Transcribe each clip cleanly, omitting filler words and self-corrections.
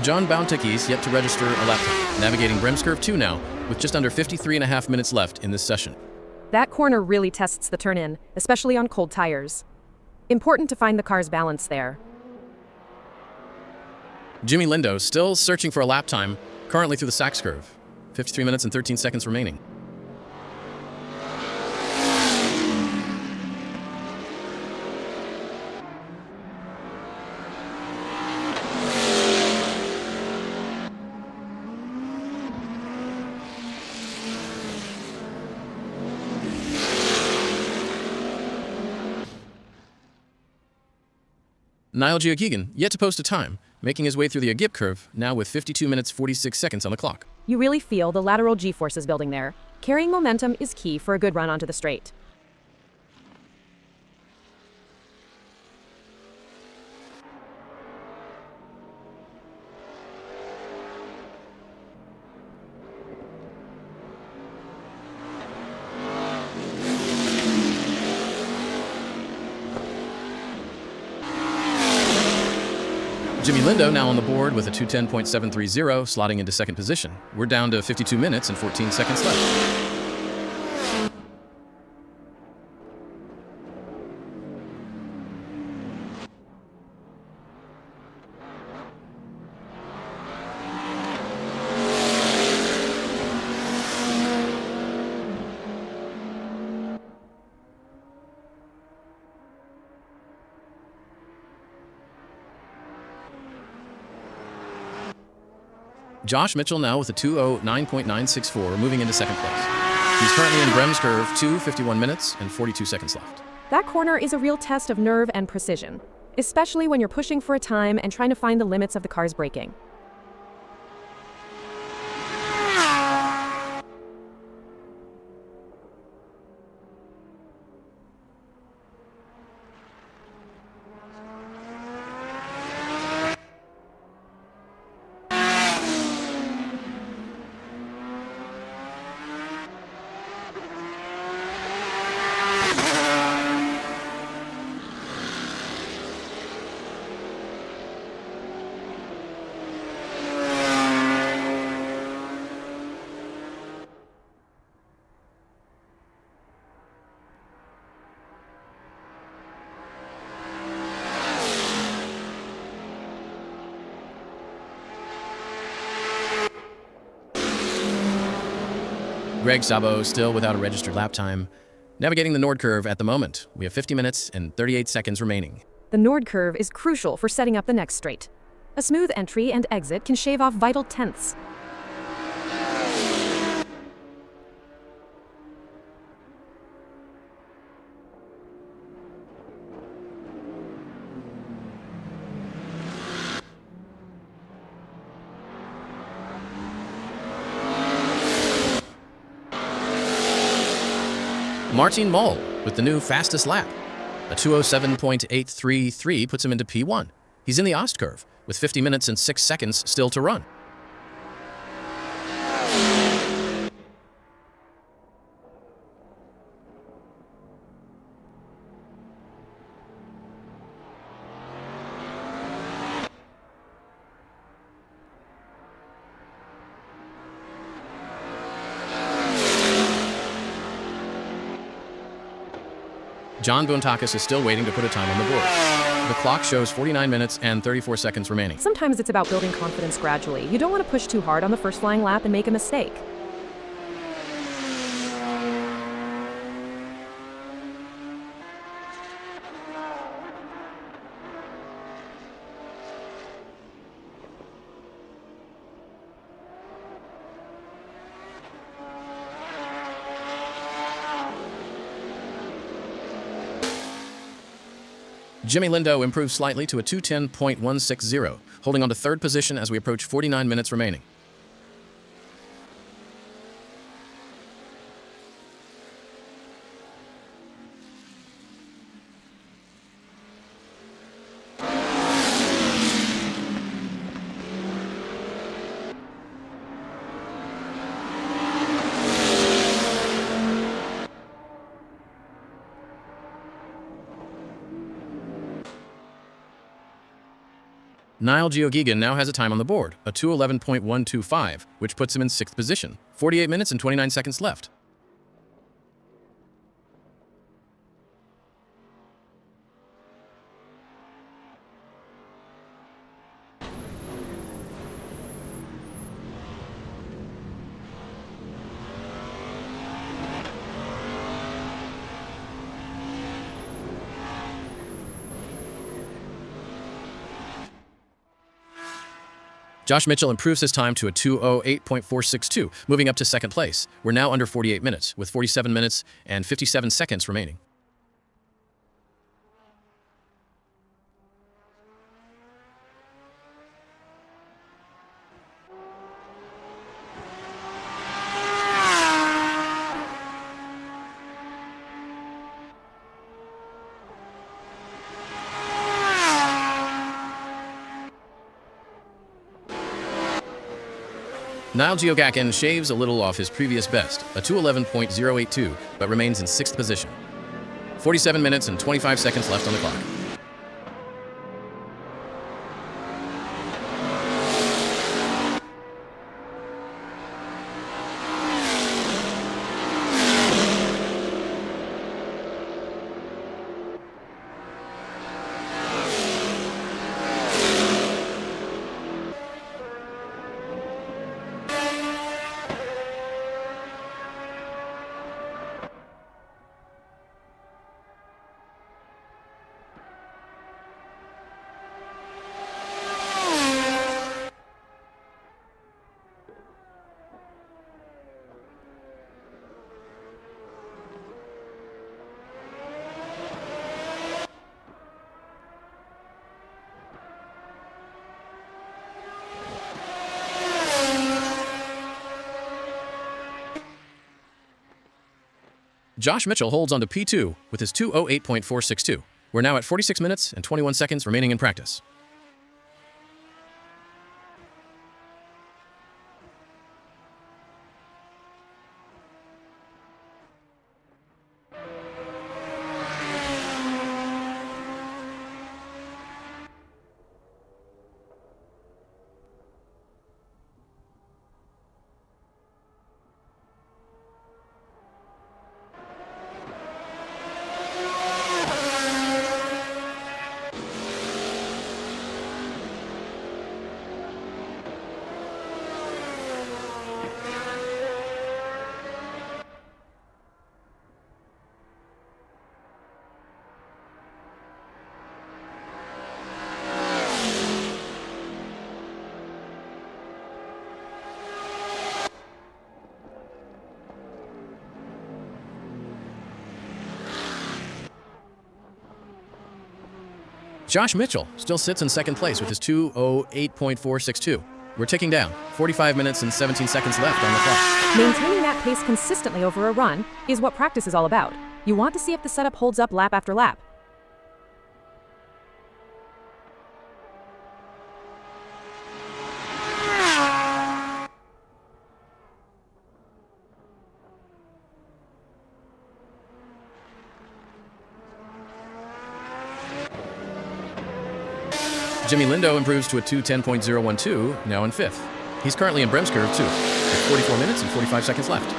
John Bounticki's yet to register a lap time, navigating Brems Curve 2 now, with just under 53.5 minutes left in this session. That corner really tests the turn-in, especially on cold tires. Important to find the car's balance there. Jimmy Lindo still searching for a lap time, currently through the Sachs curve. 53 minutes and 13 seconds remaining. Niall Geoghegan yet to post a time, making his way through the Agip curve, now with 52 minutes 46 seconds on the clock. You really feel the lateral G-forces building there. Carrying momentum is key for a good run onto the straight. Jimmy Lindo now on the board with a 210.730, slotting into second position. We're down to 52 minutes and 14 seconds left. Josh Mitchell now with a 2:09.964, moving into second place. He's currently in Brems Curve 2, 51 minutes and 42 seconds left. That corner is a real test of nerve and precision, especially when you're pushing for a time and trying to find the limits of the car's braking. Greg Sabo still without a registered lap time. Navigating the Nord curve at the moment. We have 50 minutes and 38 seconds remaining. The Nord curve is crucial for setting up the next straight. A smooth entry and exit can shave off vital tenths. Martin Moll with the new fastest lap. A 2:07.833 puts him into P1. He's in the Ost curve with 50 minutes and 6 seconds still to run. John Bountakis is still waiting to put a time on the board. The clock shows 49 minutes and 34 seconds remaining. Sometimes it's about building confidence gradually. You don't want to push too hard on the first flying lap and make a mistake. Jimmy Lindo improves slightly to a 2:10.160, holding on to third position as we approach 49 minutes remaining. Niall Geoghegan now has a time on the board, a 2:11.125, which puts him in 6th position. 48 minutes and 29 seconds left. Josh Mitchell improves his time to a 2:08.462, moving up to 2nd place. We're now under 48 minutes, with 47 minutes and 57 seconds remaining. Niall Geoghegan shaves a little off his previous best, a 2:11.082, but remains in 6th position. 47 minutes and 25 seconds left on the clock. Josh Mitchell holds on to P2 with his 2:08.462. We're now at 46 minutes and 21 seconds remaining in practice. Josh Mitchell still sits in 2nd place with his 2:08.462. We're ticking down. 45 minutes and 17 seconds left on the clock. Maintaining that pace consistently over a run is what practice is all about. You want to see if the setup holds up lap after lap. Jimmy Lindo improves to a 2:10.012, now in 5th. He's currently in Bremskurve 2, with 44 minutes and 45 seconds left.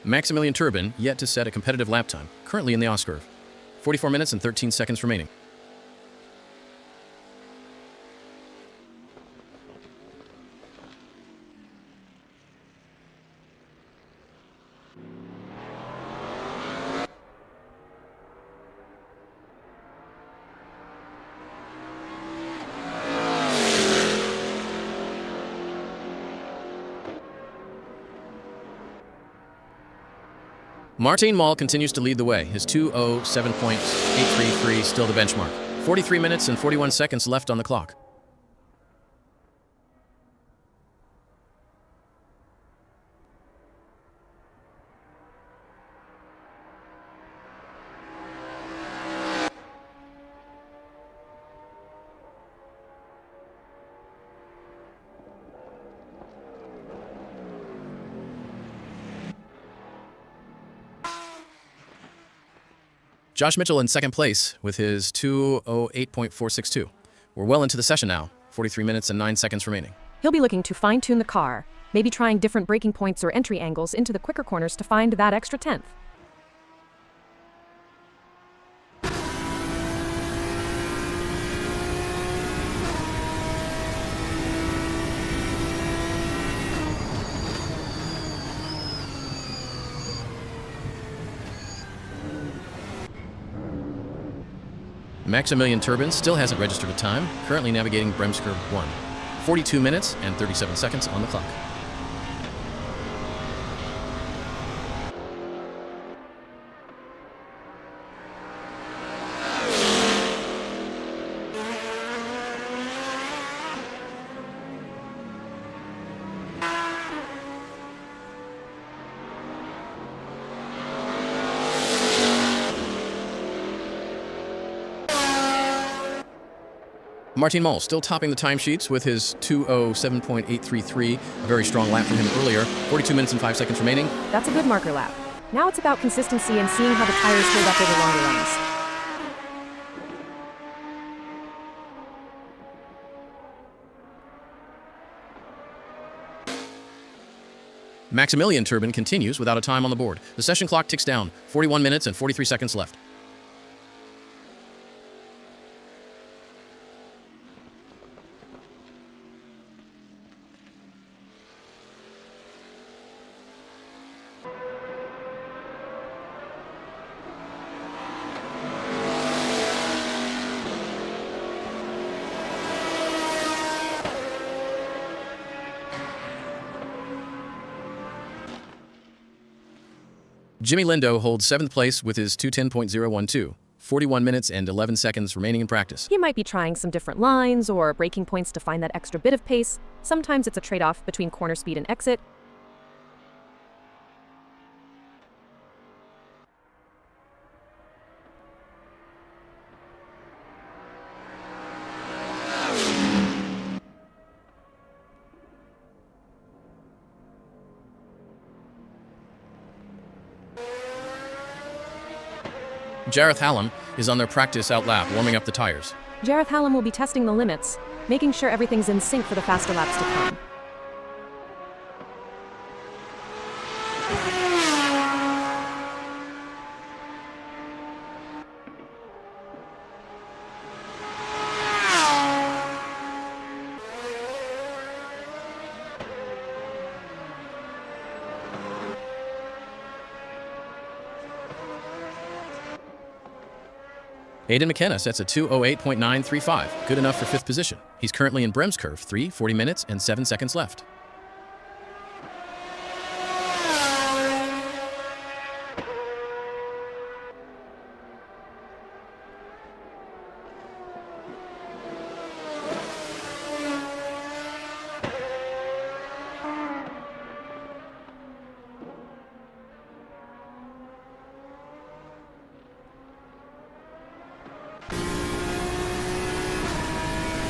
Maximilian Turbin yet to set a competitive lap time, currently in the Oscurve. 44 minutes and 13 seconds remaining. Martin Mall continues to lead the way, his 2:07.833 still the benchmark. 43 minutes and 41 seconds left on the clock. Josh Mitchell in second place with his 2:08.462. We're well into the session now, 43 minutes and 9 seconds remaining. He'll be looking to fine-tune the car, maybe trying different braking points or entry angles into the quicker corners to find that extra tenth. Maximilian Turbin still hasn't registered a time, currently navigating Bremskurve 1. 42 minutes and 37 seconds on the clock. Martin Moll still topping the timesheets with his 2:07.833, a very strong lap from him earlier. 42 minutes and 5 seconds remaining. That's a good marker lap. Now it's about consistency and seeing how the tires hold up over longer runs. Maximilian Turbin continues without a time on the board. The session clock ticks down. 41 minutes and 43 seconds left. Jimmy Lindo holds 7th place with his 2:10.012. 41 minutes and 11 seconds remaining in practice. He might be trying some different lines or braking points to find that extra bit of pace. Sometimes it's a trade-off between corner speed and exit. Jareth Hallam is on their practice out lap, warming up the tires. Jareth Hallam will be testing the limits, making sure everything's in sync for the faster laps to come. Aidan McKenna sets a 2:08.935, good enough for 5th position. He's currently in Bremskurve 3, 40 minutes and 7 seconds left.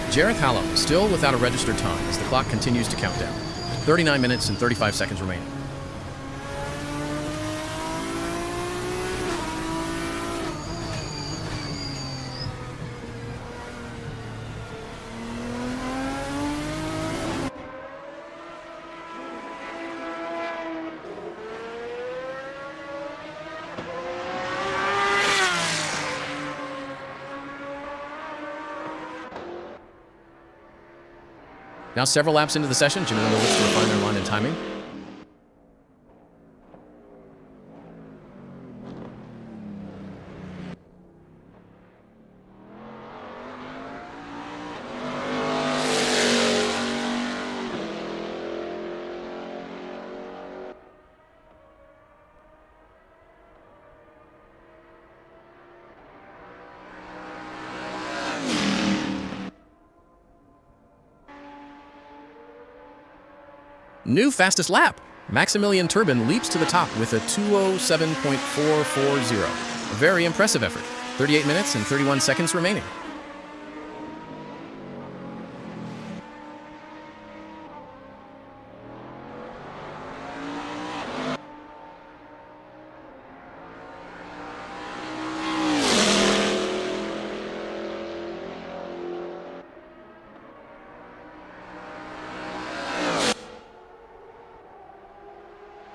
Jareth Hallam still without a registered time as the clock continues to count down. 39 minutes and 35 seconds remaining. Now several laps into the session, Jimmy Lindo looks to refine their line and timing. New fastest lap. Maximilian Turbin leaps to the top with a 2:07.440. A very impressive effort. 38 minutes and 31 seconds remaining.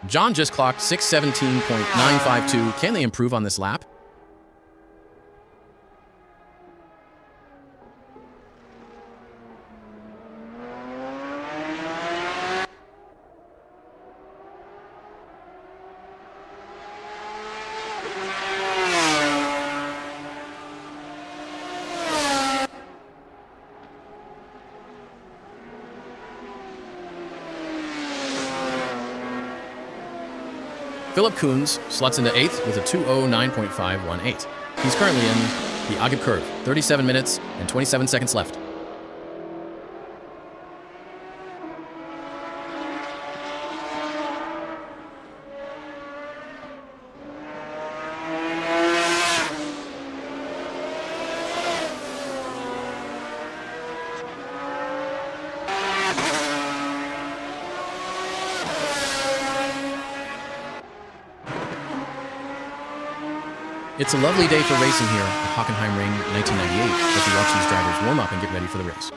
John just clocked 6:17.952. Can they improve on this lap? Philip Koons slots into 8th with a 2:09.518. He's currently in the Agip curve, 37 minutes and 27 seconds left. It's a lovely day for racing here at Hockenheim Ring 1998 as we watch these drivers warm up and get ready for the race.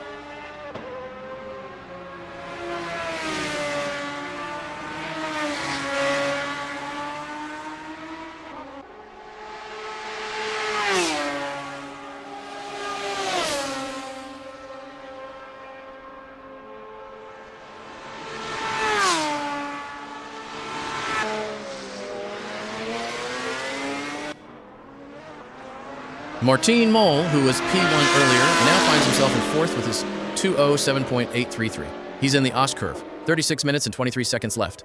Martin Mol, who was P1 earlier, now finds himself in 4th with his 2:07.833. He's in the Ost curve, 36 minutes and 23 seconds left.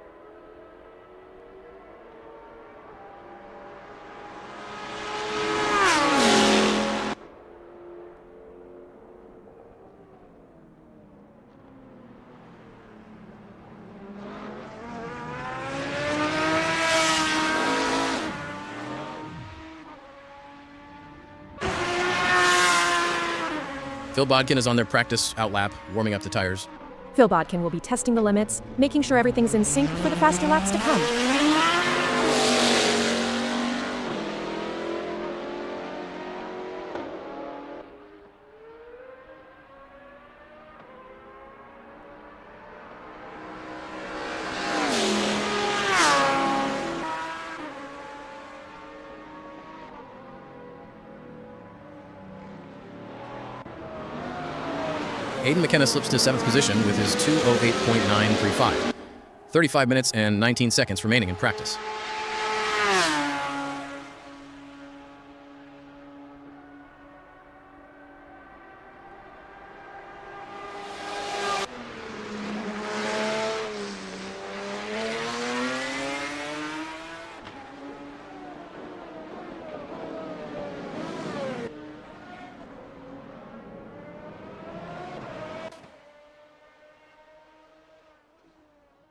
Phil Bodkin is on their practice out lap, warming up the tires. Phil Bodkin will be testing the limits, making sure everything's in sync for the faster laps to come. Aidan McKenna slips to 7th position with his 2:08.935. 35 minutes and 19 seconds remaining in practice.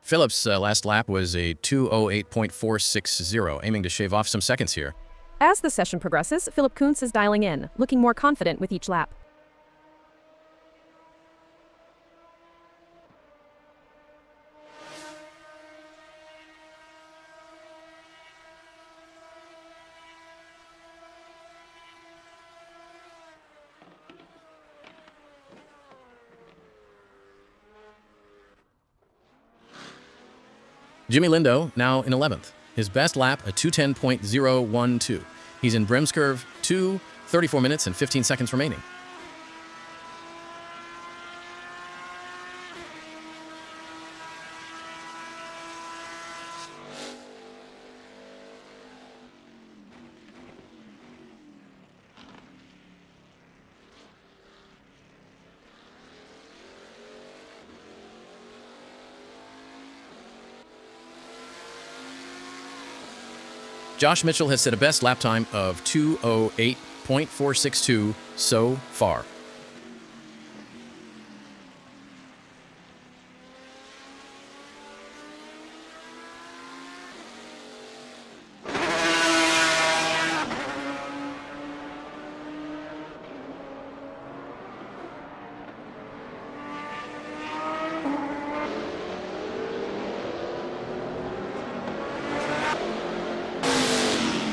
Phillips' last lap was a 2:08.460, aiming to shave off some seconds here. As the session progresses, Philip Koons is dialing in, looking more confident with each lap. Jimmy Lindo now in 11th. His best lap, a 2:10.012. He's in Brem's curve, 34 minutes and 15 seconds remaining. Josh Mitchell has set a best lap time of 2:08.462 so far.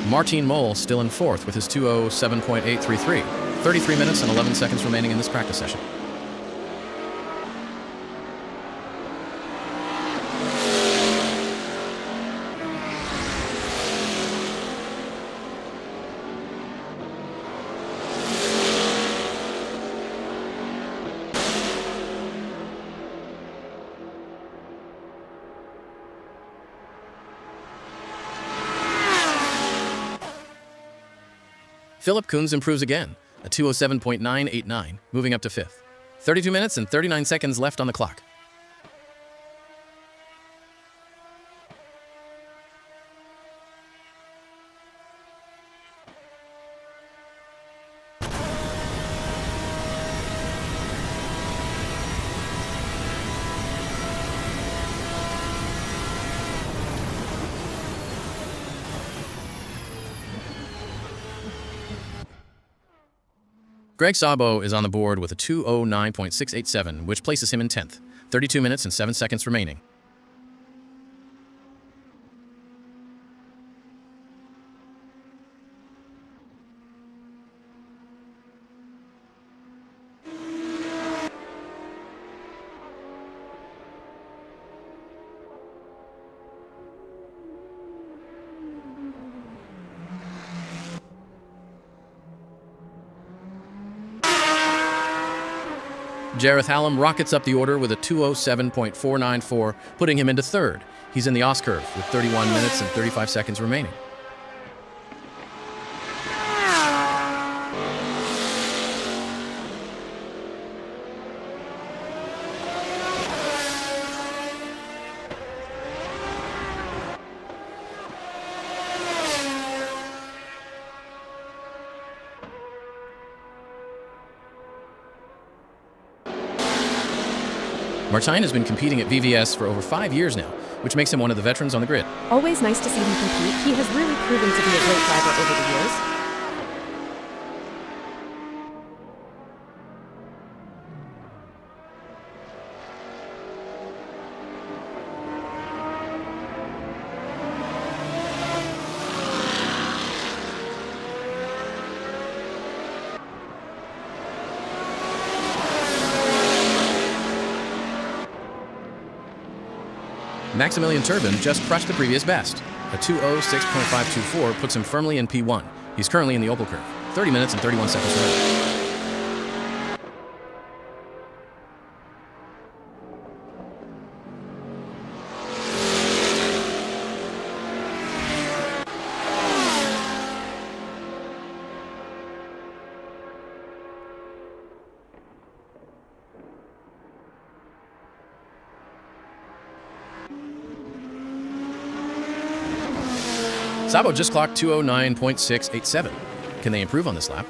Martin Mol still in 4th with his 2:07.833. 33 minutes and 11 seconds remaining in this practice session. Philip Koons improves again, a 207.989, moving up to 5th. 32 minutes and 39 seconds left on the clock. Greg Sabo is on the board with a 209.687, which places him in 10th. 32 minutes and 7 seconds remaining. Jareth Hallam rockets up the order with a 207.494, putting him into 3rd. He's in the S-curve with 31 minutes and 35 seconds remaining. Martijn has been competing at VVS for over 5 years now, which makes him one of the veterans on the grid. Always nice to see him compete. He has really proven to be a great driver over the years. Maximilian Turbin just crushed the previous best. A 206.524 puts him firmly in P1. He's currently in the Opel curve. 30 minutes and 31 seconds remaining. Sabo just clocked 209.687. Can they improve on this lap?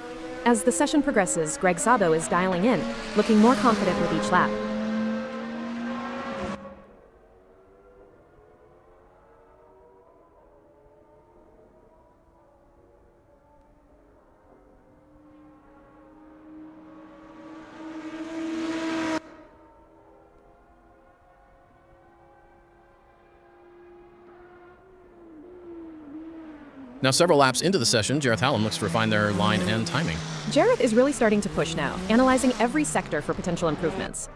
As the session progresses, Greg Sabo is dialing in, looking more confident with each lap. Now, several laps into the session, Jareth Hallam looks to refine their line and timing. Jareth is really starting to push now, analyzing every sector for potential improvements.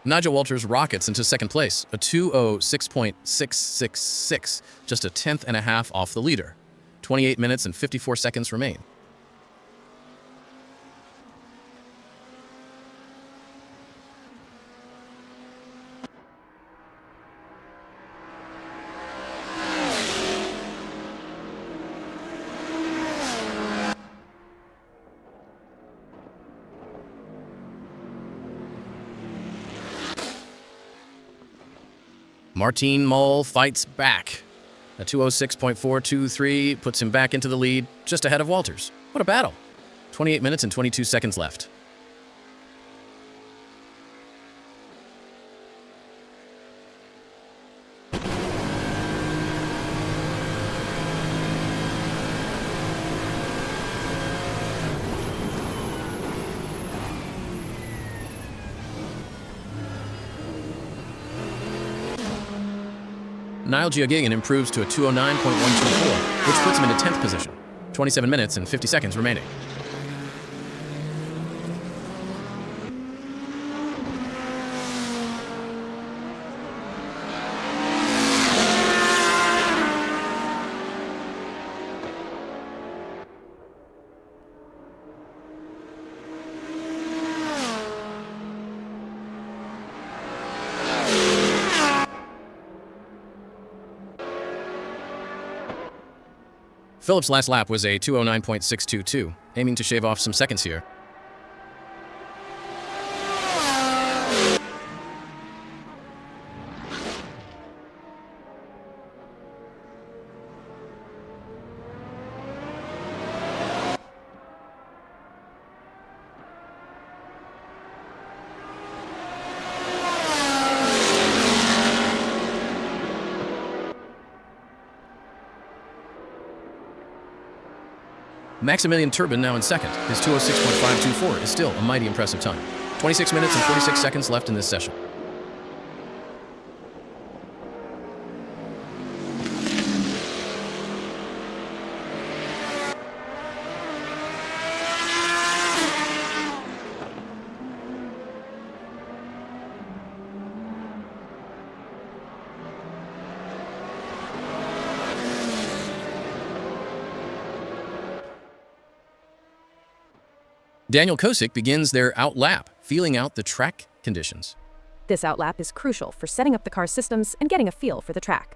Nigel Walters rockets into 2nd place, a 206.666, just a 10th and a half off the leader. 28 minutes and 54 seconds remain. Martijn Mol fights back. A 206.423 puts him back into the lead, just ahead of Walters. What a battle. 28 minutes and 22 seconds left. Niall Giagigan improves to a 209.124, which puts him into 10th position. 27 minutes and 50 seconds remaining. Philip's last lap was a 209.622, aiming to shave off some seconds here. Maximilian Turbin now in second. His 206.524 is still a mighty impressive time. 26 minutes and 46 seconds left in this session. Daniel Kosick begins their outlap, feeling out the track conditions. This outlap is crucial for setting up the car's systems and getting a feel for the track.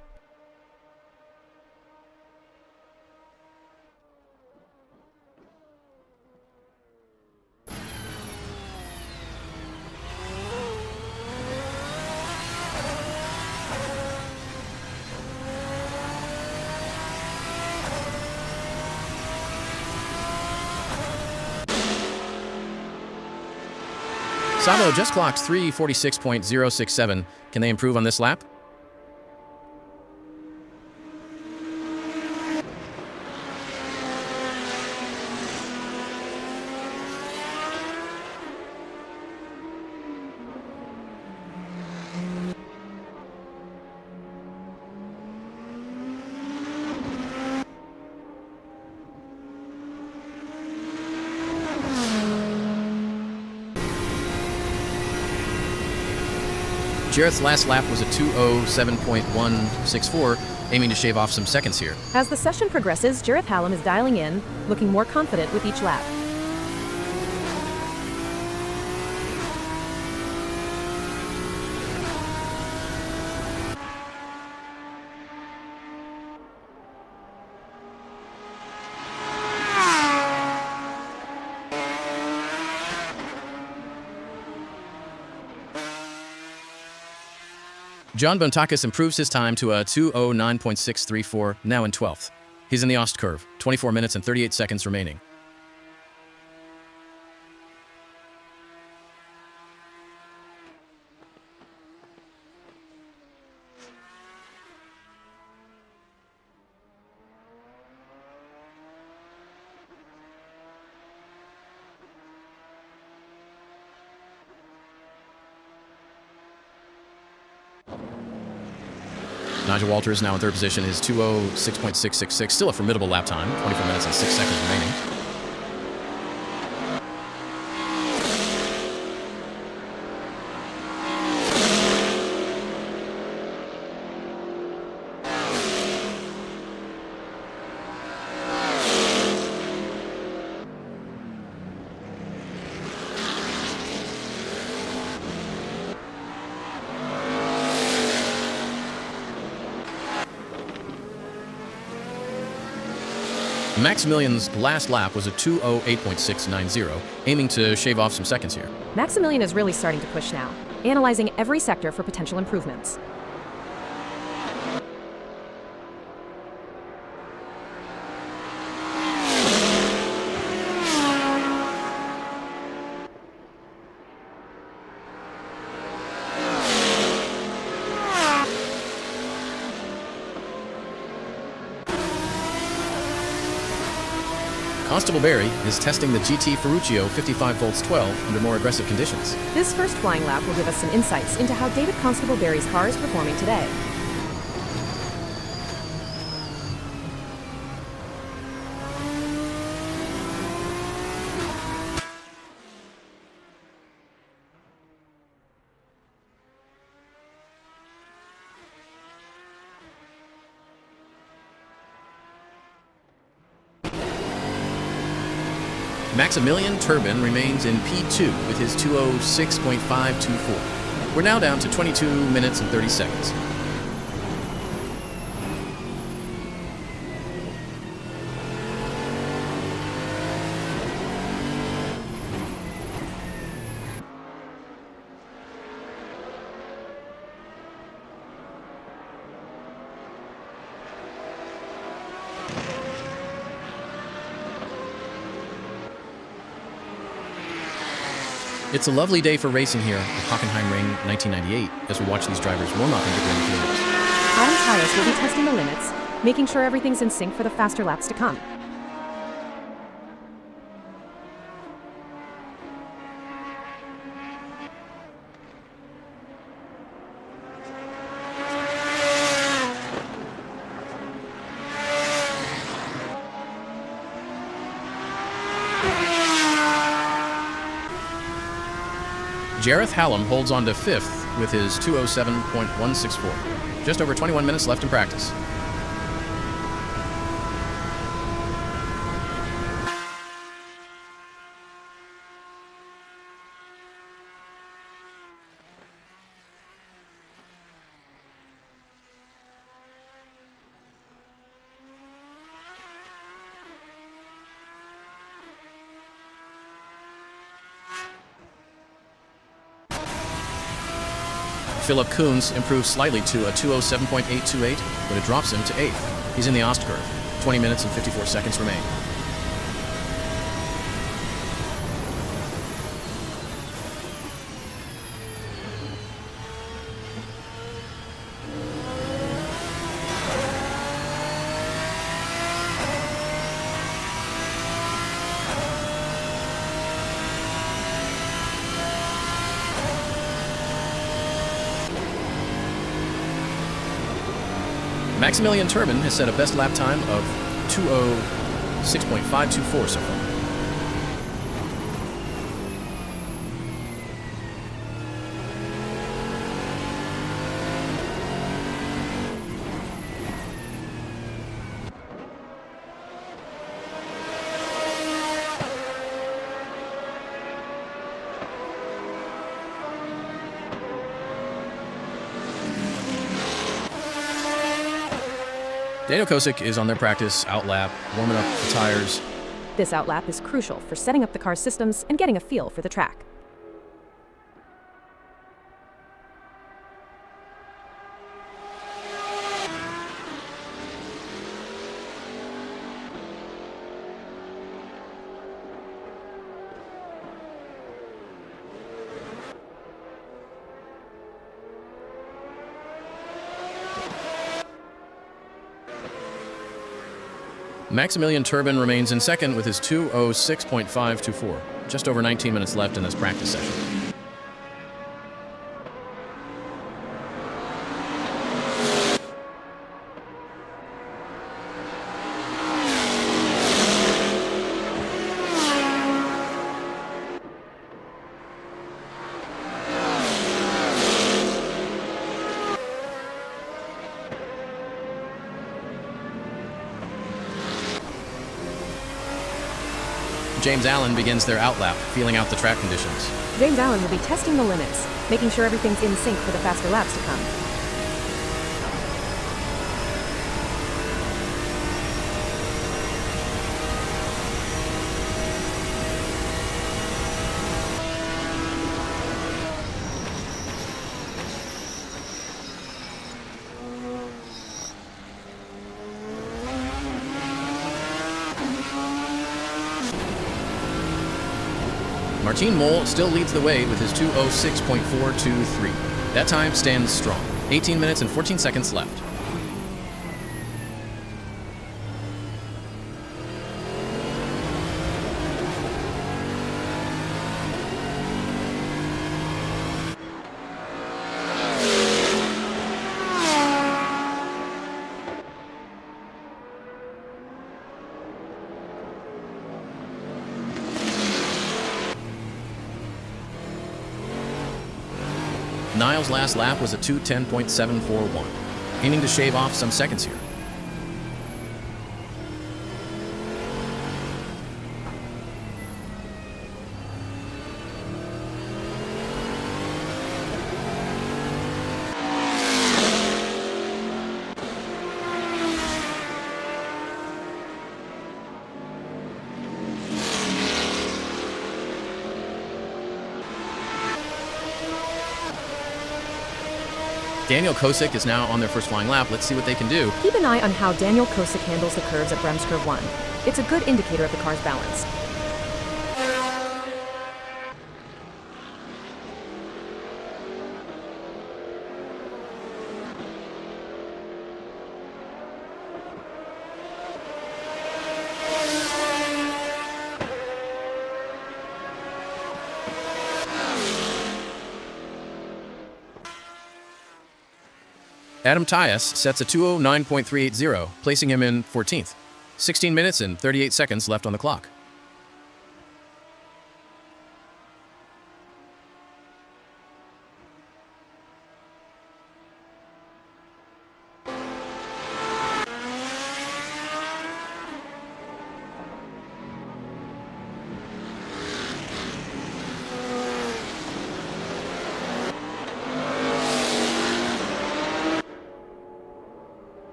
Sabo just clocked 3:46.067. Can they improve on this lap? Jarrett's last lap was a 2:07.164, aiming to shave off some seconds here. As the session progresses, Jarrett Hallam is dialing in, looking more confident with each lap. John Bontakis improves his time to a 2:09.634, now in 12th. He's in the Ost curve, 24 minutes and 38 seconds remaining. Nigel Walters now in third position, his 2:06.666, still a formidable lap time, 24 minutes and 6 seconds remaining. Maximilian's last lap was a 2:08.690, aiming to shave off some seconds here. Maximilian is really starting to push now, analyzing every sector for potential improvements. Constable Barry is testing the GT Ferruccio 55 volts 12 under more aggressive conditions. This first flying lap will give us some insights into how David Constable Barry's car is performing today. Maximilian Turbin remains in P2 with his 2:06.524. We're now down to 22 minutes and 30 seconds. It's a lovely day for racing here at Hockenheim Ring 1998 as we watch these drivers warm up and get ready for the race. Adam Tyus will be testing the limits, making sure everything's in sync for the faster laps to come. Jareth Hallam holds on to 5th with his 2:07.164. Just over 21 minutes left in practice. Philip Koons improves slightly to a 2:07.828, but it drops him to 8th. He's in the Ost curve. 20 minutes and 54 seconds remain. Maximilian Turbin has set a best lap time of 2:06.524 so far. Daniel Kosick is on their practice outlap, warming up the tires. This outlap is crucial for setting up the car's systems and getting a feel for the track. Maximilian Turbin remains in second with his 2:06.524. Just over 19 minutes left in this practice session. James Allen begins their outlap, feeling out the track conditions. James Allen will be testing the limits, making sure everything's in sync for the faster laps to come. Martin Mol still leads the way with his 2:06.423. That time stands strong. 18 minutes and 14 seconds left. Niles' last lap was a 2:10.741, aiming to shave off some seconds here. Daniel Kosick is now on their first flying lap. Let's see what they can do. Keep an eye on how Daniel Kosick handles the curves at Brems Curve 1. It's a good indicator of the car's balance. Adam Tyus sets a 209.380, placing him in 14th. 16 minutes and 38 seconds left on the clock.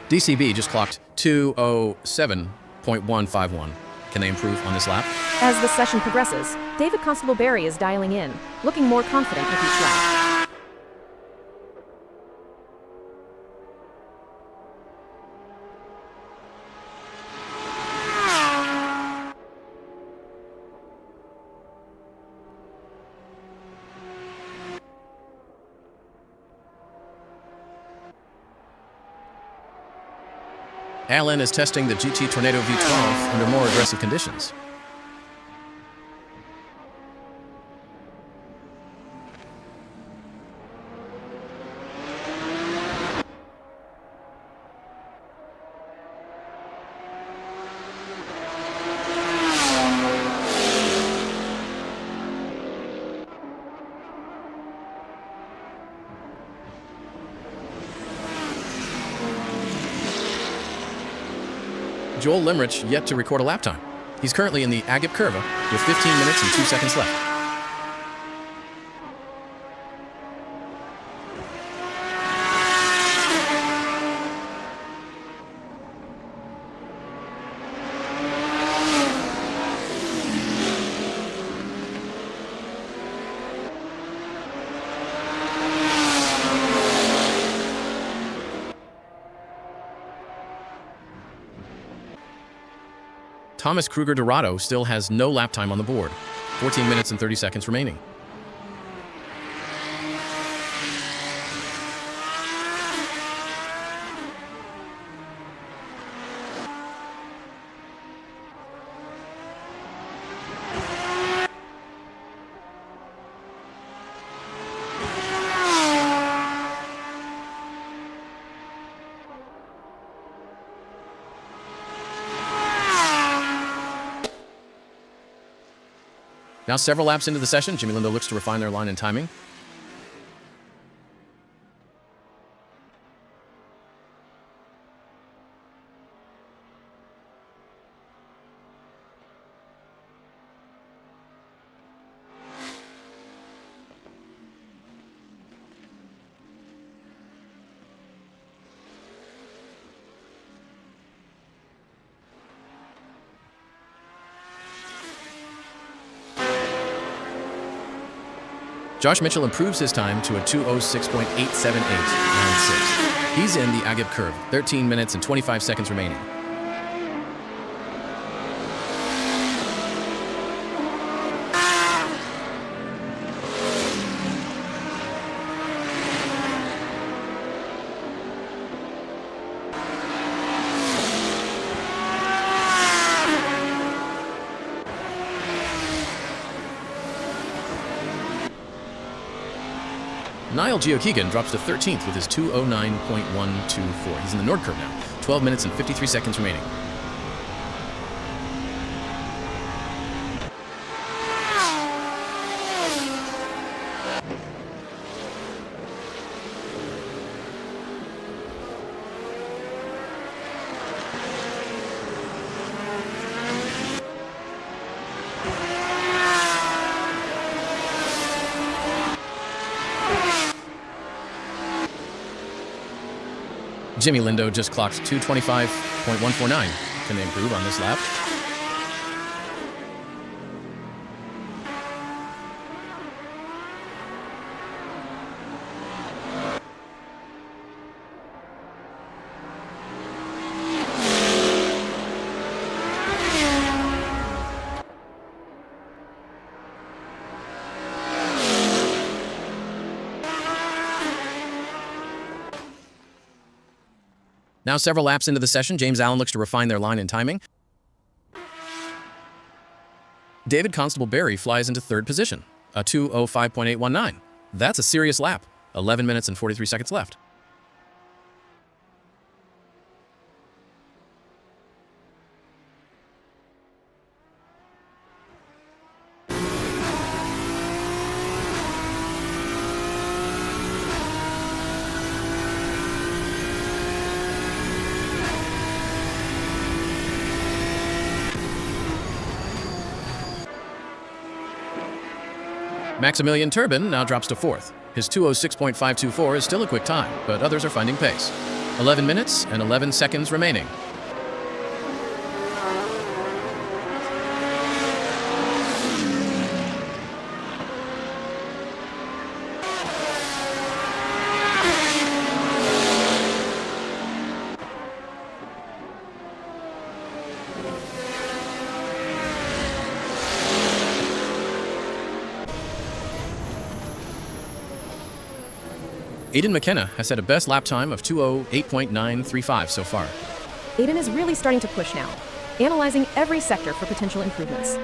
DCB just clocked 207.151. Can they improve on this lap? As the session progresses, David Constable Barry is dialing in, looking more confident with each lap. Alan is testing the GT Tornado V12 under more aggressive conditions. Joel Limrich yet to record a lap time. He's currently in the Agip Curva with 15 minutes and 2 seconds left. Thomas Kruger Dorado still has no lap time on the board. 14 minutes and 30 seconds remaining. Now several laps into the session, Jimmy Lindo looks to refine their line and timing. Josh Mitchell improves his time to a 2:06.878.96. He's in the Agip Curve, 13 minutes and 25 seconds remaining. Niall Geokeegan drops to 13th with his 2:09.124. He's in the Nord Curve now. 12 minutes and 53 seconds remaining. Jimmy Lindo just clocked 2:25.149. Can they improve on this lap? Now several laps into the session, James Allen looks to refine their line and timing. David Constable Barry flies into third position, a 2:05.819. That's a serious lap. 11 minutes and 43 seconds left. Maximilian Turbin now drops to 4th. His 2:06.524 is still a quick time, but others are finding pace. 11 minutes and 11 seconds remaining. Aiden McKenna has had a best lap time of 2:08.935 so far. Aiden is really starting to push now, analyzing every sector for potential improvements.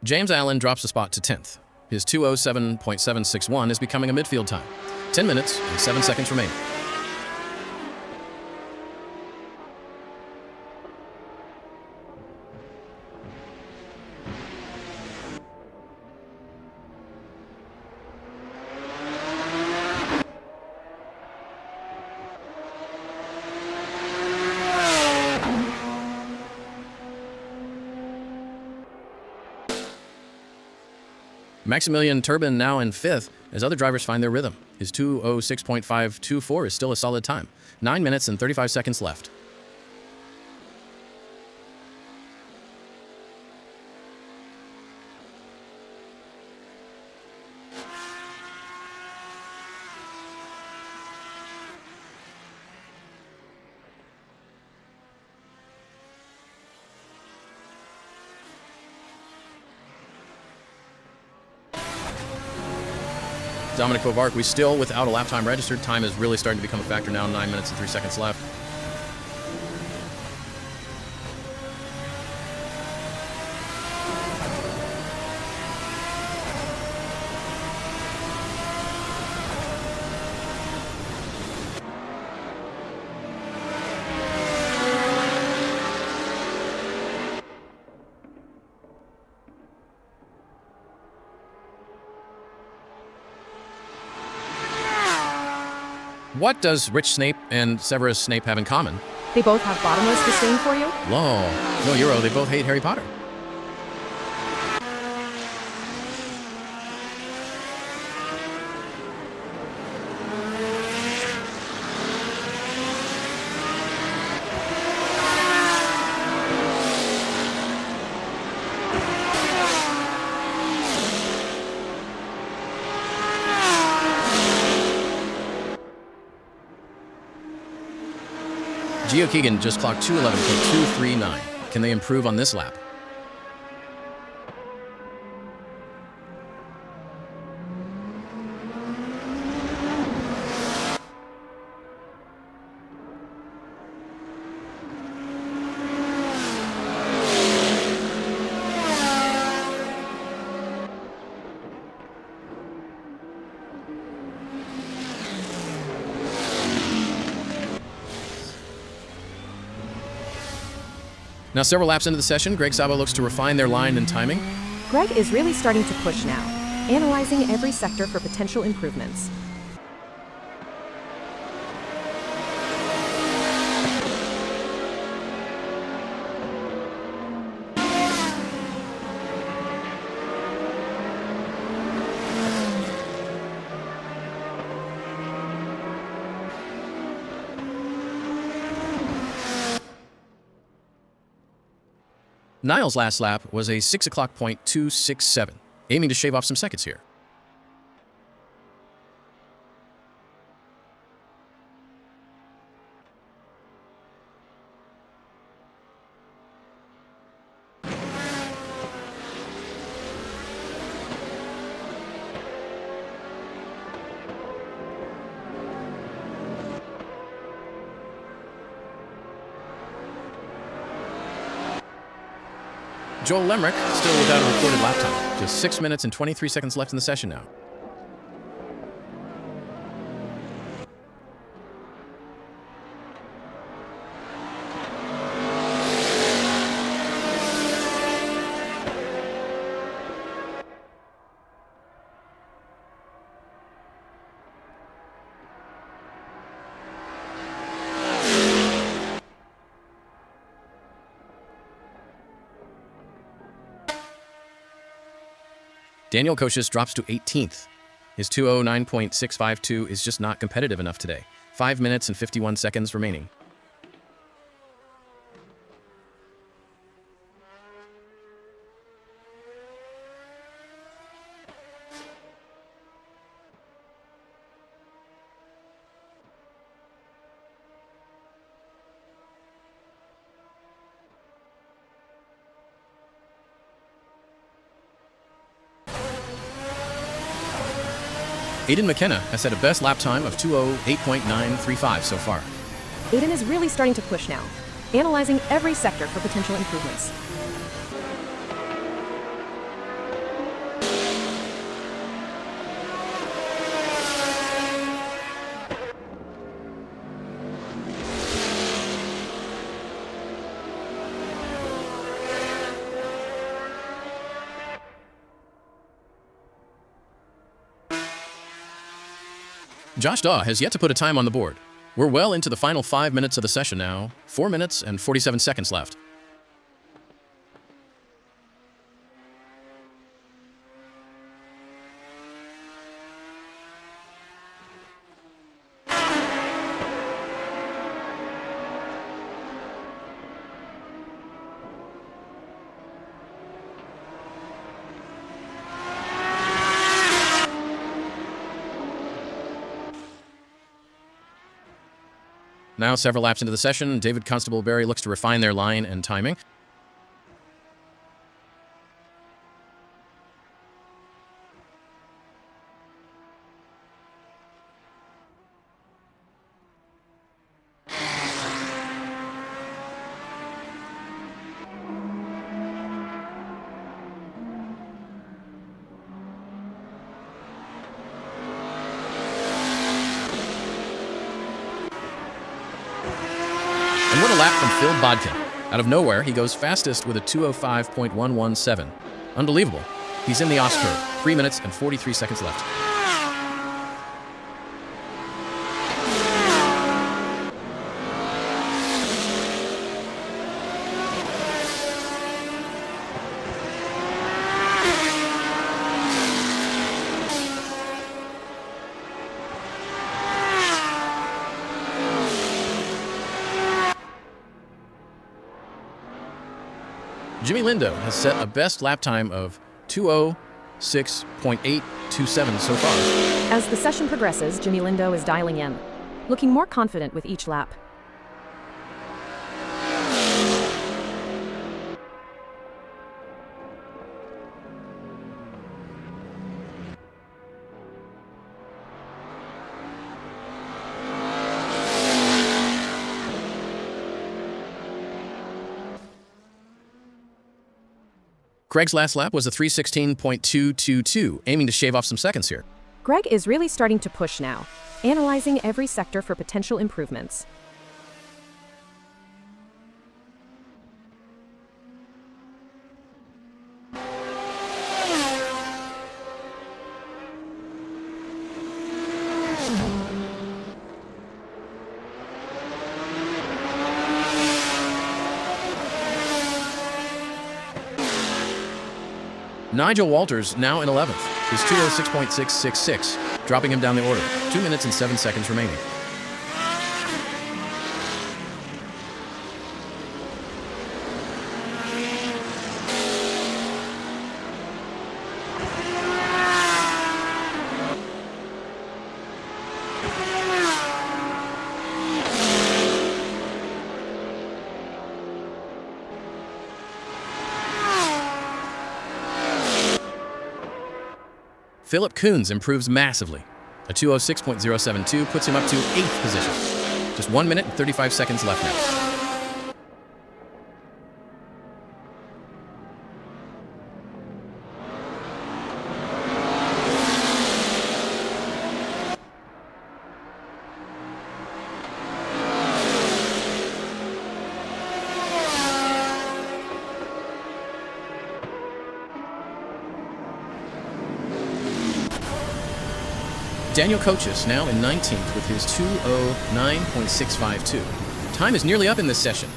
James Allen drops a spot to 10th. His 2:07.761 is becoming a midfield time. 10 minutes and 7 seconds remain. Maximilian Turbin now in 5th as other drivers find their rhythm. His 2:06.524 is still a solid time. 9 minutes and 35 seconds left. Dominic Bovark, we still without a lap time registered. Time is really starting to become a factor now. 9 minutes and 3 seconds left. What does Rich Snape and Severus Snape have in common? They both have bottomless disdain for you? No, Euro, they both hate Harry Potter. Gio Keegan just clocked 2:11.239. Can they improve on this lap? Now, several laps into the session, Greg Sabo looks to refine their line and timing. Greg is really starting to push now, analyzing every sector for potential improvements. Niles' last lap was a 6 o'clock .267, aiming to shave off some seconds here. Joel Lemrick still without a recorded lap time. Just 6 minutes and 23 seconds left in the session now. Daniel Kocius drops to 18th. His 2:09.652 is just not competitive enough today. 5 minutes and 51 seconds remaining. Aiden McKenna has set a best lap time of 2:08.935 so far. Aiden is really starting to push now, analyzing every sector for potential improvements. Josh Daw has yet to put a time on the board. We're well into the final 5 minutes of the session now. 4 minutes and 47 seconds left. Now, several laps into the session, David Constable-Berry looks to refine their line and timing. And what a lap from Phil Bodkin. Out of nowhere, he goes fastest with a 2:05.117. Unbelievable. He's in the Oscar. 3 minutes and 43 seconds left. Jimmy Lindo has set a best lap time of 2:06.827 so far. As the session progresses, Jimmy Lindo is dialing in, looking more confident with each lap. Craig's last lap was a 3:16.222, aiming to shave off some seconds here. Greg is really starting to push now, analyzing every sector for potential improvements. Nigel Walters now in 11th. His 2:06.666, dropping him down the order. 2 minutes and 7 seconds remaining. Philip Coons improves massively. A 2:06.072 puts him up to 8th position. Just 1 minute and 35 seconds left now. Daniel Coaches now in 19th with his 2:09.652. Time is nearly up in this session.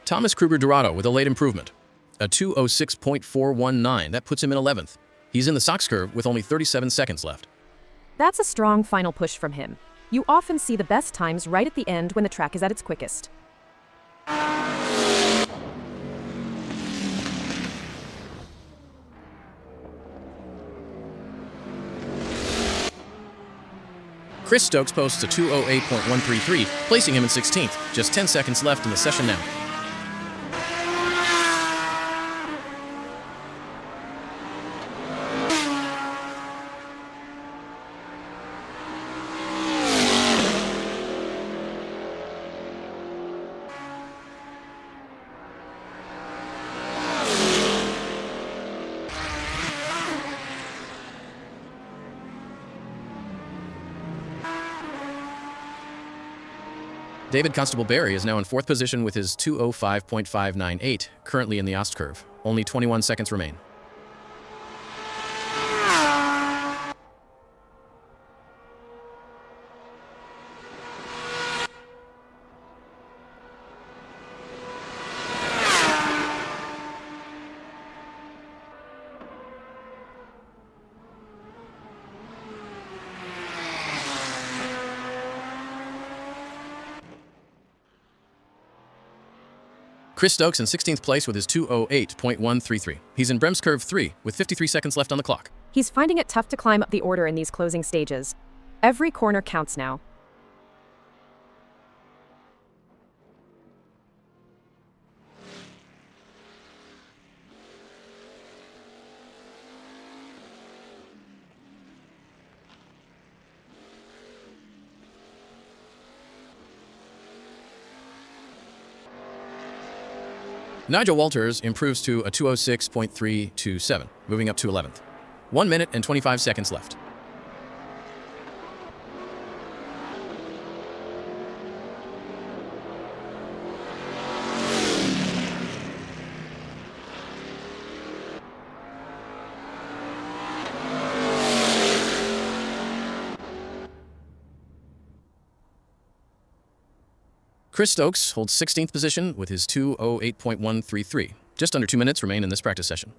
Thomas Kruger-Dorado with a late improvement, a 2:06.419. That puts him in 11th. He's in the Sox curve with only 37 seconds left. That's a strong final push from him. You often see the best times right at the end when the track is at its quickest. Chris Stokes posts a 2:08.133, placing him in 16th. Just 10 seconds left in the session now. David Constable-Berry is now in 4th position with his 2:05.598, currently in the Ost curve. Only 21 seconds remain. Chris Stokes in 16th place with his 2:08.133. He's in Brems Curve 3 with 53 seconds left on the clock. He's finding it tough to climb up the order in these closing stages. Every corner counts now. Nigel Walters improves to a 2:06.327, moving up to 11th. 1 minute and 25 seconds left. Chris Stokes holds 16th position with his 2:08.133. Just under 2 minutes remain in this practice session.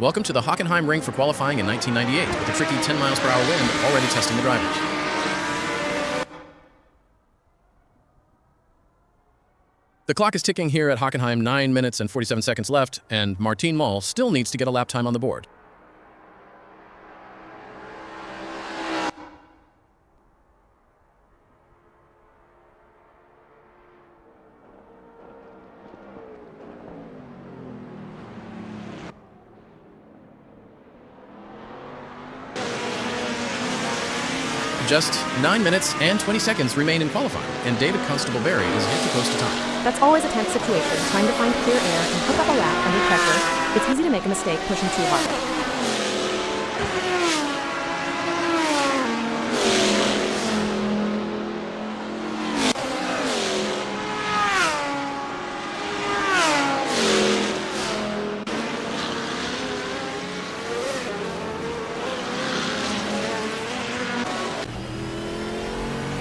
Welcome to the Hockenheim ring for qualifying in 1998 with a tricky 10 miles per hour wind already testing the drivers. The clock is ticking here at Hockenheim, 9 minutes and 47 seconds left, and Martin Moll still needs to get a lap time on the board. Just 9 minutes and 20 seconds remain in qualifying, and David Constable-Berry is yet to post a time. That's always a tense situation, trying to find clear air and hook up a lap under pressure. It's easy to make a mistake pushing too hard.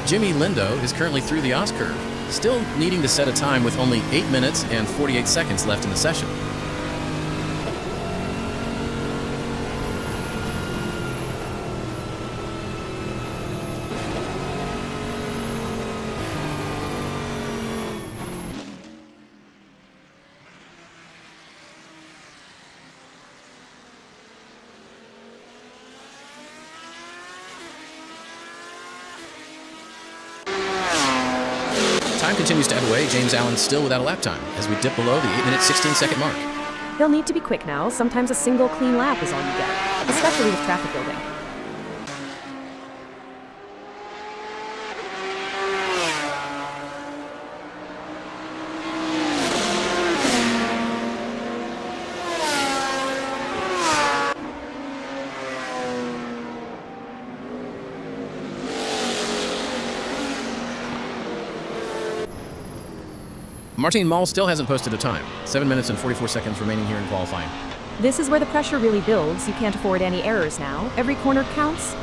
Jimmy Lindo is currently through the Oz curve, still needing to set a time with only 8 minutes and 48 seconds left in the session. Time continues to ebb away. James Allen still without a lap time as we dip below the 8-minute 16-second mark. He'll need to be quick now. Sometimes a single clean lap is all you get, especially with traffic building. Martin Moll still hasn't posted a time. 7 minutes and 44 seconds remaining here in qualifying. This is where the pressure really builds. You can't afford any errors now. Every corner counts.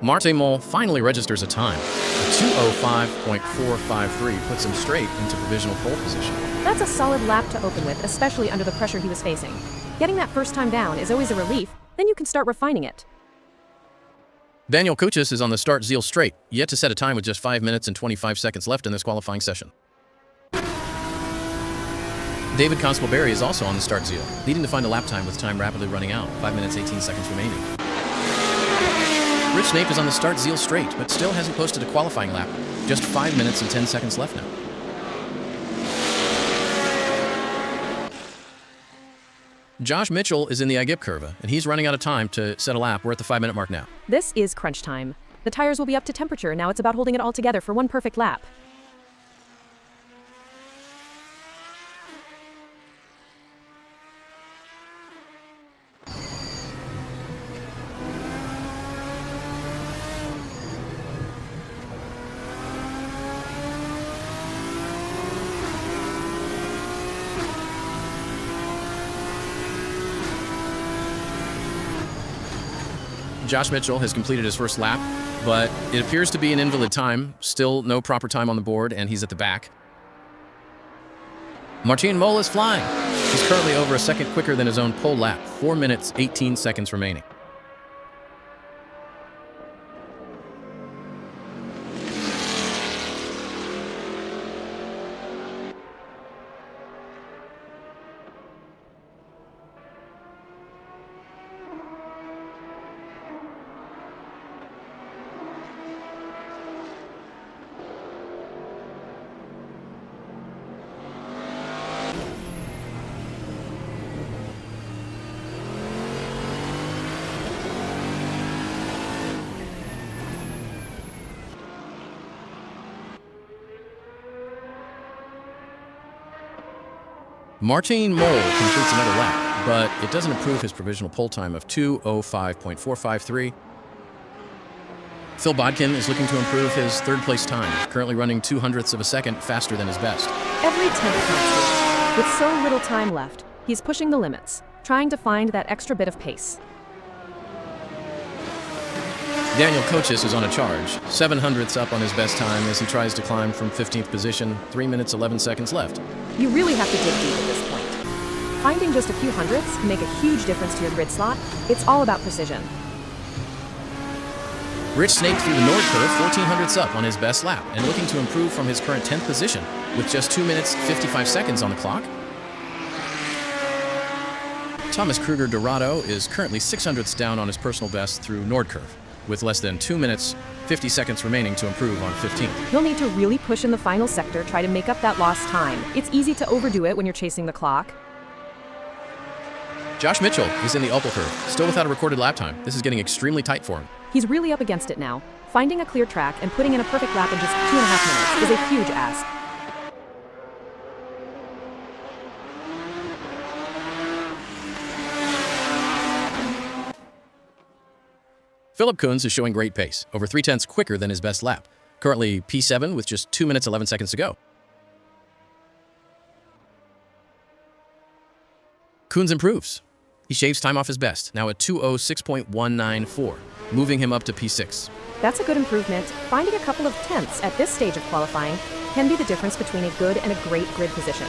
Martin Moll finally registers a time. A 2:05.453 puts him straight into provisional pole position. That's a solid lap to open with, especially under the pressure he was facing. Getting that first time down is always a relief, then you can start refining it. Daniel Kuchis is on the start Zeal straight, yet to set a time with just 5 minutes and 25 seconds left in this qualifying session. David Constable-Berry is also on the start Zeal, needing to find a lap time with time rapidly running out, 5 minutes 18 seconds remaining. Rich Snape is on the start Zeal straight, but still hasn't posted a qualifying lap. Just 5 minutes and 10 seconds left now. Josh Mitchell is in the Agip curve, and he's running out of time to set a lap. We're at the 5-minute mark now. This is crunch time. The tires will be up to temperature. Now it's about holding it all together for one perfect lap. Josh Mitchell has completed his first lap, but it appears to be an invalid time. Still no proper time on the board, and he's at the back. Martin Mol is flying. He's currently over a second quicker than his own pole lap. 4 minutes, 18 seconds remaining. Martin Mol completes another lap, but it doesn't improve his provisional pole time of 2:05.453. Phil Bodkin is looking to improve his third-place time, currently running 0.02 of a second faster than his best. Every tenth counts. With so little time left, he's pushing the limits, trying to find that extra bit of pace. Daniel Kochis is on a charge, 0.07 up on his best time as he tries to climb from 15th position, 3 minutes 11 seconds left. You really have to dig deep at this point. Finding just a few hundredths can make a huge difference to your grid slot. It's all about precision. Rich snaked through the Nord curve 1,400ths up on his best lap and looking to improve from his current 10th position with just 2 minutes 55 seconds on the clock. Thomas Kruger Dorado is currently 600ths down on his personal best through Nord curve, with less than 2 minutes 50 seconds remaining to improve on 15th. He'll need to really push in the final sector, try to make up that lost time. It's easy to overdo it when you're chasing the clock. Josh Mitchell is in the Opel curve, still without a recorded lap time. This is getting extremely tight for him. He's really up against it now. Finding a clear track and putting in a perfect lap in just 2.5 minutes is a huge ask. Philip Koons is showing great pace, over 0.3 quicker than his best lap. Currently P7 with just 2 minutes 11 seconds to go. Koons improves. He shaves time off his best, now at 2:06.194, moving him up to P6. That's a good improvement. Finding a couple of tenths at this stage of qualifying can be the difference between a good and a great grid position.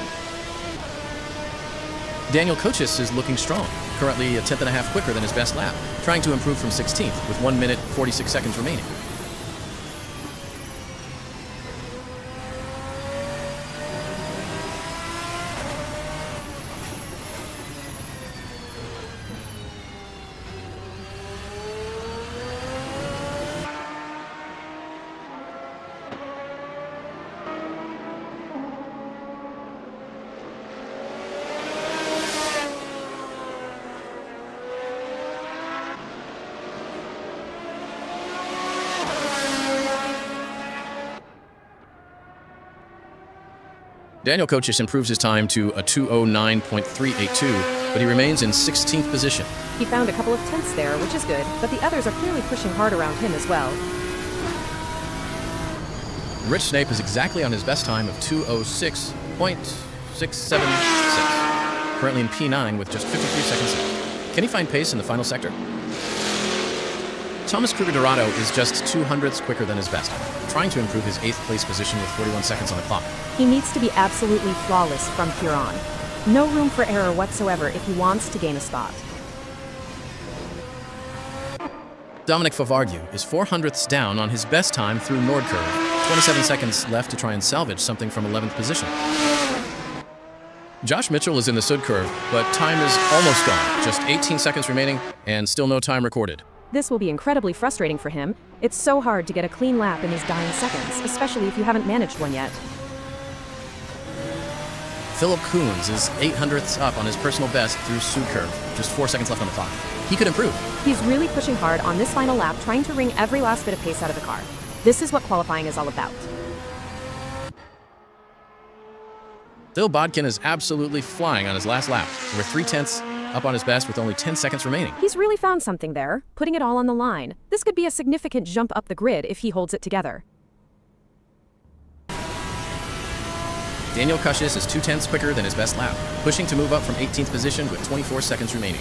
Daniel Kochis is looking strong, currently a 10.5 quicker than his best lap, trying to improve from 16th with 1 minute 46 seconds remaining. Daniel Kochis improves his time to a 2:09.382, but he remains in 16th position. He found a couple of tenths there, which is good, but the others are clearly pushing hard around him as well. Rich Snape is exactly on his best time of 2:06.676, currently in P9 with just 53 seconds left. Can he find pace in the final sector? Thomas Kruger Dorado is just 200ths quicker than his best, trying to improve his 8th place position with 41 seconds on the clock. He needs to be absolutely flawless from here on. No room for error whatsoever if he wants to gain a spot. Dominic Favardieu is 400ths down on his best time through Nord curve. 27 seconds left to try and salvage something from 11th position. Josh Mitchell is in the Sud curve, but time is almost gone. Just 18 seconds remaining and still no time recorded. This will be incredibly frustrating for him. It's so hard to get a clean lap in these dying seconds, especially if you haven't managed one yet. Philip Koons is 800ths up on his personal best through Sud curve. Just 4 seconds left on the clock. He could improve. He's really pushing hard on this final lap, trying to wring every last bit of pace out of the car. This is what qualifying is all about. Phil Bodkin is absolutely flying on his last lap. Over 0.3 up on his best with only 10 seconds remaining. He's really found something there, putting it all on the line. This could be a significant jump up the grid if he holds it together. Daniel Kochis is 0.2 quicker than his best lap, pushing to move up from 18th position with 24 seconds remaining.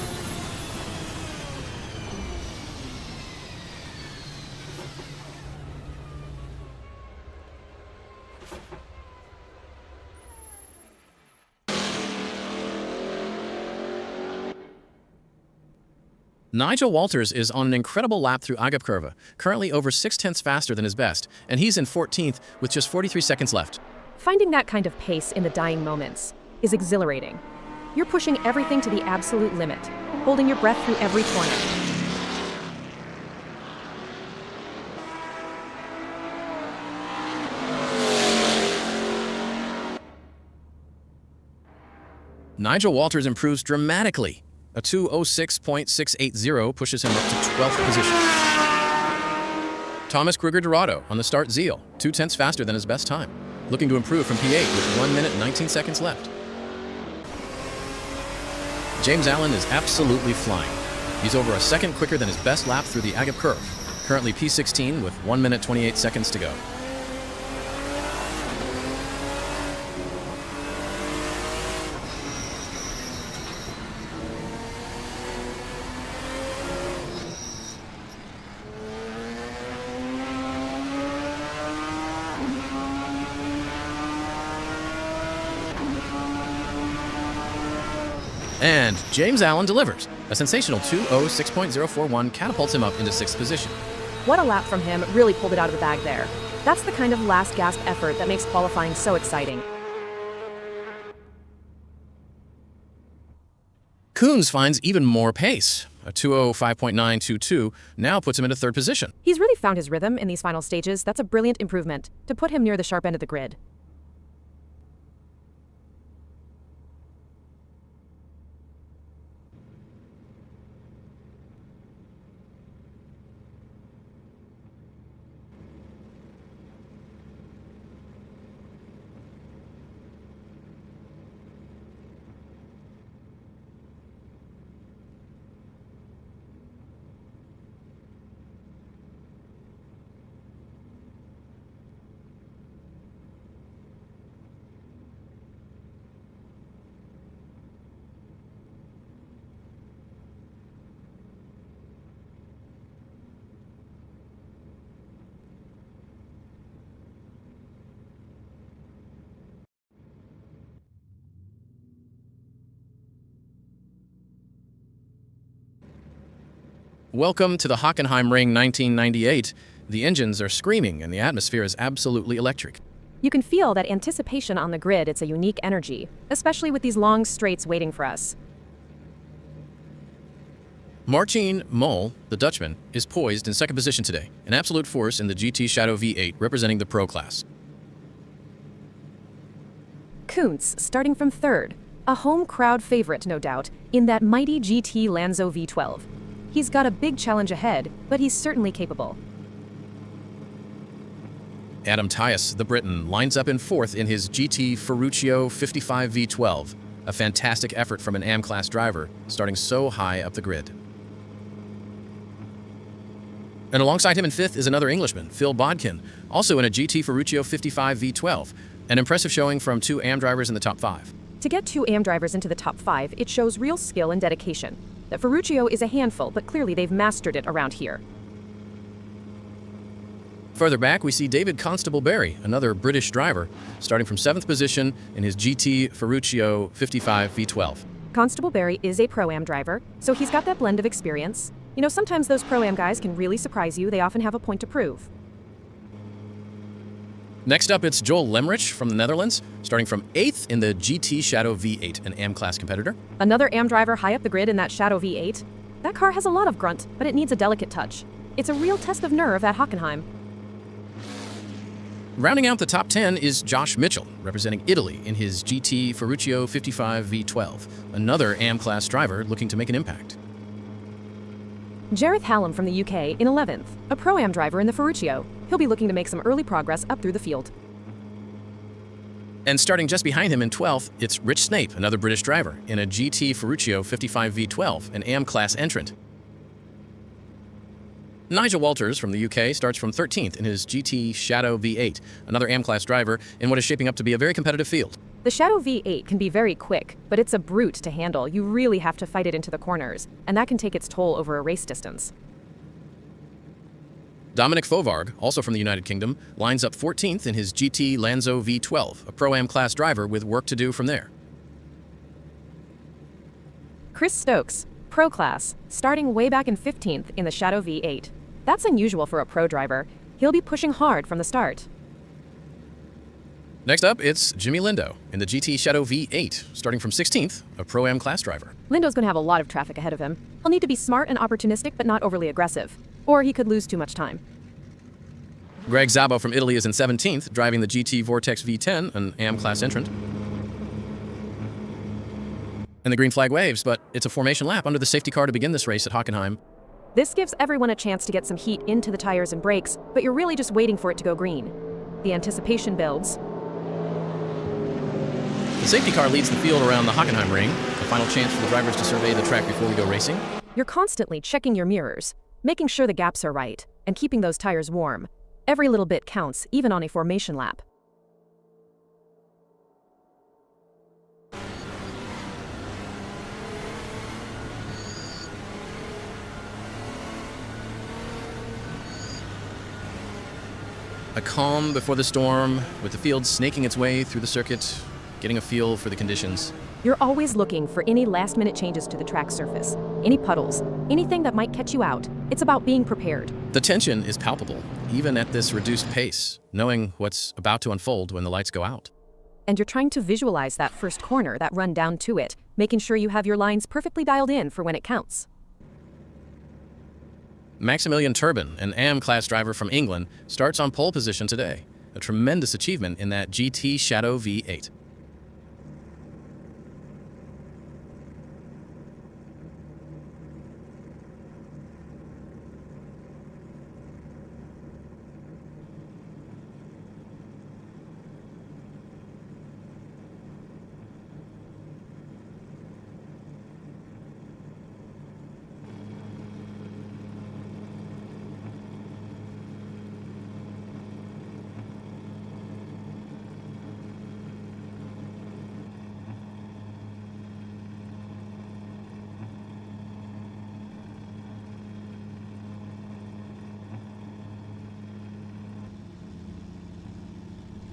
Nigel Walters is on an incredible lap through Agap currently over 0.6 faster than his best, and he's in 14th with just 43 seconds left. Finding that kind of pace in the dying moments is exhilarating. You're pushing everything to the absolute limit, holding your breath through every corner. Nigel Walters improves dramatically. A 2:06.680 pushes him up to 12th position. Thomas Kruger-Dorado on the start Zeal, 0.2 faster than his best time, looking to improve from P8 with 1 minute 19 seconds left. James Allen is absolutely flying. He's over a second quicker than his best lap through the Agap curve, currently P16 with 1 minute 28 seconds to go. And James Allen delivers. A sensational 2:06.041 catapults him up into 6th position. What a lap from him really pulled it out of the bag there. That's the kind of last gasp effort that makes qualifying so exciting. Coons finds even more pace. A 2:05.922 now puts him into 3rd position. He's really found his rhythm in these final stages. That's a brilliant improvement to put him near the sharp end of the grid. Welcome to the Hockenheim Ring 1998. The engines are screaming and the atmosphere is absolutely electric. You can feel that anticipation on the grid. It's a unique energy, especially with these long straights waiting for us. Marcin Mol, the Dutchman, is poised in 2nd position today, an absolute force in the GT Shadow V8 representing the Pro class. Kuntz starting from 3rd, a home crowd favorite no doubt, in that mighty GT Lanzo V12. He's got a big challenge ahead, but he's certainly capable. Adam Tyus, the Briton, lines up in 4th in his GT Ferruccio 55 V12, a fantastic effort from an AM-class driver, starting so high up the grid. And alongside him in 5th is another Englishman, Phil Bodkin, also in a GT Ferruccio 55 V12, an impressive showing from 2 AM drivers in the top 5. To get 2 AM drivers into the top 5, it shows real skill and dedication. That Ferruccio is a handful, but clearly they've mastered it around here. Further back, we see David Constable-Barry, another British driver, starting from 7th position in his GT Ferruccio 55 V12. Constable-Barry is a Pro-Am driver, so he's got that blend of experience. You know, sometimes those Pro-Am guys can really surprise you. They often have a point to prove. Next up, it's Joel Lemrich from the Netherlands, starting from 8th in the GT Shadow V8, an AM-class competitor. Another AM driver high up the grid in that Shadow V8. That car has a lot of grunt, but it needs a delicate touch. It's a real test of nerve at Hockenheim. Rounding out the top 10 is Josh Mitchell, representing Italy in his GT Ferruccio 55 V12, another AM-class driver looking to make an impact. Jareth Hallam from the UK in 11th, a Pro-Am driver in the Ferruccio. He'll be looking to make some early progress up through the field. And starting just behind him in 12th, it's Rich Snape, another British driver, in a GT Ferruccio 55 V12, an AM-class entrant. Nigel Walters from the UK starts from 13th in his GT Shadow V8, another AM-class driver in what is shaping up to be a very competitive field. The Shadow V8 can be very quick, but it's a brute to handle. You really have to fight it into the corners, and that can take its toll over a race distance. Dominic Fovarg, also from the United Kingdom, lines up 14th in his GT Lanzo V12, a Pro-Am class driver with work to do from there. Chris Stokes, Pro Class, starting way back in 15th in the Shadow V8. That's unusual for a pro driver. He'll be pushing hard from the start. Next up, it's Jimmy Lindo in the GT Shadow V8, starting from 16th, a Pro-Am class driver. Lindo's going to have a lot of traffic ahead of him. He'll need to be smart and opportunistic, but not overly aggressive. Or he could lose too much time. Greg Szabo from Italy is in 17th, driving the GT Vortex V10, an AM class entrant. And the green flag waves, but it's a formation lap under the safety car to begin this race at Hockenheim. This gives everyone a chance to get some heat into the tires and brakes, but you're really just waiting for it to go green. The anticipation builds. The safety car leads the field around the Hockenheim ring, a final chance for the drivers to survey the track before we go racing. You're constantly checking your mirrors, making sure the gaps are right, and keeping those tires warm. Every little bit counts, even on a formation lap. A calm before the storm, with the field snaking its way through the circuit, getting a feel for the conditions. You're always looking for any last-minute changes to the track surface, any puddles, anything that might catch you out. It's about being prepared. The tension is palpable, even at this reduced pace, knowing what's about to unfold when the lights go out. And you're trying to visualize that first corner, that run down to it, making sure you have your lines perfectly dialed in for when it counts. Maximilian Turbin, an AM class driver from England, starts on pole position today, a tremendous achievement in that GT Shadow V8.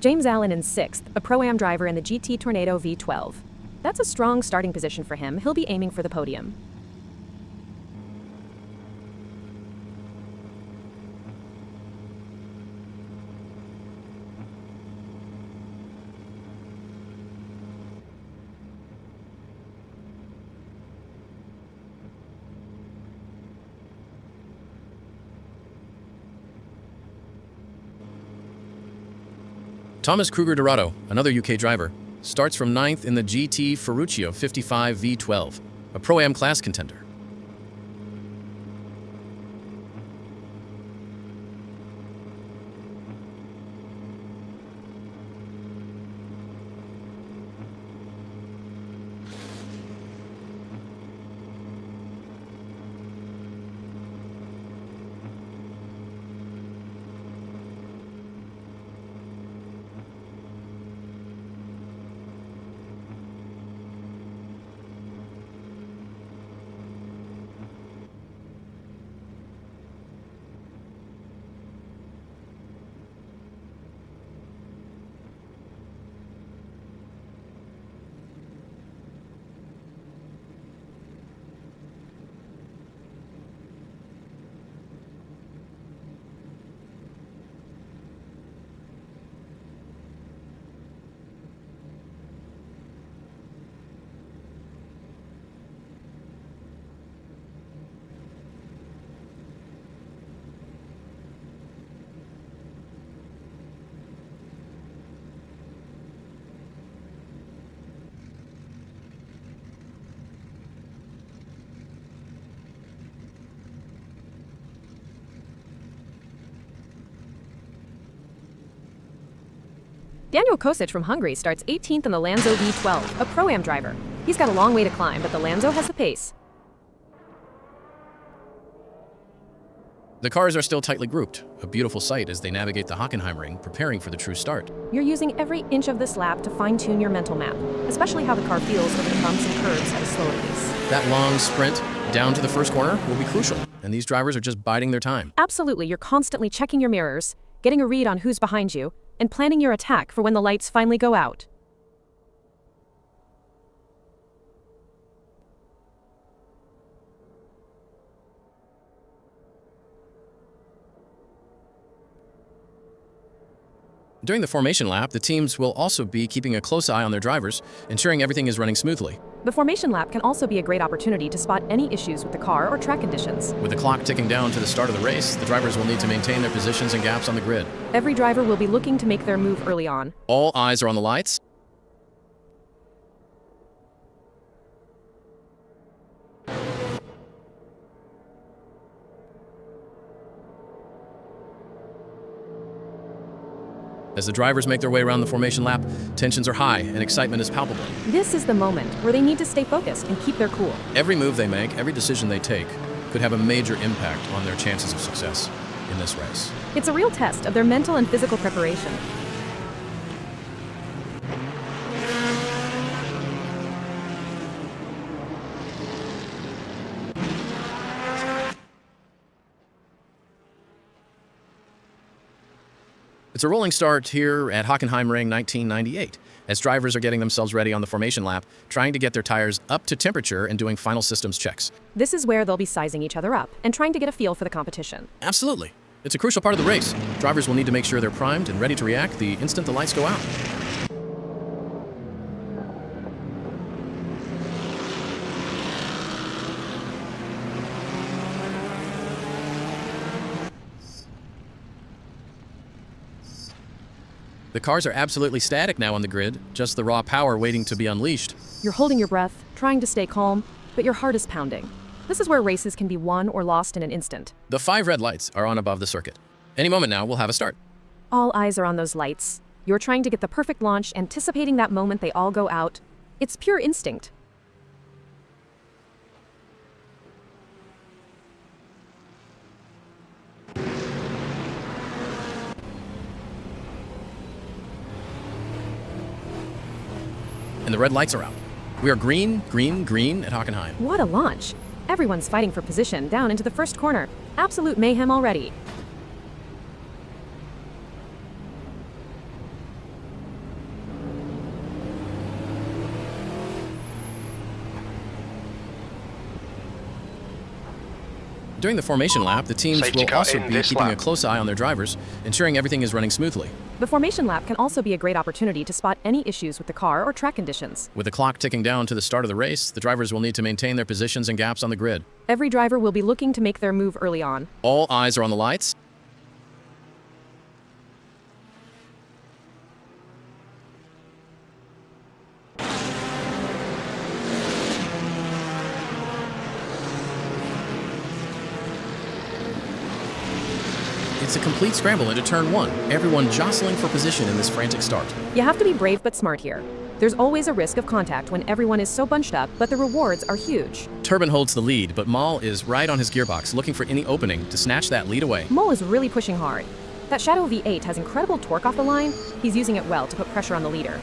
James Allen in 6th, a Pro-Am driver in the GT Tornado V12. That's a strong starting position for him. He'll be aiming for the podium. Thomas Kruger Dorado, another UK driver, starts from 9th in the GT Ferruccio 55 V12, a Pro-Am class contender. Daniel Kosic from Hungary starts 18th in the Lanzo V12, a Pro-Am driver. He's got a long way to climb, but the Lanzo has the pace. The cars are still tightly grouped, a beautiful sight as they navigate the Hockenheim ring, preparing for the true start. You're using every inch of this lap to fine-tune your mental map, especially how the car feels over the bumps and curves at a slower pace. That long sprint, down to the first corner will be crucial, and these drivers are just biding their time. Absolutely, you're constantly checking your mirrors, getting a read on who's behind you, and planning your attack for when the lights finally go out. During the formation lap, the teams will also be keeping a close eye on their drivers, ensuring everything is running smoothly. The formation lap can also be a great opportunity to spot any issues with the car or track conditions. With the clock ticking down to the start of the race, the drivers will need to maintain their positions and gaps on the grid. Every driver will be looking to make their move early on. All eyes are on the lights. As the drivers make their way around the formation lap, tensions are high and excitement is palpable. This is the moment where they need to stay focused and keep their cool. Every move they make, every decision they take, could have a major impact on their chances of success in this race. It's a real test of their mental and physical preparation. It's a rolling start here at Hockenheim Ring 1998, as drivers are getting themselves ready on the formation lap, trying to get their tires up to temperature and doing final systems checks. This is where they'll be sizing each other up and trying to get a feel for the competition. Absolutely. It's a crucial part of the race. Drivers will need to make sure they're primed and ready to react the instant the lights go out. The cars are absolutely static now on the grid, just the raw power waiting to be unleashed. You're holding your breath, trying to stay calm, but your heart is pounding. This is where races can be won or lost in an instant. The 5 red lights are on above the circuit. Any moment now, we'll have a start. All eyes are on those lights. You're trying to get the perfect launch, anticipating that moment they all go out. It's pure instinct. And the red lights are out. We are green, green, green at Hockenheim. What a launch! Everyone's fighting for position down into the first corner. Absolute mayhem already. During the formation lap, the teams will also be keeping a close eye on their drivers, ensuring everything is running smoothly. The formation lap can also be a great opportunity to spot any issues with the car or track conditions. With the clock ticking down to the start of the race, the drivers will need to maintain their positions and gaps on the grid. Every driver will be looking to make their move early on. All eyes are on the lights. It's a complete scramble into turn 1, everyone jostling for position in this frantic start. You have to be brave but smart here. There's always a risk of contact when everyone is so bunched up, but the rewards are huge. Turbin holds the lead, but Maul is right on his gearbox, looking for any opening to snatch that lead away. Mole is really pushing hard. That Shadow V8 has incredible torque off the line. He's using it well to put pressure on the leader.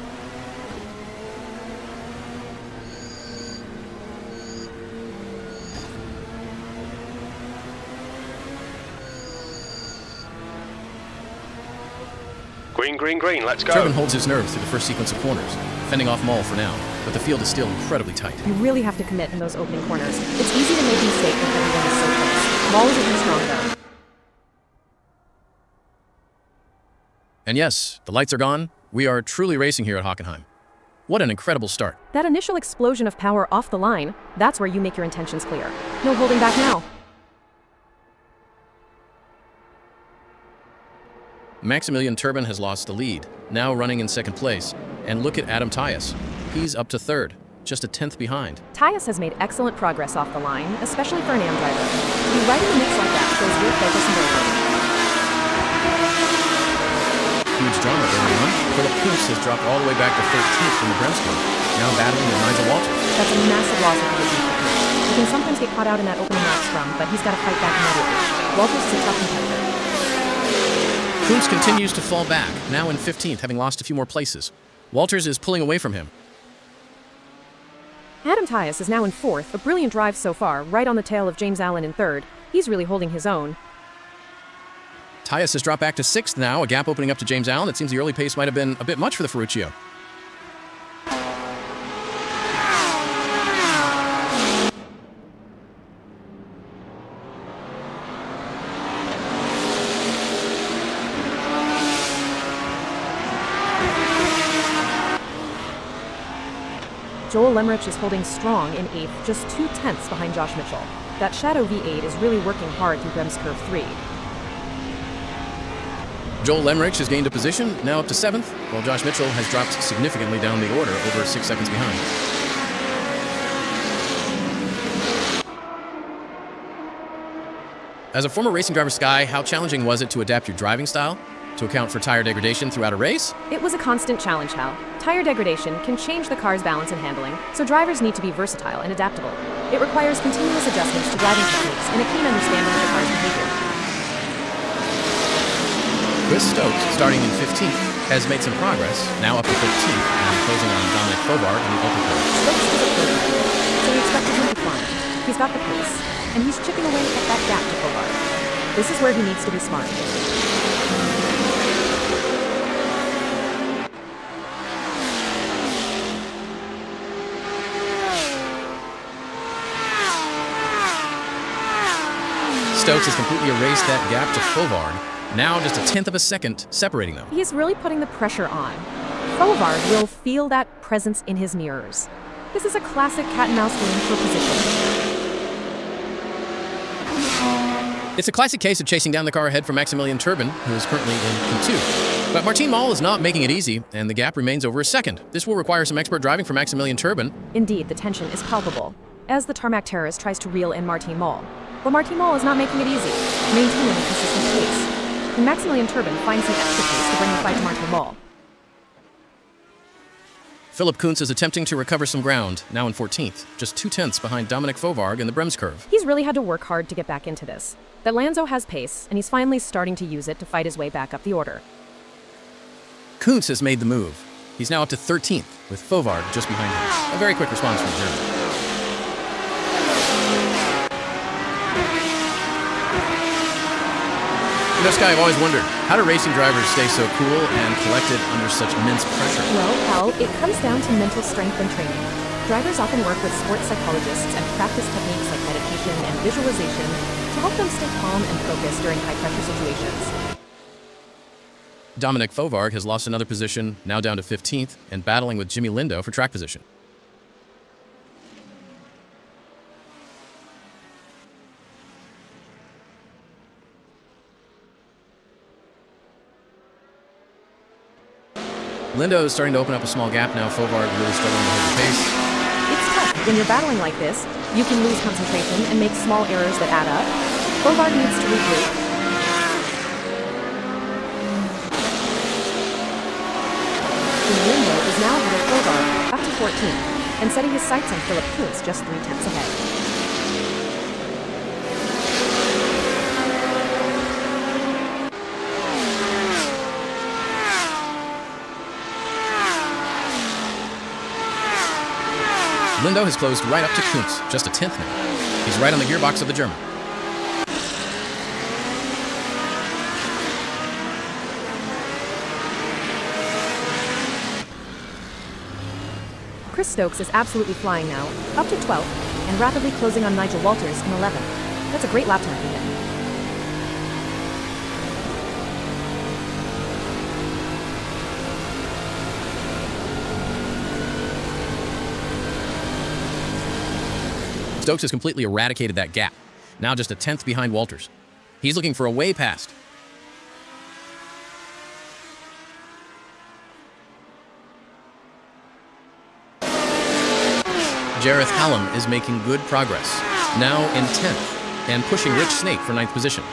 Green, green, green, let's go. Turbin holds his nerve through the first sequence of corners, fending off Maul for now, but the field is still incredibly tight. You really have to commit in those opening corners. It's easy to make a mistake when everyone is so close. Maul isn't strong though. And yes, the lights are gone. We are truly racing here at Hockenheim. What an incredible start. That initial explosion of power off the line, that's where you make your intentions clear. No holding back now. Maximilian Turbin has lost the lead, now running in second place. And look at Adam Tyus. He's up to third, just a 10th behind. Tyus has made excellent progress off the line, especially for an AM driver. To be right in the mix like that shows real focus and bravery. Huge drama going on. Philip Kuntz has dropped all the way back to 13th from the Bremsko, now battling with Nigel Walters. That's a massive loss of position for Kuntz. He can sometimes get caught out in that opening lap scrum, but he's got to fight back immediately. Walters is a tough competitor. Kuntz continues to fall back, now in 15th, having lost a few more places. Walters is pulling away from him. Adam Tyus is now in 4th, a brilliant drive so far, right on the tail of James Allen in 3rd. He's really holding his own. Tyus has dropped back to 6th now, a gap opening up to James Allen. It seems the early pace might have been a bit much for the Ferruccio. Joel Lemrich is holding strong in 8th, just 0.2 behind Josh Mitchell. That Shadow V8 is really working hard through Brems Curve 3. Joel Lemrich has gained a position, now up to 7th, while Josh Mitchell has dropped significantly down the order, over 6 seconds behind. As a former racing driver, Sky, how challenging was it to adapt your driving style to account for tire degradation throughout a race? It was a constant challenge, Hal. Tire degradation can change the car's balance and handling, so drivers need to be versatile and adaptable. It requires continuous adjustments to driving techniques and a keen understanding of the car's behavior. Chris Stokes, starting in 15th, has made some progress, now up to 15th, and closing on Dominic Fovard in the Ultra Pro. Stokes is a third driver, so we expected him to climb. He's got the pace, and he's chipping away at that gap to Fovard. This is where he needs to be smart. Stokes has completely erased that gap to Fovard, now just 1/10 of a second separating them. He's really putting the pressure on. Fovard will feel that presence in his mirrors. This is a classic cat-and-mouse game for position. It's a classic case of chasing down the car ahead from Maximilian Turbin, who is currently in Q2. But Martin Moll is not making it easy, and the gap remains over a second. This will require some expert driving from Maximilian Turbin. Indeed, the tension is palpable, as the tarmac terrorist tries to reel in Martin Moll. But Martin Moll is not making it easy, maintaining a consistent pace. And Maximilian Turbin finds the extra pace to bring the fight to Martin Moll. Philip Kuntz is attempting to recover some ground, now in 14th, just 2/10 behind Dominic Fovard in the Brems Curve. He's really had to work hard to get back into this. That Lanzo has pace, and he's finally starting to use it to fight his way back up the order. Kuntz has made the move. He's now up to 13th, with Fovard just behind him. A very quick response from the German. You know, Sky, I've always wondered, how do racing drivers stay so cool and collected under such immense pressure? Well, Hal, it comes down to mental strength and training. Drivers often work with sports psychologists and practice techniques like meditation and visualization to help them stay calm and focused during high-pressure situations. Dominic Fovard has lost another position, now down to 15th, and battling with Jimmy Lindo for track position. Lindo is starting to open up a small gap now. Fovard really struggling to hold the pace. It's tough. When you're battling like this, you can lose concentration and make small errors that add up. Fovard needs to regroup. Lindo is now ahead of Fovard, up to 14th, and setting his sights on Philip Kuntz just 0.3 ahead. Lindo has closed right up to Kuntz, just 1/10 now. He's right on the gearbox of the German. Chris Stokes is absolutely flying now, up to 12th, and rapidly closing on Nigel Walters in 11th. That's a great lap time for him. Stokes has completely eradicated that gap, now just 1/10 behind Walters. He's looking for a way past. Jareth Hallam is making good progress, now in 10th, and pushing Rich Snake for 9th position.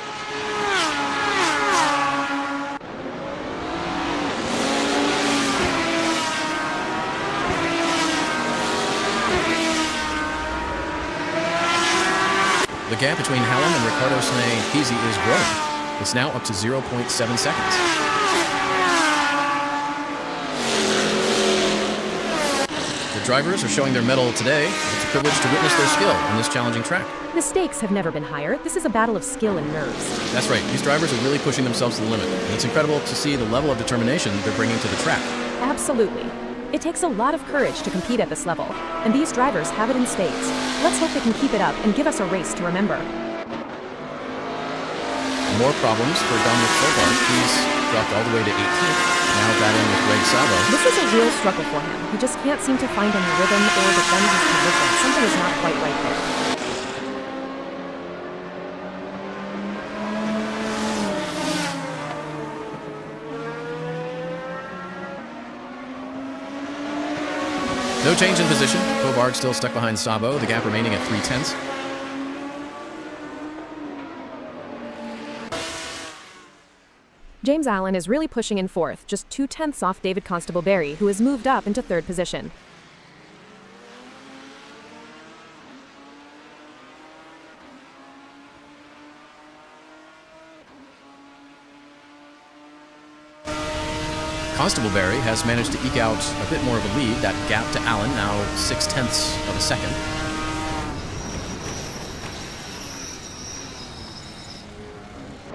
The gap between Hallam and Ricardo Sne-Pizzi is growing. It's now up to 0.7 seconds. The drivers are showing their mettle today. It's a privilege to witness their skill on this challenging track. The stakes have never been higher. This is a battle of skill and nerves. That's right. These drivers are really pushing themselves to the limit. And it's incredible to see the level of determination they're bringing to the track. Absolutely. It takes a lot of courage to compete at this level, and these drivers have it in spades. Let's hope they can keep it up and give us a race to remember. More problems for Dominic Fogart. He's dropped all the way to 18th, now battling with Greg Sabo. This is a real struggle for him. He just can't seem to find any rhythm or defend his position. Something is not quite right there. No change in position. Fogart still stuck behind Sabo, the gap remaining at 3/10. James Allen is really pushing in fourth, just 2/10 off David Constable-Berry, who has moved up into third position. Constable-Berry has managed to eke out a bit more of a lead. That gap to Allen, now 0.6 of a second.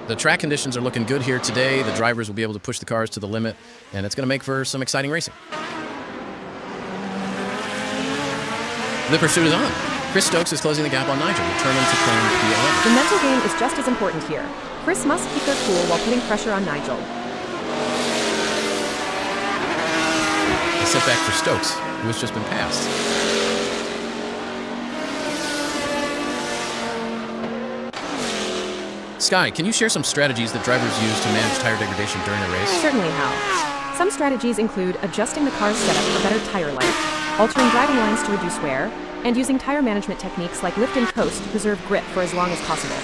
The track conditions are looking good here today. The drivers will be able to push the cars to the limit, and it's going to make for some exciting racing. The pursuit is on. Chris Stokes is closing the gap on Nigel, determined to claim P11. The mental game is just as important here. Chris must keep their cool while putting pressure on Nigel. A setback for Stokes, who has just been passed. Sky, can you share some strategies that drivers use to manage tire degradation during a race? Certainly, Hal. Some strategies include adjusting the car's setup for better tire life, altering driving lines to reduce wear, and using tire management techniques like lift and coast to preserve grip for as long as possible.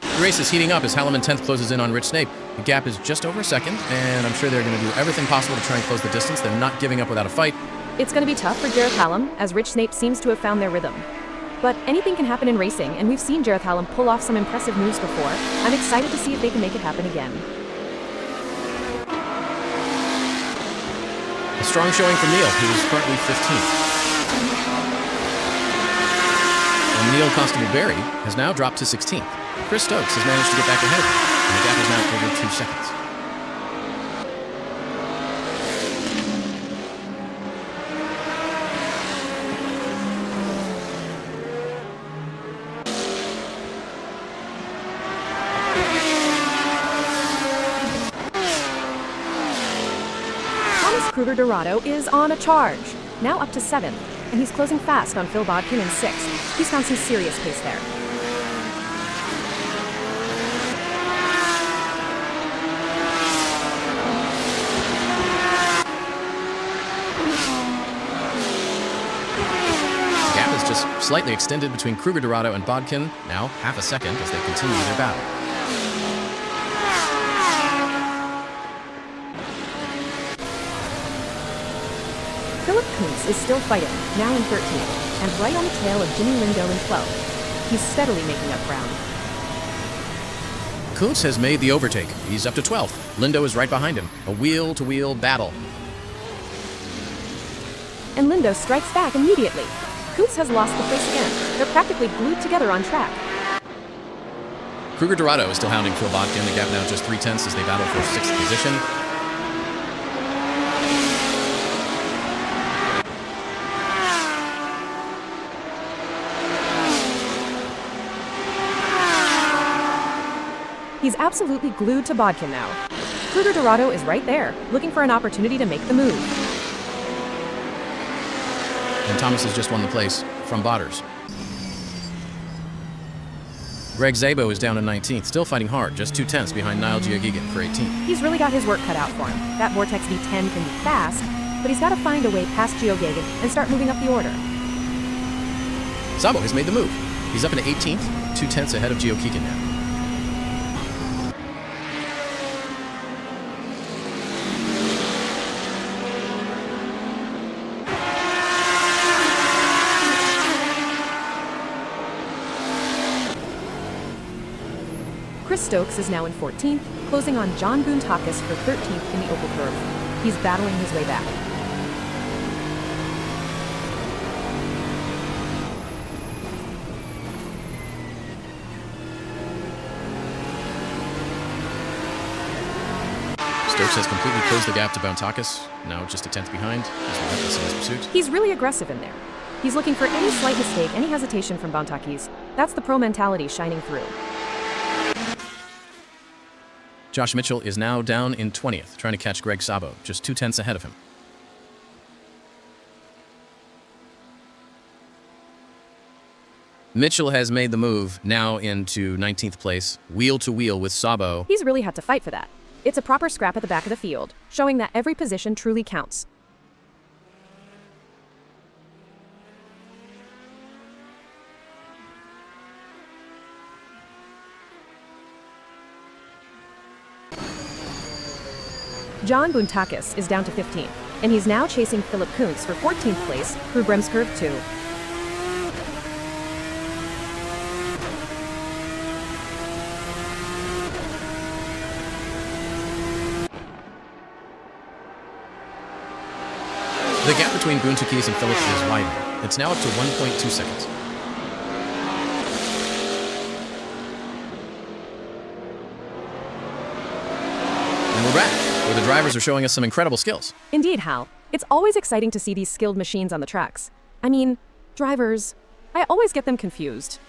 The race is heating up as Hallam in 10th closes in on Rich Snape. The gap is just over a second, and I'm sure they're going to do everything possible to try and close the distance. They're not giving up without a fight. It's going to be tough for Jareth Hallam, as Rich Snape seems to have found their rhythm. But anything can happen in racing, and we've seen Jareth Hallam pull off some impressive moves before. I'm excited to see if they can make it happen again. A strong showing from Neil, who is currently 15th. And Neil Constable-Berry has now dropped to 16th. Chris Stokes has managed to get back ahead of him, and the gap is now over 2 seconds. Kruger Dorado is on a charge, now up to 7th, and he's closing fast on Phil Bodkin in 6th. He's found some serious pace there. The gap is just slightly extended between Kruger Dorado and Bodkin, now half a second as they continue their battle. Philip Kuntz is still fighting, now in 13th, and right on the tail of Jimmy Lindo in 12th. He's steadily making up ground. Kuntz has made the overtake. He's up to 12th. Lindo is right behind him. A wheel-to-wheel battle. And Lindo strikes back immediately. Kuntz has lost the place again. They're practically glued together on track. Kruger Dorado is still hounding Phil Bodkin. The gap now just 3/10 as they battle for 6th position. He's absolutely glued to Bodkin now. Kruger Dorado is right there, looking for an opportunity to make the move. And Thomas has just won the place from Botters. Greg Szabo is down in 19th, still fighting hard, just 2/10 behind Niall Giagigan for 18th. He's really got his work cut out for him. That Vortex V10 can be fast, but he's got to find a way past Giagigan and start moving up the order. Szabo has made the move. He's up into 18th, 2/10 ahead of Giagigan now. Chris Stokes is now in 14th, closing on John Boontakis for 13th in the Opel Curve. He's battling his way back. Stokes has completely closed the gap to Bountakis, now just a tenth behind. He's relentless in his pursuit. He's really aggressive in there. He's looking for any slight mistake, any hesitation from Bountakis. That's the pro mentality shining through. Josh Mitchell is now down in 20th, trying to catch Greg Sabo, just 0.2 ahead of him. Mitchell has made the move, now into 19th place, wheel to wheel with Sabo. He's really had to fight for that. It's a proper scrap at the back of the field, showing that every position truly counts. John Bountakis is down to 15th, and he's now chasing Philip Kuntz for 14th place through Bremskurve 2. The gap between Bountakis and Phillips is widening. It's now up to 1.2 seconds. And we're back, where the drivers are showing us some incredible skills. Indeed, Hal. It's always exciting to see these skilled machines on the tracks. I mean, drivers. I always get them confused.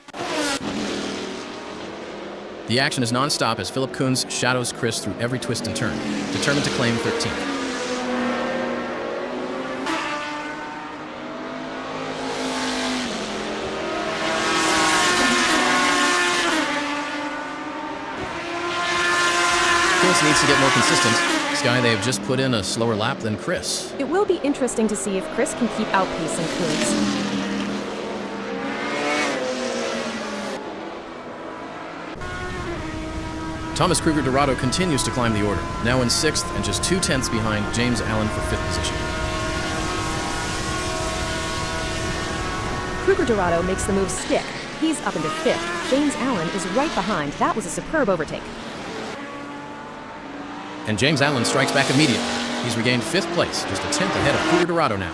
The action is non-stop as Philip Kuntz shadows Chris through every twist and turn, determined to claim 13th. Kuntz needs to get more consistent. This guy, they have just put in a slower lap than Chris. It will be interesting to see if Chris can keep outpacing Kuntz. Thomas Kruger Dorado continues to climb the order, now in 6th and just 0.2 behind James Allen for 5th position. Kruger Dorado makes the move stick. He's up into 5th. James Allen is right behind. That was a superb overtake. And James Allen strikes back immediately. He's regained 5th place, just a 10th ahead of Kruger Dorado now.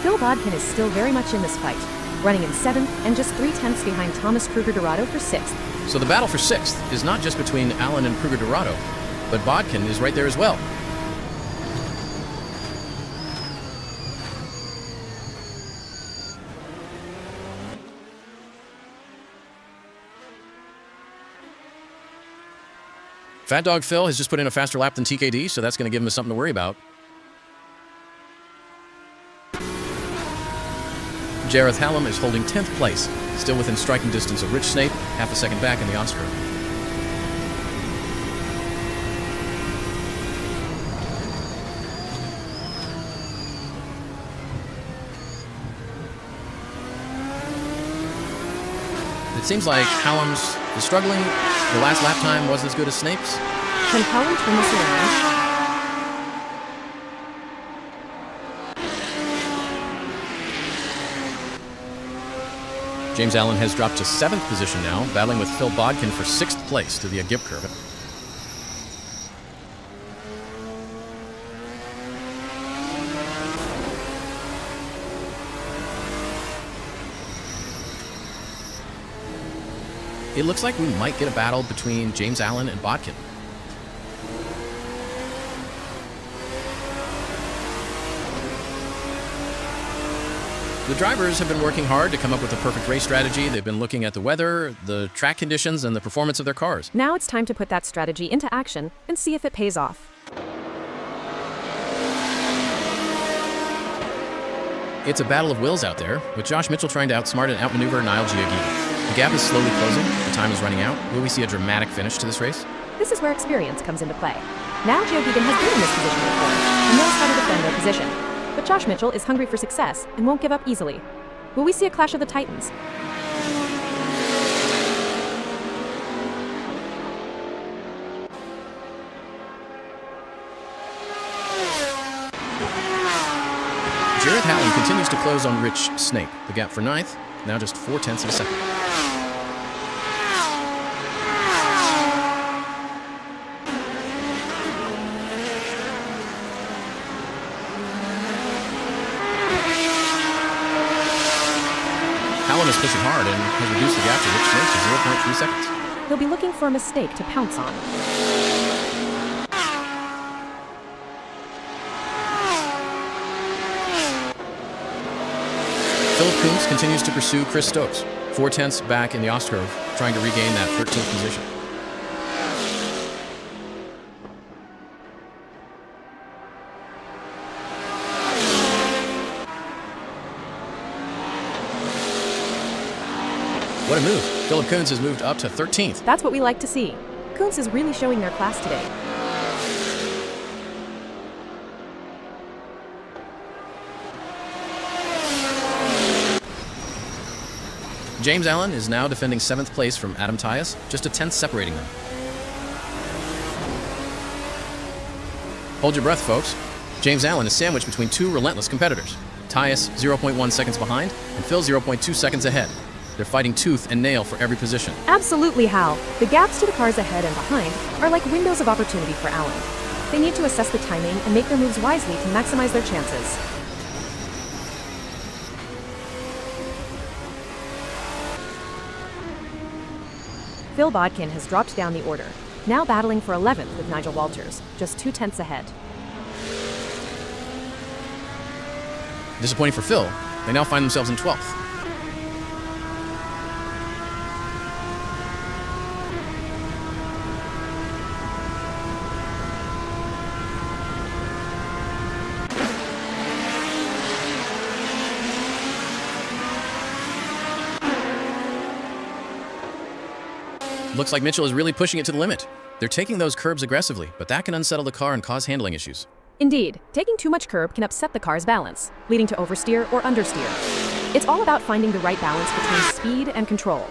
Phil Bodkin is still very much in this fight, running in 7th and just 0.3 behind Thomas Kruger Dorado for 6th. So the battle for 6th is not just between Allen and Kruger Dorado, but Bodkin is right there as well. Fat Dog Phil has just put in a faster lap than TKD, so that's going to give him something to worry about. Jareth Hallam is holding 10th place, still within striking distance of Rich Snape, half a second back in the Oscar. It seems like Hallam's is struggling. The last lap time wasn't as good as Snape's. Can Hallam turn this around? James Allen has dropped to 7th position now, battling with Phil Bodkin for 6th place to the Agip curve. It looks like we might get a battle between James Allen and Bodkin. The drivers have been working hard to come up with the perfect race strategy. They've been looking at the weather, the track conditions, and the performance of their cars. Now it's time to put that strategy into action and see if it pays off. It's a battle of wills out there, with Josh Mitchell trying to outsmart and outmaneuver Niall Giagini. The gap is slowly closing, the time is running out. Will we see a dramatic finish to this race? This is where experience comes into play. Now Giagini has been in this position before and knows how to defend their position. But Josh Mitchell is hungry for success and won't give up easily. Will we see a clash of the Titans? Jareth Hallam continues to close on Rich Snape. The gap for 9th, now just 0.4 of a second. Hallam is pushing hard and has reduced the gap to Rich Snake to 0.3 seconds. He'll be looking for a mistake to pounce on. Philip Kuntz continues to pursue Chris Stokes, 4/10 back in the Ostgrove, trying to regain that 13th position. What a move. Philip Kuntz has moved up to 13th. That's what we like to see. Kuntz is really showing their class today. James Allen is now defending 7th place from Adam Tyus, just a 10th separating them. Hold your breath, folks. James Allen is sandwiched between two relentless competitors. Tyus 0.1 seconds behind, and Phil 0.2 seconds ahead. They're fighting tooth and nail for every position. Absolutely, Hal. The gaps to the cars ahead and behind are like windows of opportunity for Allen. They need to assess the timing and make their moves wisely to maximize their chances. Phil Bodkin has dropped down the order, now battling for 11th with Nigel Walters, just 2/10 ahead. Disappointing for Phil, they now find themselves in 12th. Looks like Mitchell is really pushing it to the limit. They're taking those curbs aggressively, but that can unsettle the car and cause handling issues. Indeed, taking too much curb can upset the car's balance, leading to oversteer or understeer. It's all about finding the right balance between speed and control.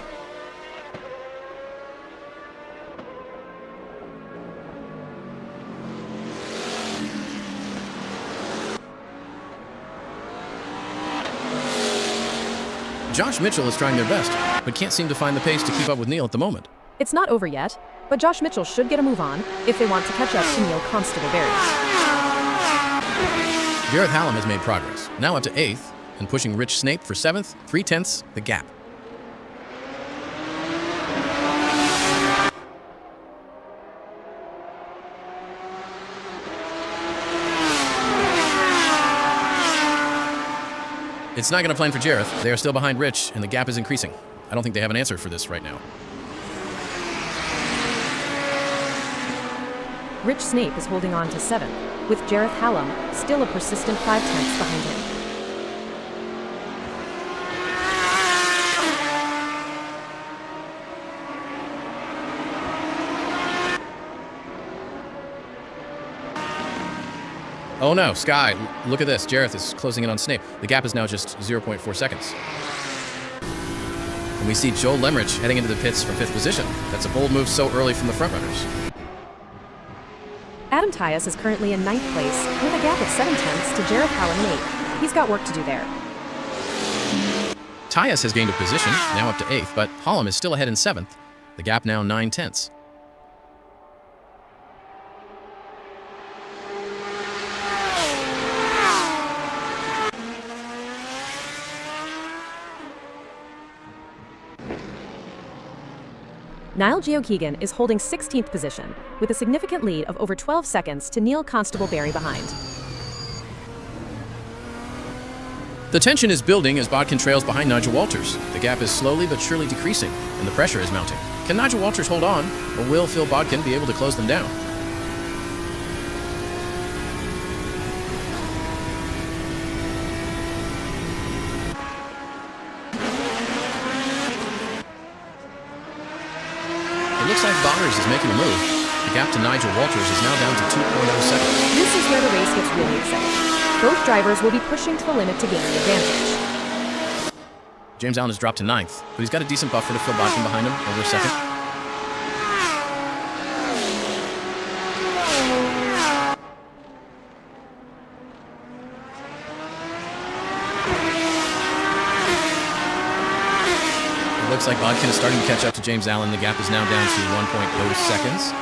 Josh Mitchell is trying their best, but can't seem to find the pace to keep up with Neil at the moment. It's not over yet, but Josh Mitchell should get a move on if they want to catch up to Neil Constable-Berry. Gareth Hallam has made progress, now up to 8th, and pushing Rich Snape for 7th, 3/10 the gap. It's not going to plan for Jareth. They are still behind Rich, and the gap is increasing. I don't think they have an answer for this right now. Rich Snape is holding on to 7th, with Jareth Hallam still a persistent 5/10 behind him. Oh no, Sky, look at this. Jareth is closing in on Snape. The gap is now just 0.4 seconds. And we see Joel Lemrich heading into the pits from 5th position. That's a bold move so early from the frontrunners. Adam Tyus is currently in 9th place, with a gap of 7/10 to Jareth Hallam in 8th. He's got work to do there. Tyus has gained a position, now up to 8th, but Hallam is still ahead in 7th. The gap now 9/10. Niall Geoghegan is holding 16th position, with a significant lead of over 12 seconds to Neil Constable-Berry behind. The tension is building as Bodkin trails behind Nigel Walters. The gap is slowly but surely decreasing, and the pressure is mounting. Can Nigel Walters hold on, or will Phil Bodkin be able to close them down? It looks like Botters is making a move. The gap to Nigel Walters is now down to 2.0 seconds. This is where the race gets really exciting. Both drivers will be pushing to the limit to gain the advantage. James Allen has dropped to 9th, but he's got a decent buffer to Phil Bodkin behind him over 2nd. It looks like Bodkin is starting to catch up to James Allen. The gap is now down to 1.0 seconds.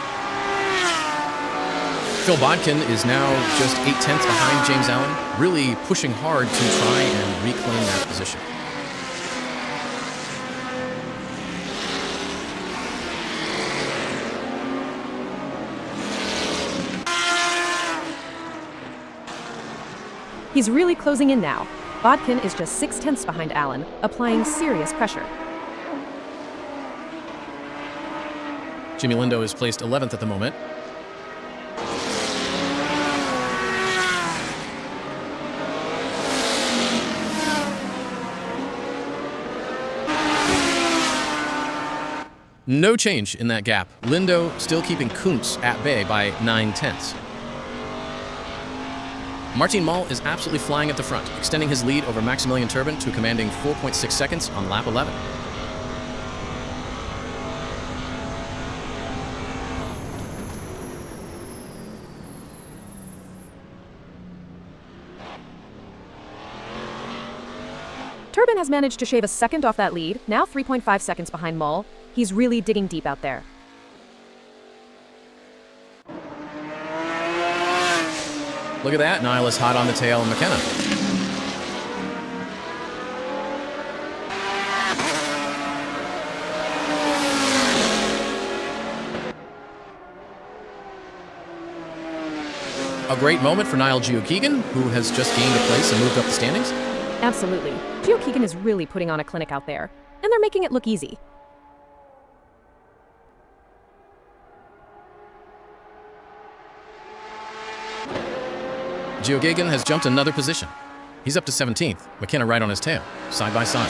Phil Bodkin is now just 8/10 behind James Allen, really pushing hard to try and reclaim that position. He's really closing in now. Bodkin is just 6/10 behind Allen, applying serious pressure. Jimmy Lindo is placed 11th at the moment. No change in that gap. Lindo still keeping Kuntz at bay by 9/10. Martin Moll is absolutely flying at the front, extending his lead over Maximilian Turbin to a commanding 4.6 seconds on lap 11. Turbin has managed to shave a second off that lead, now 3.5 seconds behind Moll. He's really digging deep out there. Look at that, Niall is hot on the tail of McKenna. A great moment for Niall Geoghegan, who has just gained a place and moved up the standings. Absolutely. Geoghegan is really putting on a clinic out there, and they're making it look easy. Geoghegan has jumped another position. He's up to 17th, McKenna right on his tail, side by side.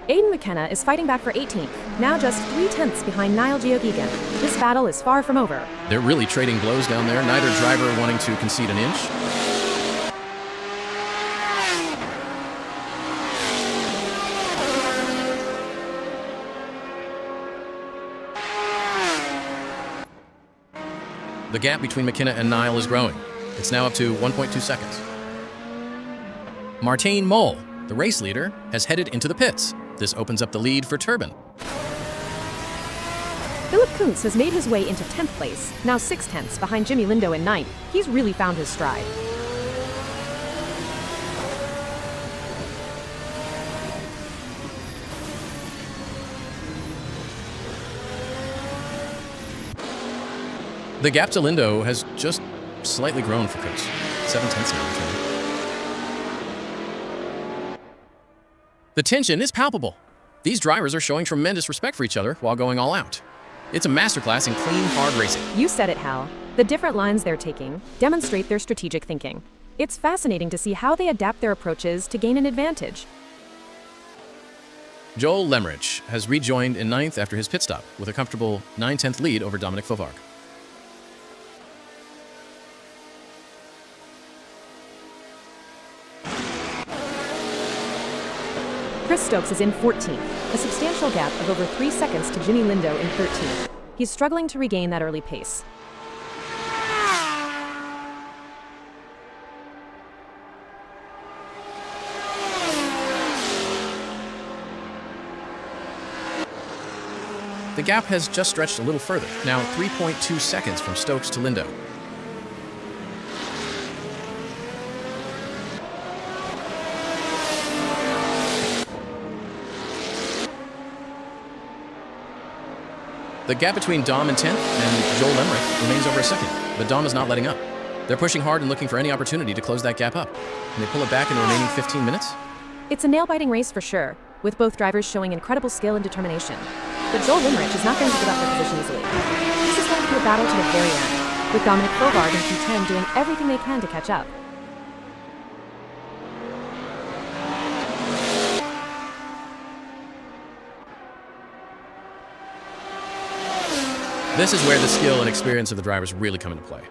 Aidan McKenna is fighting back for 18th, now just 3/10 behind Niall Geoghegan. This battle is far from over. They're really trading blows down there, neither driver wanting to concede an inch. The gap between McKenna and Niall is growing. It's now up to 1.2 seconds. Martin Moll, the race leader, has headed into the pits. This opens up the lead for Turbin. Philip Kuntz has made his way into 10th place, now 6/10 behind Jimmy Lindo in 9th. He's really found his stride. The gap to Lindo has just slightly grown for Kuntz. 7/10 now. The tension is palpable. These drivers are showing tremendous respect for each other while going all out. It's a masterclass in clean, hard racing. You said it, Hal. The different lines they're taking demonstrate their strategic thinking. It's fascinating to see how they adapt their approaches to gain an advantage. Joel Lemrich has rejoined in 9th after his pit stop with a comfortable 9/10 lead over Dominic Fovarg. Chris Stokes is in 14th, a substantial gap of over 3 seconds to Jimmy Lindo in 13th. He's struggling to regain that early pace. The gap has just stretched a little further, now 3.2 seconds from Stokes to Lindo. The gap between Dom in 10th and Joel Lemrich remains over a second, but Dom is not letting up. They're pushing hard and looking for any opportunity to close that gap up. Can they pull it back in the remaining 15 minutes? It's a nail-biting race for sure, with both drivers showing incredible skill and determination. But Joel Lemrich is not going to give up their position easily. This is going to be a battle to the very end, with Dominic Fovarg and Q10 doing everything they can to catch up. This is where the skill and experience of the drivers really come into play.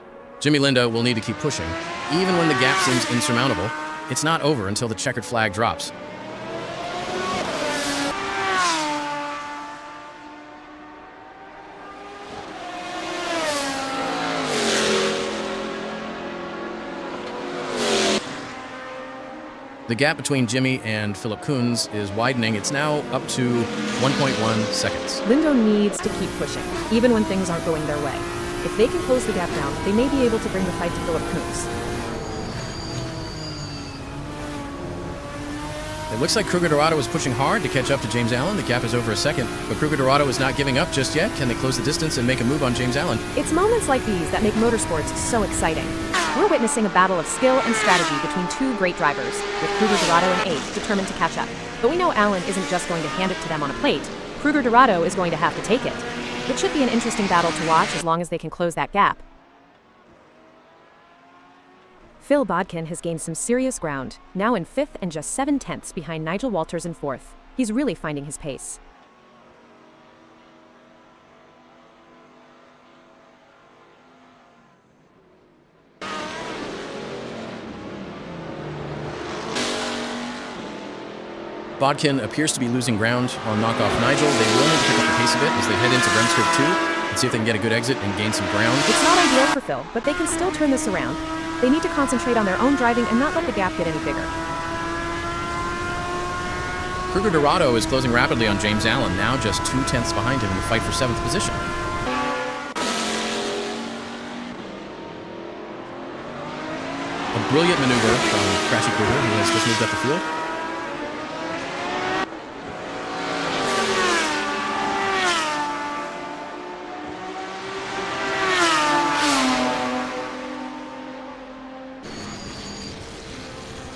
Jimmy Lindo will need to keep pushing. Even when the gap seems insurmountable, it's not over until the checkered flag drops. The gap between Jimmy and Philip Koons is widening. It's now up to 1.1 seconds. Lindo needs to keep pushing, even when things aren't going their way. If they can close the gap down, they may be able to bring the fight to Philip Koons. It looks like Kruger Dorado is pushing hard to catch up to James Allen. The gap is over a second, but Kruger Dorado is not giving up just yet. Can they close the distance and make a move on James Allen? It's moments like these that make motorsports so exciting. We're witnessing a battle of skill and strategy between two great drivers, with Kruger Dorado and 8 determined to catch up. But we know Allen isn't just going to hand it to them on a plate. Kruger Dorado is going to have to take it. It should be an interesting battle to watch as long as they can close that gap. Phil Bodkin has gained some serious ground, now in 5th and just 7/10 behind Nigel Walters in 4th. He's really finding his pace. Bodkin appears to be losing ground on knockoff Nigel. They will need to pick up the pace a bit as they head into Brem Strip 2 and see if they can get a good exit and gain some ground. It's not ideal for Phil, but they can still turn this around. They need to concentrate on their own driving and not let the gap get any bigger. Kruger Dorado is closing rapidly on James Allen, now just 2/10 behind him in the fight for 7th position. A brilliant maneuver from Crashy Kruger, who has just moved up the field.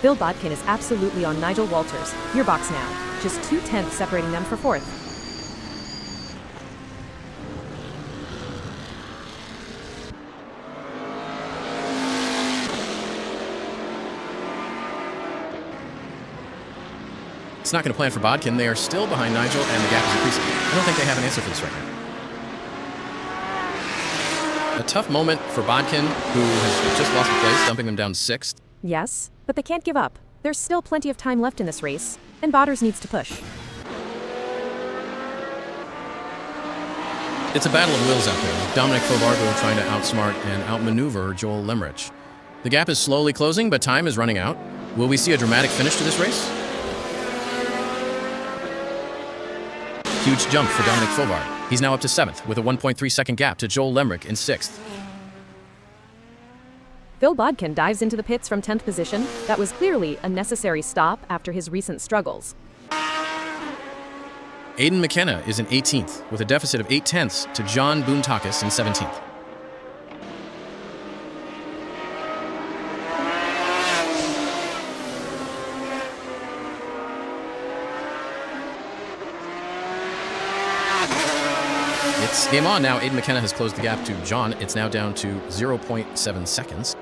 Phil Bodkin is absolutely on Nigel Walters' gearbox now, just 2/10 separating them for 4th. It's not going to plan for Bodkin. They are still behind Nigel, and the gap is increasing. I don't think they have an answer for this right now. A tough moment for Bodkin, who has just lost a place, dumping them down 6th. Yes, but they can't give up. There's still plenty of time left in this race, and Botters needs to push. It's a battle of wills out there. Dominic Fovargo trying to outsmart and outmaneuver Joel Limrich. The gap is slowly closing, but time is running out. Will we see a dramatic finish to this race? Huge jump for Dominic Fovarg. He's now up to 7th with a 1.3-second gap to Joel Lemrich in 6th. Phil Bodkin dives into the pits from 10th position. That was clearly a necessary stop after his recent struggles. Aidan McKenna is in 18th with a deficit of 0.8 to John Boontakis in 17th. It's game on now. Aidan McKenna has closed the gap to John. It's now down to 0.7 seconds.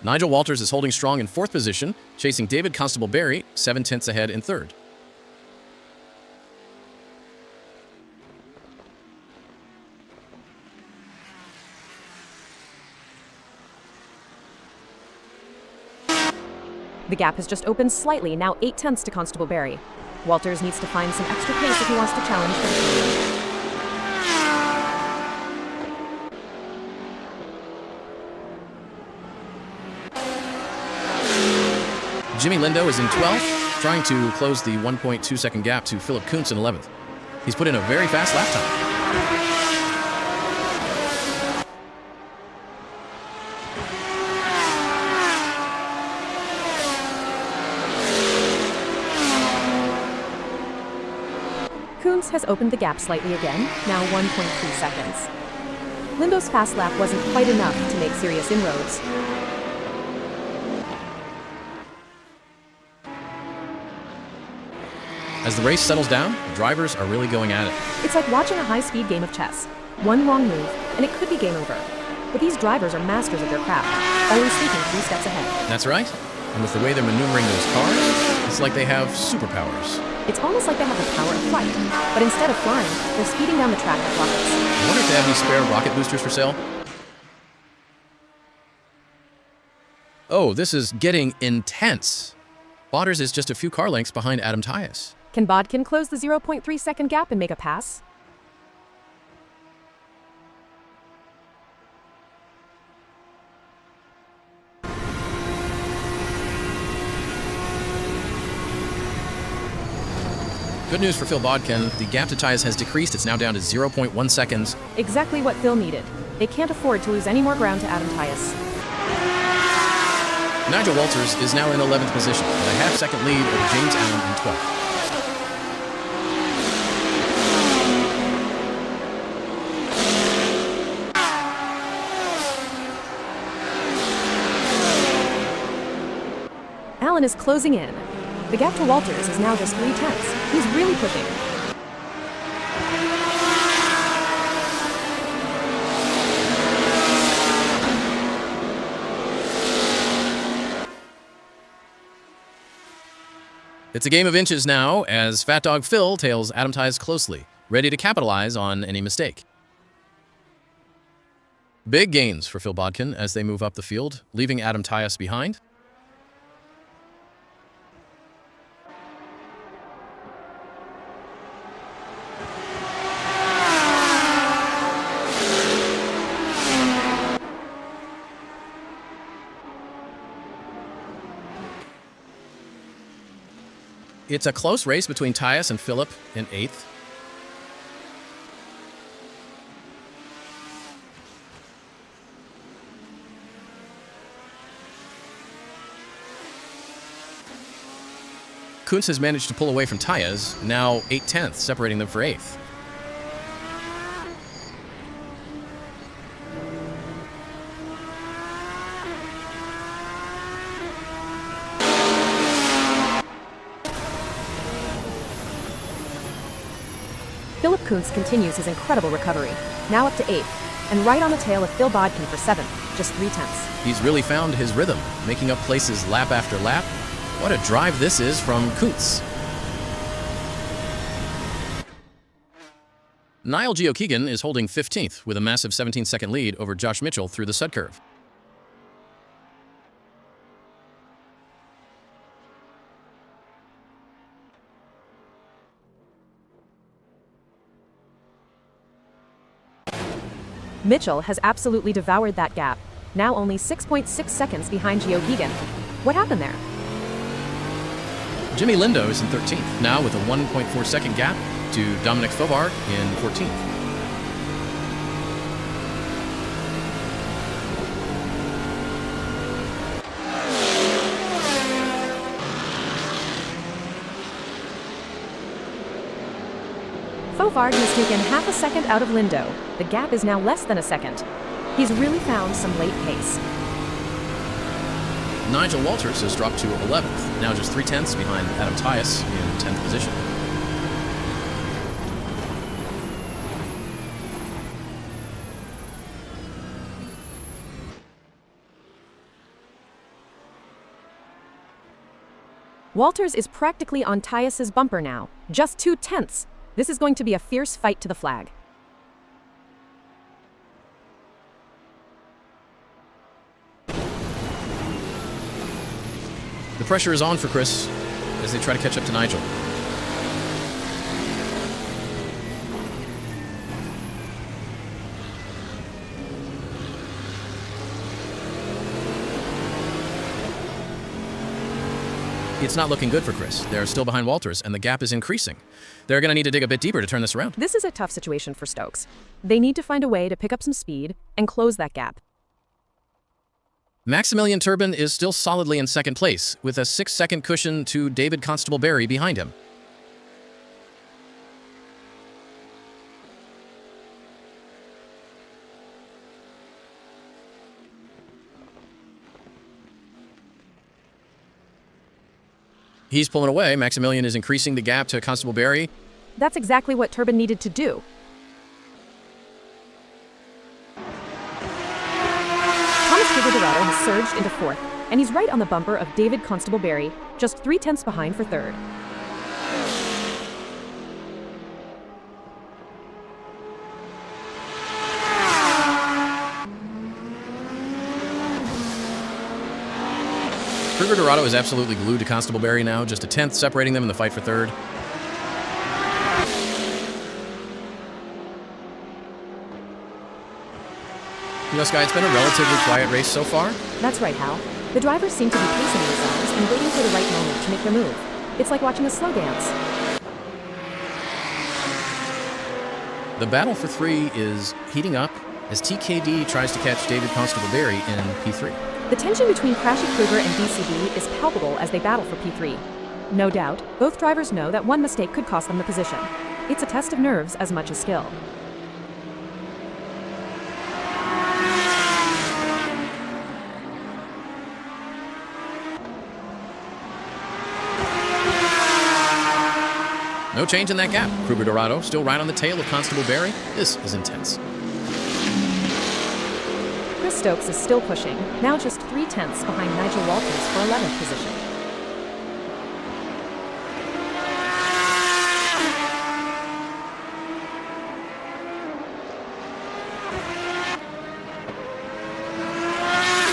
Nigel Walters is holding strong in 4th position, chasing David Constable-Barry 0.7 ahead in 3rd. The gap has just opened slightly, now 0.8 to Constable-Barry. Walters needs to find some extra pace if he wants to challenge for the podium. Jimmy Lindo is in 12th, trying to close the 1.2-second gap to Philip Kuntz in 11th. He's put in a very fast lap time. Kuntz has opened the gap slightly again, now 1.3 seconds. Lindo's fast lap wasn't quite enough to make serious inroads. As the race settles down, the drivers are really going at it. It's like watching a high-speed game of chess. One wrong move, and it could be game over. But these drivers are masters of their craft, always thinking 3 steps ahead. That's right. And with the way they're maneuvering those cars, it's like they have superpowers. It's almost like they have the power of flight, but instead of flying, they're speeding down the track like rockets. I wonder if they have any spare rocket boosters for sale. Oh, this is getting intense. Botters is just a few car lengths behind Adam Tyus. Can Bodkin close the 0.3-second gap and make a pass? Good news for Phil Bodkin. The gap to Tyus has decreased. It's now down to 0.1 seconds. Exactly what Phil needed. They can't afford to lose any more ground to Adam Tyus. Nigel Walters is now in 11th position with a half-second lead over James Allen in 12th. Allen is closing in. The gap to Walters is now just 0.3. He's really pushing. It's a game of inches now as Fat Dog Phil tails Adam Tyus closely, ready to capitalize on any mistake. Big gains for Phil Bodkin as they move up the field, leaving Adam Tyus behind. It's a close race between Tyus and Philip in 8th. Kuntz has managed to pull away from Tyus, now 0.8 separating them for 8th. Philip Kuntz continues his incredible recovery, now up to 8th, and right on the tail of Phil Bodkin for 7th, just 0.3. He's really found his rhythm, making up places lap after lap. What a drive this is from Kuntz. Niall Geokeegan is holding 15th with a massive 17-second lead over Josh Mitchell through the Sud curve. Mitchell has absolutely devoured that gap, now only 6.6 seconds behind Geokeegan. What happened there? Jimmy Lindo is in 13th, now with a 1.4-second gap to Dominic Fauvarg in 14th. Fauvarg has taken half a second out of Lindo. The gap is now less than a second. He's really found some late pace. Nigel Walters has dropped to 11th, now just 0.3 behind Adam Tyus in 10th position. Walters is practically on Tyus's bumper now, just 0.2. This is going to be a fierce fight to the flag. The pressure is on for Chris as they try to catch up to Nigel. It's not looking good for Chris. They're still behind Walters, and the gap is increasing. They're going to need to dig a bit deeper to turn this around. This is a tough situation for Stokes. They need to find a way to pick up some speed and close that gap. Maximilian Turbin is still solidly in second place, with a 6-second cushion to David Constable-Berry behind him. He's pulling away. Maximilian is increasing the gap to Constable-Berry. That's exactly what Turbin needed to do. Thomas Figueroa has surged into 4th, and he's right on the bumper of David Constable-Berry, just 0.3 behind for 3rd. Kruger Dorado is absolutely glued to Constable-Berry now, just a 10th separating them in the fight for 3rd. You know, Sky, it's been a relatively quiet race so far. That's right, Hal. The drivers seem to be pacing themselves and waiting for the right moment to make their move. It's like watching a slow dance. The battle for 3 is heating up as TKD tries to catch David Constable-Berry in P3. The tension between Crashy Kruger and BCB is palpable as they battle for P3. No doubt, both drivers know that one mistake could cost them the position. It's a test of nerves as much as skill. No change in that gap. Kruger Dorado still right on the tail of Constable-Berry. This is intense. Chris Stokes is still pushing, now just 0.3 behind Nigel Walters for 11th position.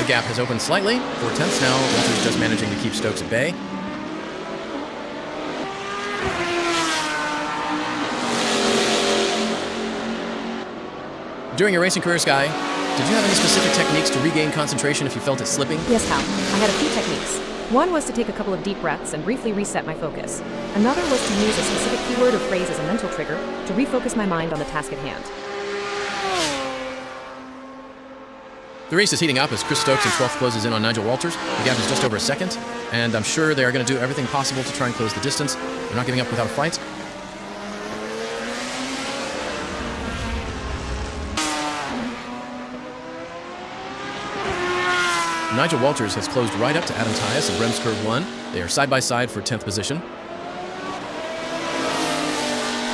The gap has opened slightly. 0.4 now. Walters just managing to keep Stokes at bay. During your racing career, Sky, did you have any specific techniques to regain concentration if you felt it slipping? Yes, Hal. I had a few techniques. One was to take a couple of deep breaths and briefly reset my focus. Another was to use a specific keyword or phrase as a mental trigger to refocus my mind on the task at hand. The race is heating up as Chris Stokes in 12th closes in on Nigel Walters. The gap is just over a second, and I'm sure they are going to do everything possible to try and close the distance. They're not giving up without a fight. Nigel Walters has closed right up to Adam Tyus in Brems Curve 1. They are side by side for 10th position.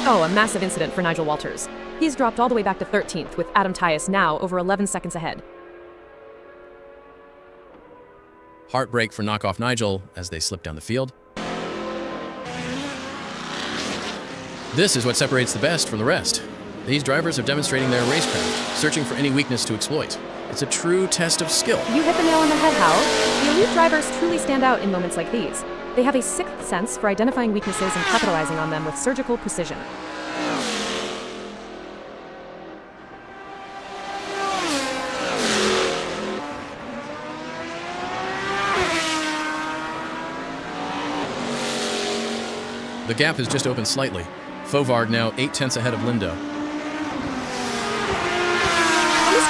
Oh, a massive incident for Nigel Walters. He's dropped all the way back to 13th, with Adam Tyus now over 11 seconds ahead. Heartbreak for knockoff Nigel as they slip down the field. This is what separates the best from the rest. These drivers are demonstrating their racecraft, searching for any weakness to exploit. It's a true test of skill. You hit the nail on the head, Hal. The elite drivers truly stand out in moments like these. They have a sixth sense for identifying weaknesses and capitalizing on them with surgical precision. The gap has just opened slightly. Fovard now 0.8 ahead of Lindo.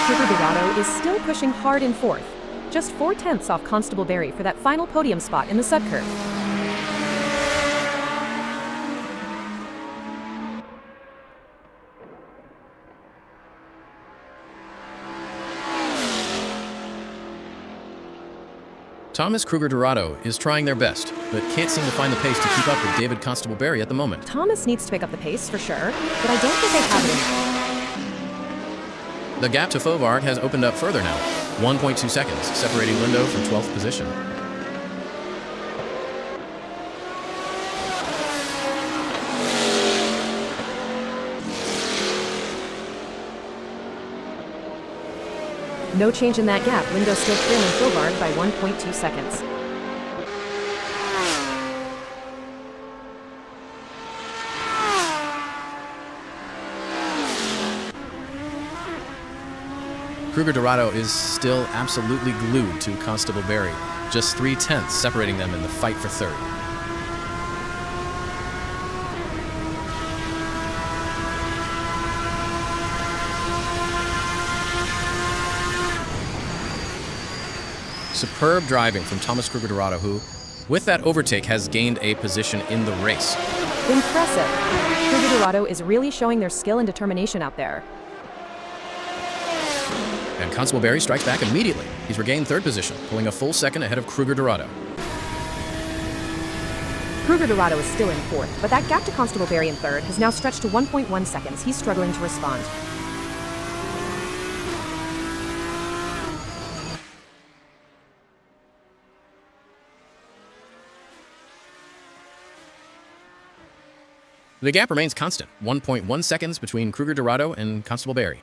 Kruger Dorado is still pushing hard in 4th, just 0.4 off Constable-Berry for that final podium spot in the Sud Curve. Thomas Kruger Dorado is trying their best, but can't seem to find the pace to keep up with David Constable-Berry at the moment. Thomas needs to pick up the pace for sure, but I don't think they have it in him. The gap to Fovard has opened up further now, 1.2 seconds, separating Lindo from 12th position. No change in that gap. Lindo still trailing Fovard by 1.2 seconds. Kruger Dorado is still absolutely glued to Constable-Berry, just 0.3 separating them in the fight for third. Superb driving from Thomas Kruger Dorado, who, with that overtake, has gained a position in the race. Impressive. Kruger Dorado is really showing their skill and determination out there. And Constable-Berry strikes back immediately. He's regained 3rd position, pulling a full second ahead of Kruger Dorado. Kruger Dorado is still in 4th, but that gap to Constable-Berry in 3rd has now stretched to 1.1 seconds. He's struggling to respond. The gap remains constant, 1.1 seconds between Kruger Dorado and Constable-Berry.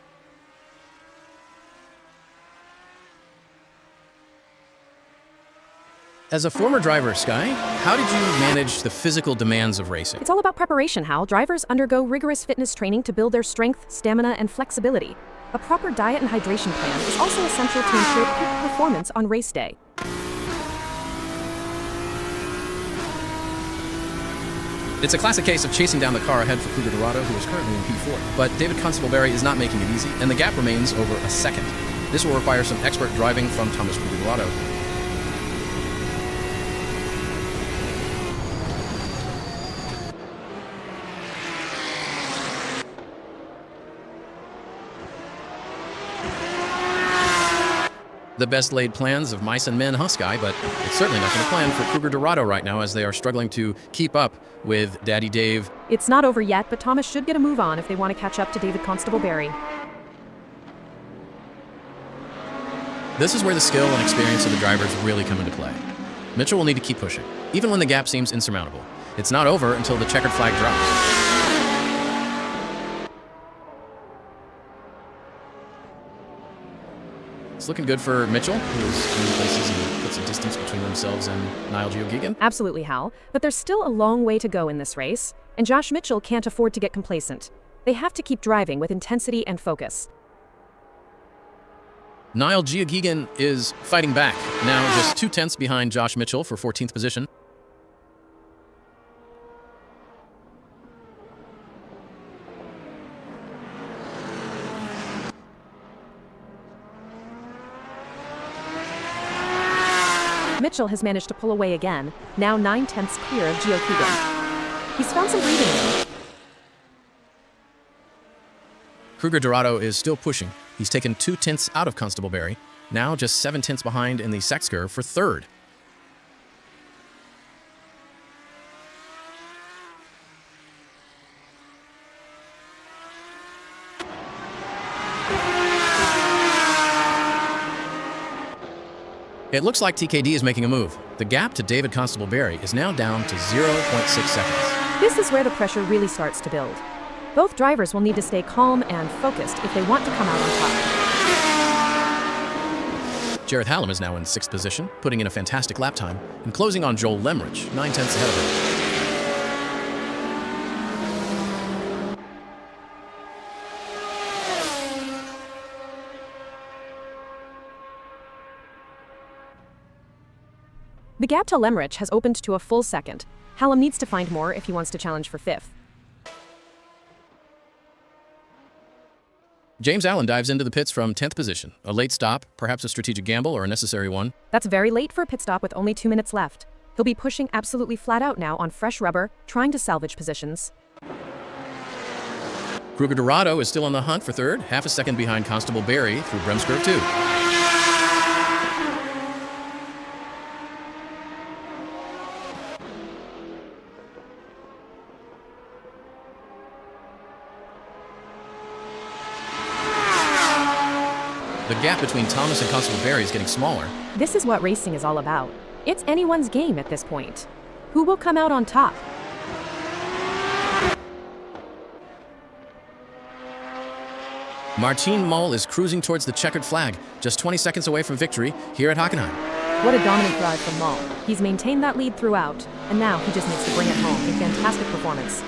As a former driver, Sky, how did you manage the physical demands of racing? It's all about preparation, Hal. Drivers undergo rigorous fitness training to build their strength, stamina, and flexibility. A proper diet and hydration plan is also essential to ensure peak performance on race day. It's a classic case of chasing down the car ahead for Cougar Dorado, who is currently in P4. But David Constable-Berry is not making it easy, and the gap remains over a second. This will require some expert driving from Thomas Cougar Dorado. The best laid plans of mice and men Husky, but it's certainly not going to plan for Cougar Dorado right now as they are struggling to keep up with Daddy Dave. It's not over yet, but Thomas should get a move on if they want to catch up to David Constable-Berry. This is where the skill and experience of the drivers really come into play. Mitchell will need to keep pushing, even when the gap seems insurmountable. It's not over until the checkered flag drops. It's looking good for Mitchell, who's in places and puts a distance between themselves and Niall Geoghegan. Absolutely, Hal. But there's still a long way to go in this race, and Josh Mitchell can't afford to get complacent. They have to keep driving with intensity and focus. Niall Geoghegan is fighting back, now just 2 tenths behind Josh Mitchell for 14th position. Mitchell has managed to pull away again, now 9 tenths clear of Geoghegan. He's found some breathing room. Cougar Dorado is still pushing. He's taken 2 tenths out of Constable-Berry, now just 7 tenths behind in the Sexker for 3rd. It looks like TKD is making a move. The gap to David Constable-Berry is now down to 0.6 seconds. This is where the pressure really starts to build. Both drivers will need to stay calm and focused if they want to come out on top. Jareth Hallam is now in 6th position, putting in a fantastic lap time, and closing on Joel Lemrich, 9 tenths ahead of him. The gap to Lemrich has opened to a full second. Hallam needs to find more if he wants to challenge for 5th. James Allen dives into the pits from 10th position. A late stop, perhaps a strategic gamble or a necessary one. That's very late for a pit stop with only 2 minutes left. He'll be pushing absolutely flat out now on fresh rubber, trying to salvage positions. Cougar Dorado is still on the hunt for 3rd, half a second behind Constable-Berry through Bremsgrove 2. The gap between Thomas and Constable-Berry is getting smaller. This is what racing is all about. It's anyone's game at this point. Who will come out on top? Martin Mull is cruising towards the checkered flag, just 20 seconds away from victory here at Hockenheim. What a dominant drive from Mull. He's maintained that lead throughout, and now he just needs to bring it home. A fantastic performance.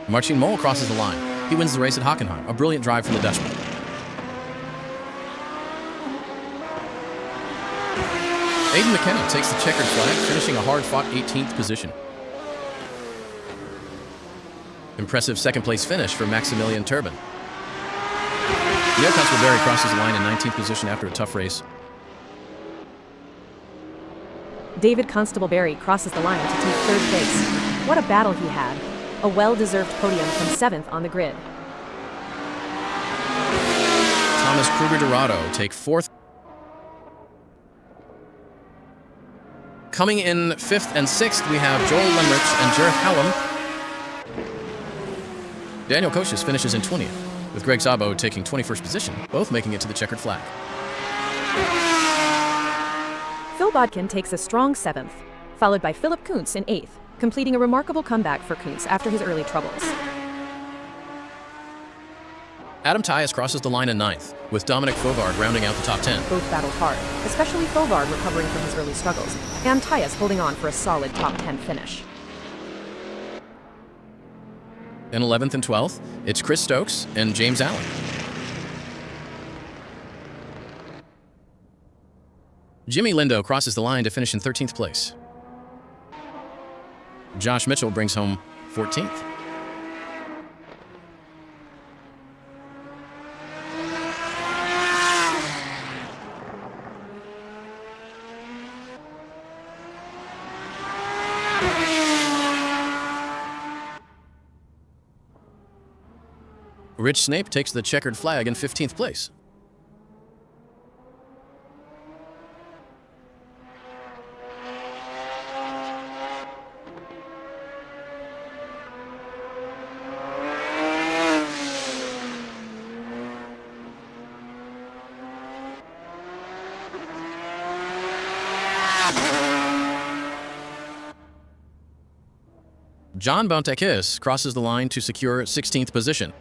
Martin Mull crosses the line. He wins the race at Hockenheim. A brilliant drive from the Dutchman. Aidan McKenna takes the checkered flag, finishing a hard-fought 18th position. Impressive second-place finish for Maximilian Turbin. Neil Constable-Berry crosses the line in 19th position after a tough race. David Constable-Berry crosses the line to take 3rd place. What a battle he had. A well-deserved podium from 7th on the grid. Thomas Cougar Dorado take 4th. Coming in 5th and 6th, we have Joel Lemrich and Jareth Hallam. Daniel Koshis finishes in 20th, with Greg Szabo taking 21st position, both making it to the checkered flag. Phil Bodkin takes a strong 7th, followed by Philip Kuntz in 8th, completing a remarkable comeback for Kuntz after his early troubles. Adam Tyus crosses the line in 9th, with Dominic Fovard rounding out the top 10. Both battled hard, especially Fovard recovering from his early struggles, and Tyus holding on for a solid top 10 finish. In 11th and 12th, it's Chris Stokes and James Allen. Jimmy Lindo crosses the line to finish in 13th place. Josh Mitchell brings home 14th. Rich Snape takes the checkered flag in 15th place. John Bontekis crosses the line to secure 16th position.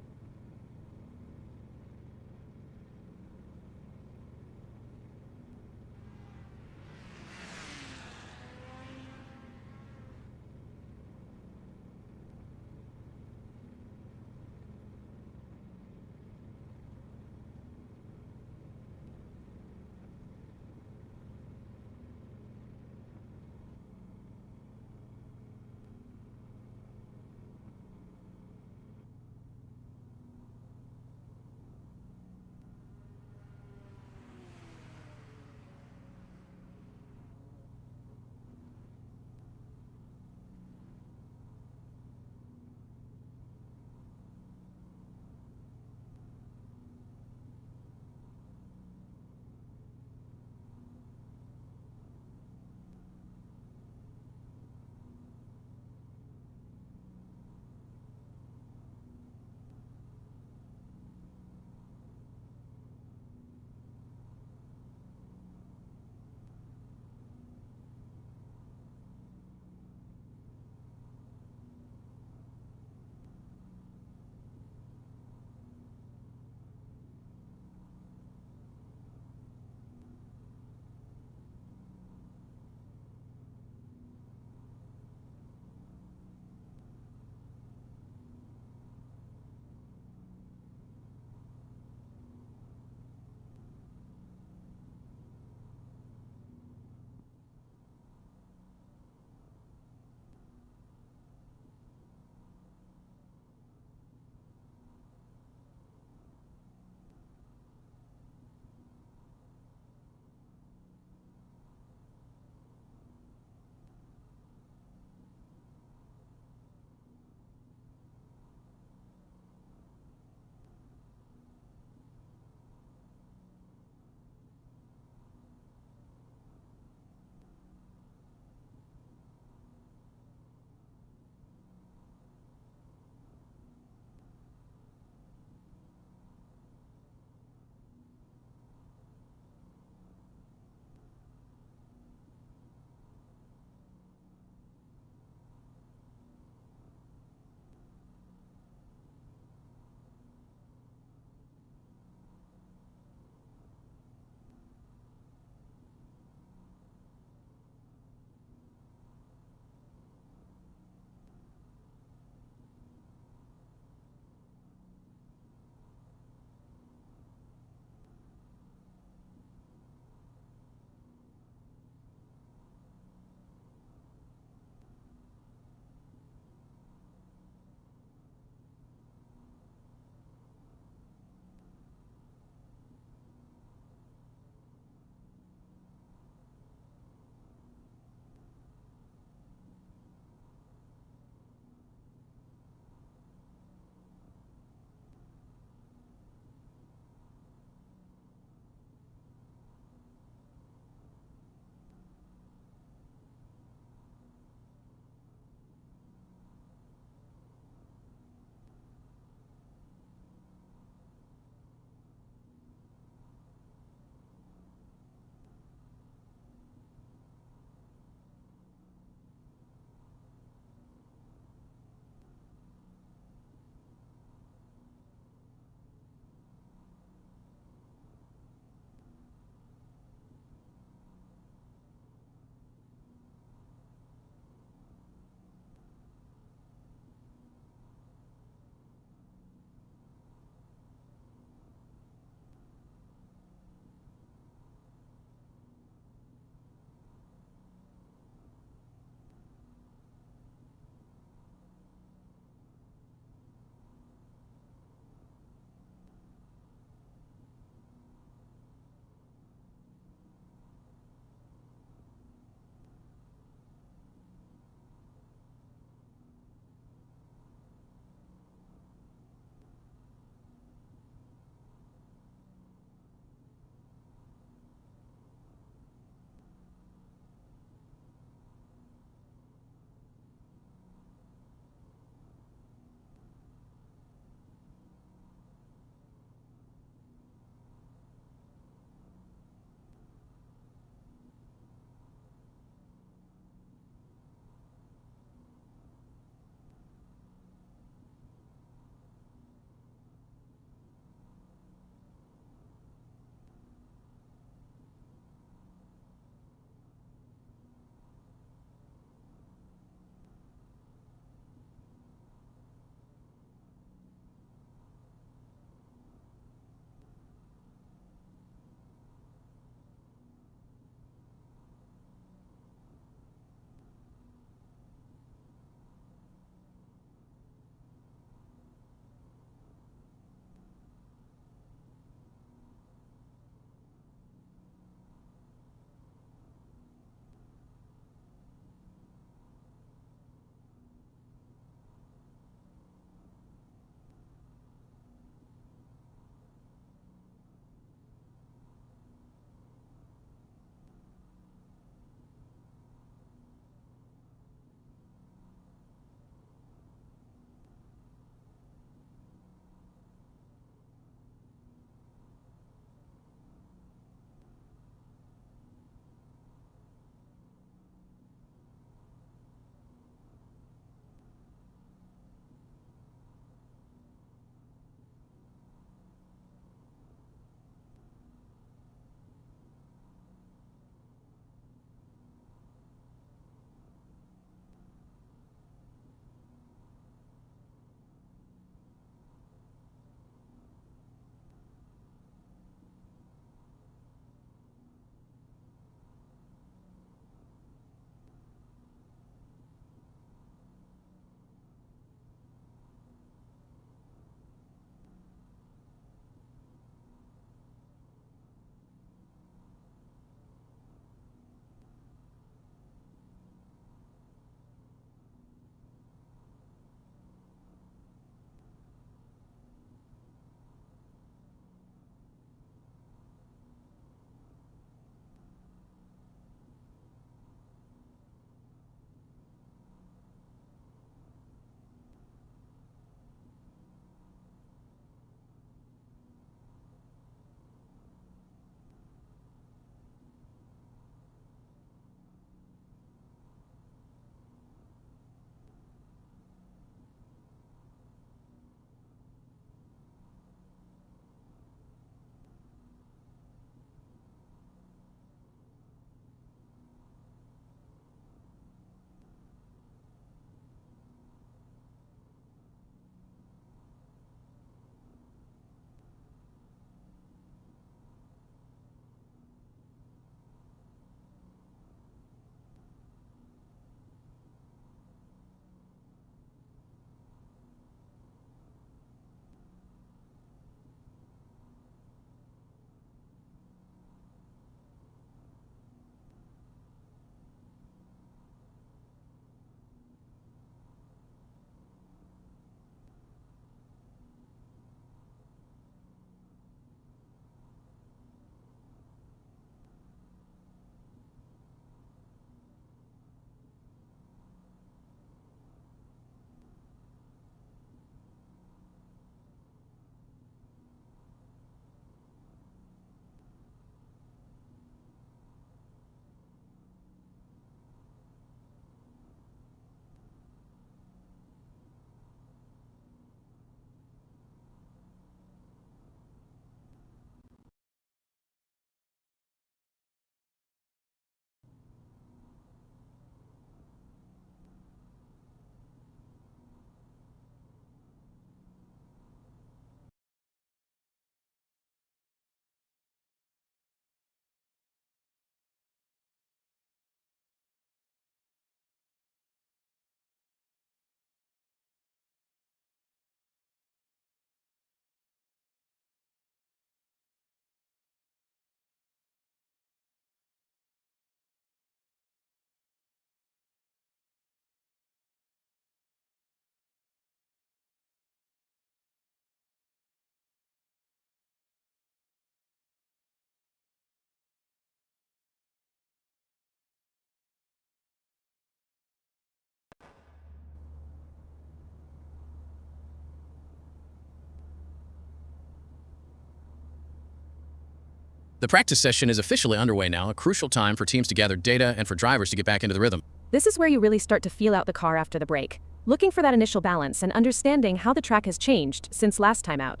The practice session is officially underway now, a crucial time for teams to gather data and for drivers to get back into the rhythm. This is where you really start to feel out the car after the break, looking for that initial balance and understanding how the track has changed since last time out.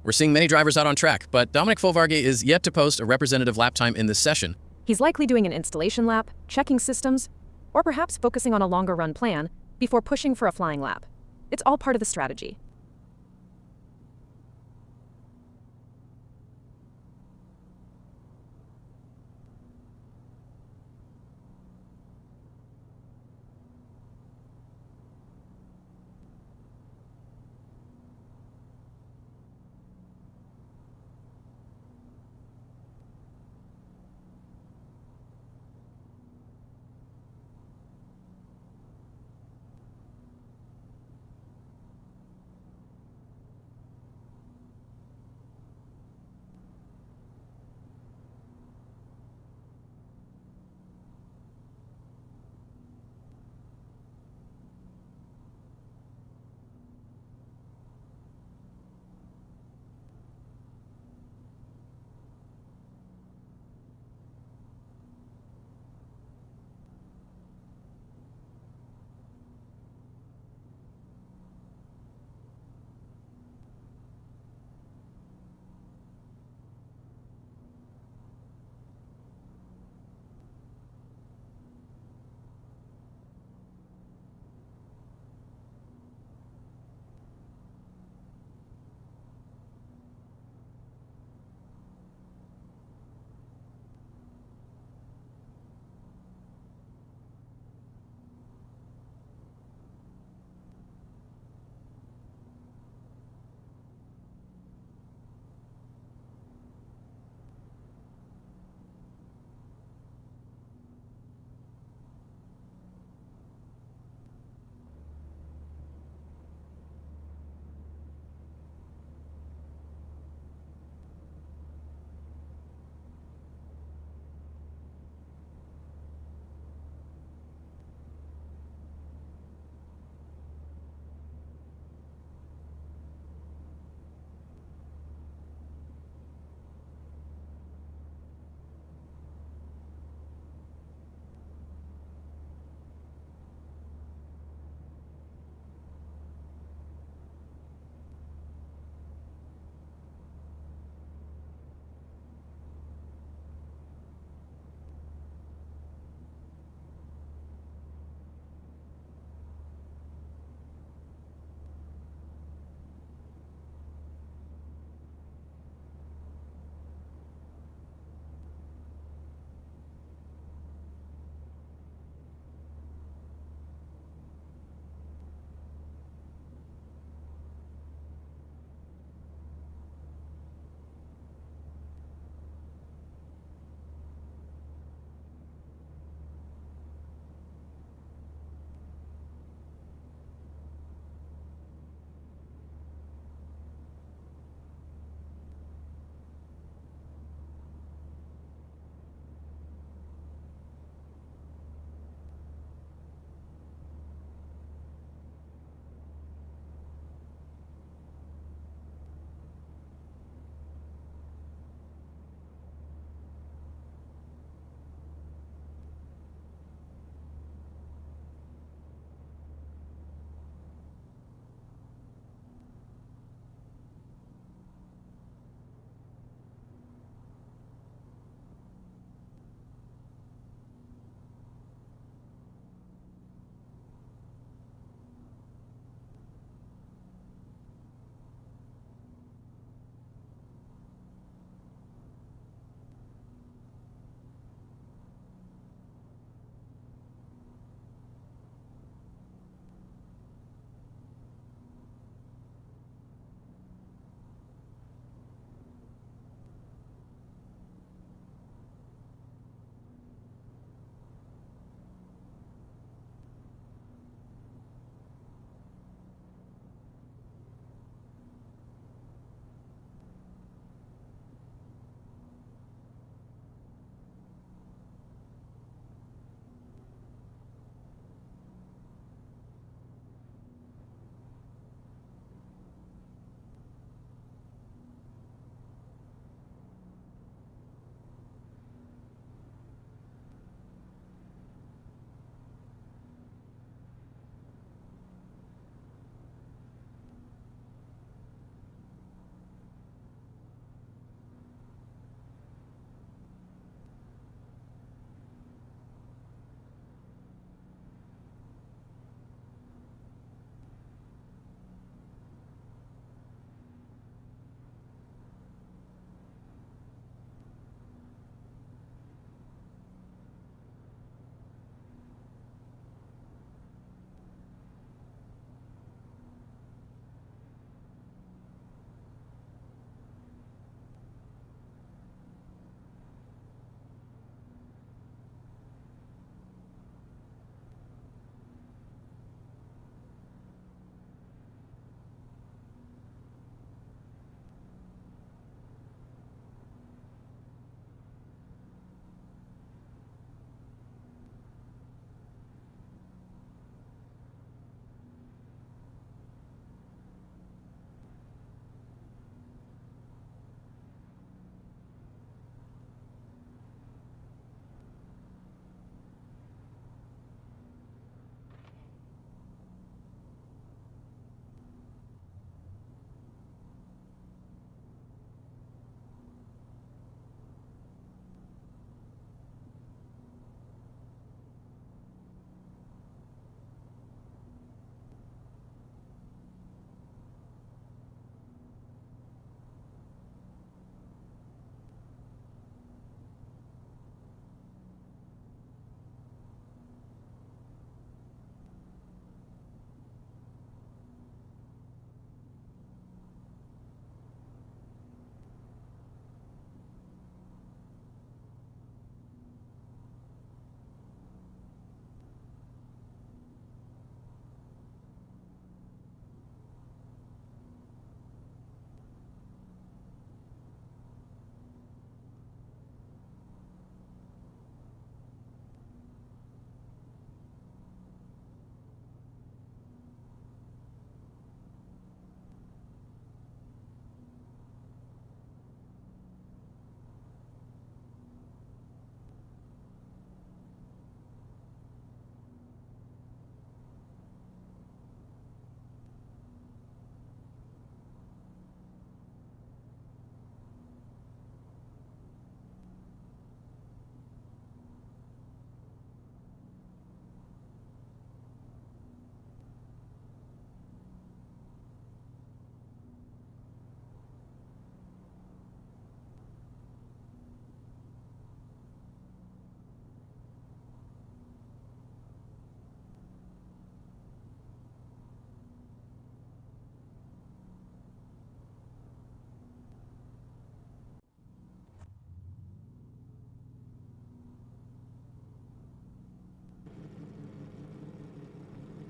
We're seeing many drivers out on track, but Dominic Folvarge is yet to post a representative lap time in this session. He's likely doing an installation lap, checking systems, or perhaps focusing on a longer run plan before pushing for a flying lap. It's all part of the strategy.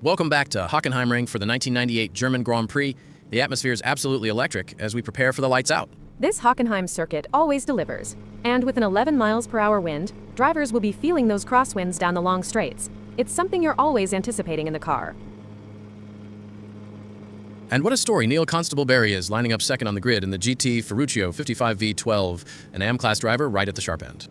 Welcome back to Hockenheim for the 1998 German Grand Prix. The atmosphere is absolutely electric as we prepare for the lights out. This Hockenheim circuit always delivers. And with an 11 miles per hour wind, drivers will be feeling those crosswinds down the long straights. It's something you're always anticipating in the car. And what a story Neil Constable Barry is, lining up second on the grid in the GT Ferruccio 55 V12, an AM-class driver right at the sharp end.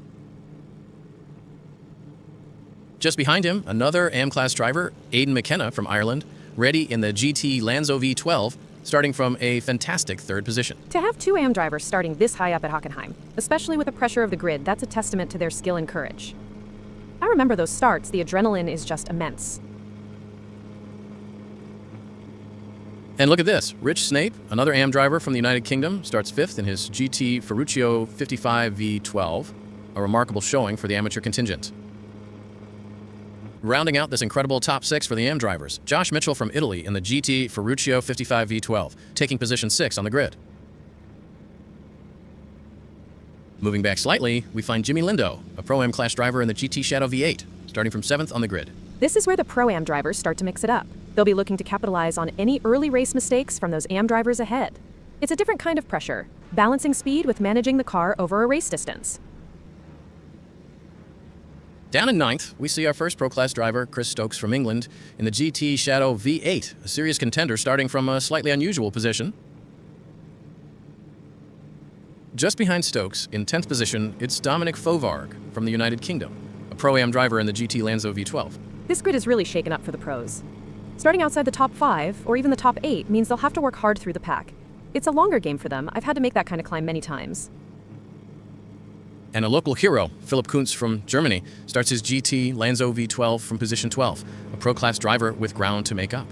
Just behind him, another AM-class driver, Aidan McKenna from Ireland, ready in the GT Lanzo V12, starting from a fantastic third position. To have two AM drivers starting this high up at Hockenheim, especially with the pressure of the grid, that's a testament to their skill and courage. I remember those starts, the adrenaline is just immense. And look at this, Rich Snape, another AM driver from the United Kingdom, starts fifth in his GT Ferruccio 55 V12, a remarkable showing for the amateur contingent. Rounding out this incredible top six for the AM drivers, Josh Mitchell from Italy in the GT Ferruccio 55 V12, taking position 6 on the grid. Moving back slightly, we find Jimmy Lindo, a Pro-Am class driver in the GT Shadow V8, starting from 7th on the grid. This is where the Pro-Am drivers start to mix it up. They'll be looking to capitalize on any early race mistakes from those AM drivers ahead. It's a different kind of pressure, balancing speed with managing the car over a race distance. Down in 9th, we see our first Pro-Class driver, Chris Stokes from England, in the GT Shadow V8, a serious contender starting from a slightly unusual position. Just behind Stokes, in 10th position, it's Dominic Fovarg from the United Kingdom, a Pro-Am driver in the GT Lanzo V12. This grid is really shaken up for the pros. Starting outside the top 5, or even the top 8, means they'll have to work hard through the pack. It's a longer game for them. I've had to make that kind of climb many times. And a local hero, Philipp Kuntz from Germany, starts his GT Lanzo V12 from position 12, a Pro-Class driver with ground to make up.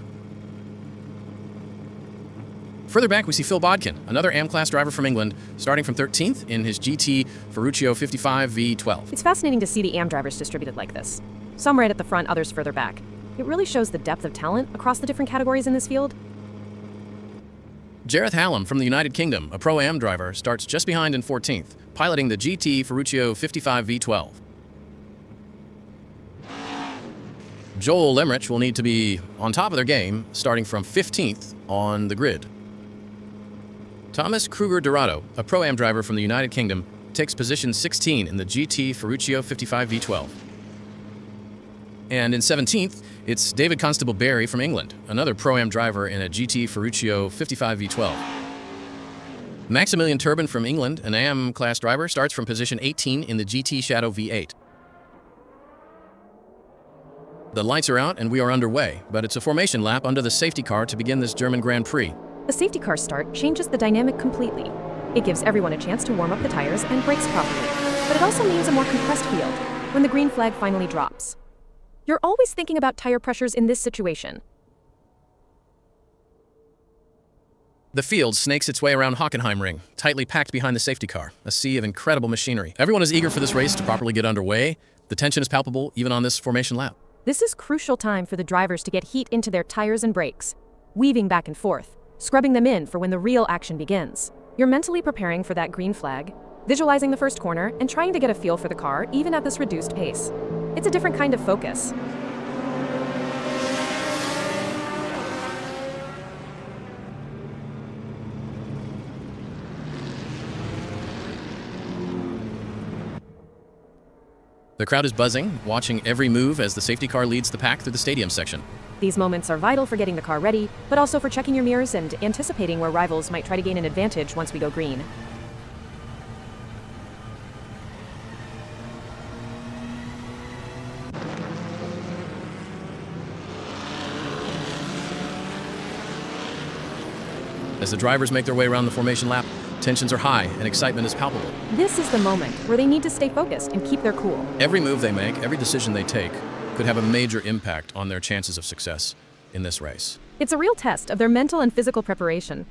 Further back, we see Phil Bodkin, another AM-class driver from England, starting from 13th in his GT Ferruccio 55 V12. It's fascinating to see the AM drivers distributed like this. Some right at the front, others further back. It really shows the depth of talent across the different categories in this field. Jareth Hallam from the United Kingdom, a Pro-Am driver, starts just behind in 14th, piloting the GT Ferruccio 55 V12. Joel Limrich will need to be on top of their game, starting from 15th on the grid. Thomas Kruger-Dorado, a Pro-Am driver from the United Kingdom, takes position 16 in the GT Ferruccio 55 V12. And in 17th, it's David Constable Barry from England, another Pro-Am driver in a GT Ferruccio 55 V12. Maximilian Turbin from England, an AM-class driver, starts from position 18 in the GT Shadow V8. The lights are out and we are underway, but it's a formation lap under the safety car to begin this German Grand Prix. The safety car start changes the dynamic completely. It gives everyone a chance to warm up the tires and brakes properly, but it also means a more compressed field when the green flag finally drops. You're always thinking about tire pressures in this situation. The field snakes its way around Hockenheim Ring, tightly packed behind the safety car, a sea of incredible machinery. Everyone is eager for this race to properly get underway. The tension is palpable even on this formation lap. This is crucial time for the drivers to get heat into their tires and brakes, weaving back and forth, scrubbing them in for when the real action begins. You're mentally preparing for that green flag, visualizing the first corner, and trying to get a feel for the car even at this reduced pace. It's a different kind of focus. The crowd is buzzing, watching every move as the safety car leads the pack through the stadium section. These moments are vital for getting the car ready, but also for checking your mirrors and anticipating where rivals might try to gain an advantage once we go green. As the drivers make their way around the formation lap, tensions are high and excitement is palpable. This is the moment where they need to stay focused and keep their cool. Every move they make, every decision they take, could have a major impact on their chances of success in this race. It's a real test of their mental and physical preparation.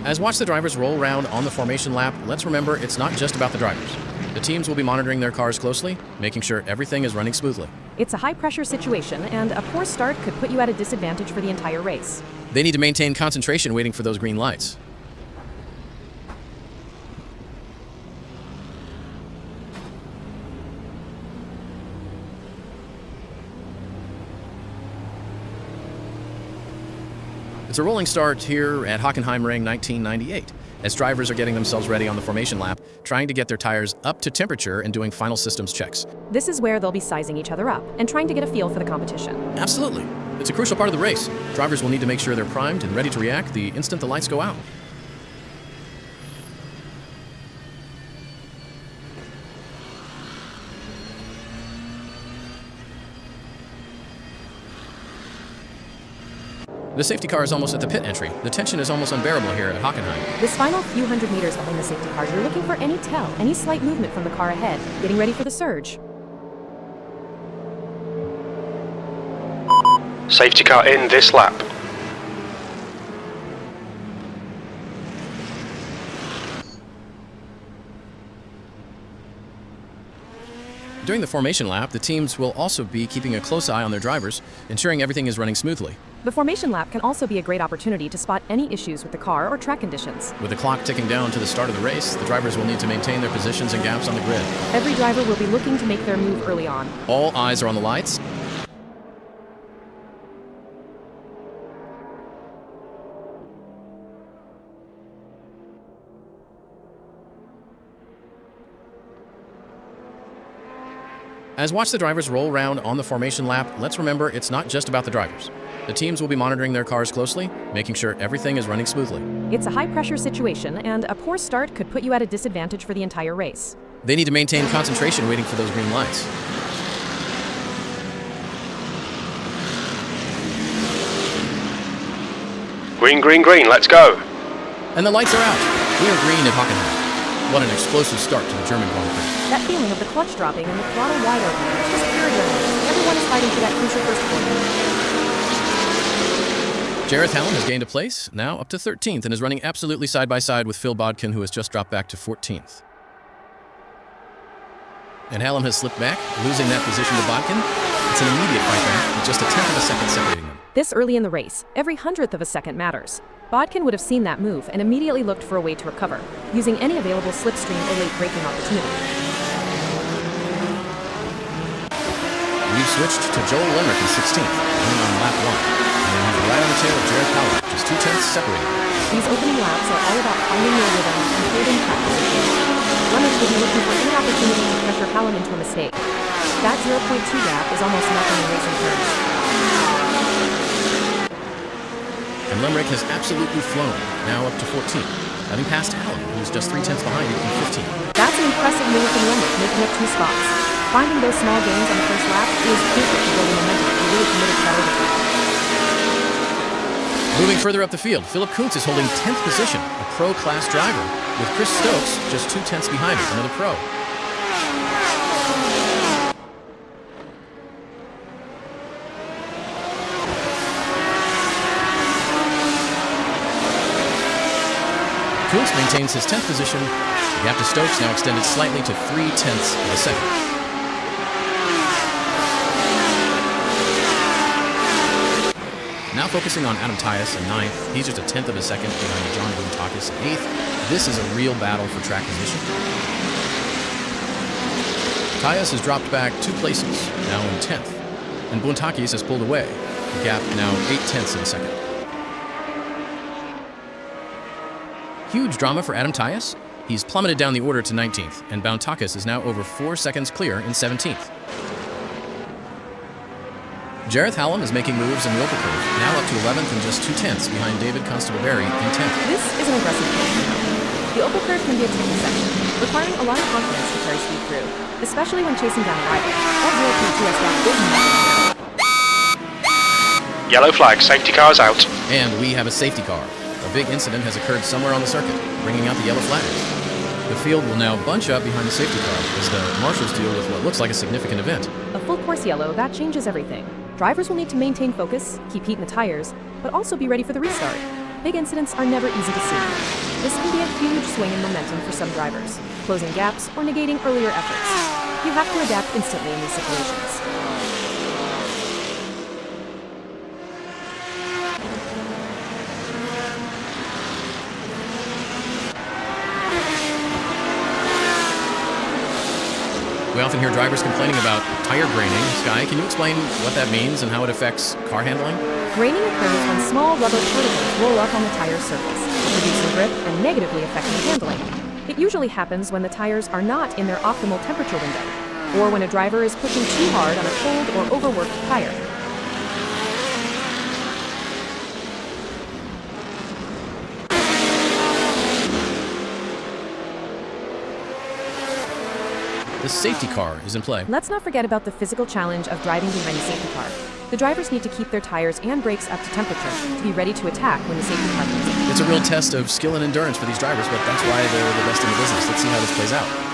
As watch the drivers roll around on the formation lap, let's remember it's not just about the drivers. The teams will be monitoring their cars closely, making sure everything is running smoothly. It's a high-pressure situation, and a poor start could put you at a disadvantage for the entire race. They need to maintain concentration waiting for those green lights. It's a rolling start here at Hockenheim Ring 1998, as drivers are getting themselves ready on the formation lap, trying to get their tires up to temperature and doing final systems checks. This is where they'll be sizing each other up and trying to get a feel for the competition. Absolutely. It's a crucial part of the race. Drivers will need to make sure they're primed and ready to react the instant the lights go out. The safety car is almost at the pit entry. The tension is almost unbearable here at Hockenheim. This final few hundred meters behind the safety car, you're looking for any tell, any slight movement from the car ahead, getting ready for the surge. Safety car in this lap. During the formation lap, the teams will also be keeping a close eye on their drivers, ensuring everything is running smoothly. The formation lap can also be a great opportunity to spot any issues with the car or track conditions. With the clock ticking down to the start of the race, the drivers will need to maintain their positions and gaps on the grid. Every driver will be looking to make their move early on. All eyes are on the lights. As watch the drivers roll around on the formation lap, let's remember it's not just about the drivers. The teams will be monitoring their cars closely, making sure everything is running smoothly. It's a high-pressure situation, and a poor start could put you at a disadvantage for the entire race. They need to maintain concentration waiting for those green lights. Green, green, green, let's go. And the lights are out. We are green at Hockenheim. What an explosive start to the German Grand Prix. That feeling of the clutch dropping and the throttle wide open, it's just pure adrenaline. Everyone is fighting for that crucial first point. Jareth Hallam has gained a place, now up to 13th, and is running absolutely side by side with Phil Bodkin, who has just dropped back to 14th. And Hallam has slipped back, losing that position to Bodkin. It's an immediate fight back, with just a tenth of a second separating them. This early in the race, every hundredth of a second matters. Bodkin would have seen that move and immediately looked for a way to recover, using any available slipstream or late braking opportunity. We've switched to Joel Limerick in 16th, running on lap 1. And he's right on the tail of Jareth Hallam, just 2 tenths separating. These opening laps are all about finding your rhythm and holding track position. Runners will be looking for any opportunity to pressure Hallam into a mistake. That 0.2 gap is almost nothing in racing terms. And Limerick has absolutely flown, now up to 14th, having passed Hallam, who's just 3 tenths behind in 15th. That's an impressive move from Limerick, making up 2 spots. Finding those small gains on the first lap is crucial to building momentum. You're really committed to that overtime. Moving further up the field, Philip Kuntz is holding 10th position, a pro-class driver, with Chris Stokes just 2 tenths behind him, another pro. Kuntz maintains his 10th position. The gap to Stokes now extended slightly to 3 tenths of a second. Now focusing on Adam Tyus in 9th, he's just a tenth of a second behind John Buntakis in 8th. This is a real battle for track position. Tyus has dropped back 2 places, now in 10th, and Buntakis has pulled away, the gap now 8 tenths of a second. Huge drama for Adam Tyus. He's plummeted down the order to 19th, and Buntakis is now over 4 seconds clear in 17th. Jareth Hallam is making moves in the open curve, now up to 11th and just 2 tenths behind David Constable-Berry in 10th. This is an aggressive pace. The open curve can be a tricky section, requiring a lot of confidence to carry speed through, especially when chasing down a rival. That 0.2s gap is massive. Yellow flag, safety car's out. And we have a safety car. A big incident has occurred somewhere on the circuit, bringing out the yellow flags. The field will now bunch up behind the safety car as the marshals deal with what looks like a significant event. A full course yellow, that changes everything. Drivers will need to maintain focus, keep heat in the tires, but also be ready for the restart. Big incidents are never easy to see. This can be a huge swing in momentum for some drivers, closing gaps or negating earlier efforts. You have to adapt instantly in these situations. We often hear drivers complaining about tire graining. Sky, can you explain what that means and how it affects car handling? Graining occurs when small rubber particles roll up on the tire's surface, reducing grip and negatively affecting handling. It usually happens when the tires are not in their optimal temperature window, or when a driver is pushing too hard on a cold or overworked tire. The safety car is in play. Let's not forget about the physical challenge of driving behind a safety car. The drivers need to keep their tires and brakes up to temperature to be ready to attack when the safety car comes in. It's a real test of skill and endurance for these drivers, but that's why they're the best in the business. Let's see how this plays out.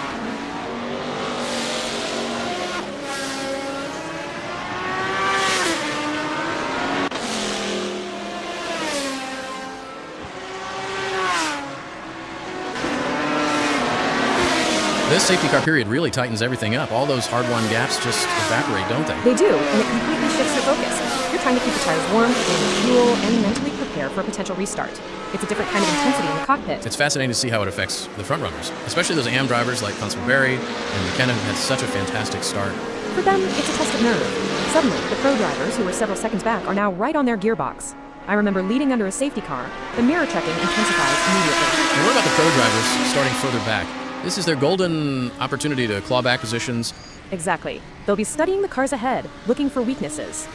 This safety car period really tightens everything up. All those hard-won gaps just evaporate, don't they? They do, and it completely shifts your focus. You're trying to keep the tires warm, gain fuel, and mentally prepare for a potential restart. It's a different kind of intensity in the cockpit. It's fascinating to see how it affects the front runners, especially those AM drivers like Constable Barry and McKenna, who had such a fantastic start. For them, it's a test of nerve. Suddenly, the pro drivers, who were several seconds back, are now right on their gearbox. I remember leading under a safety car. The mirror checking intensifies immediately. And what about the pro drivers starting further back? This is their golden opportunity to claw back positions. Exactly. They'll be studying the cars ahead, looking for weaknesses.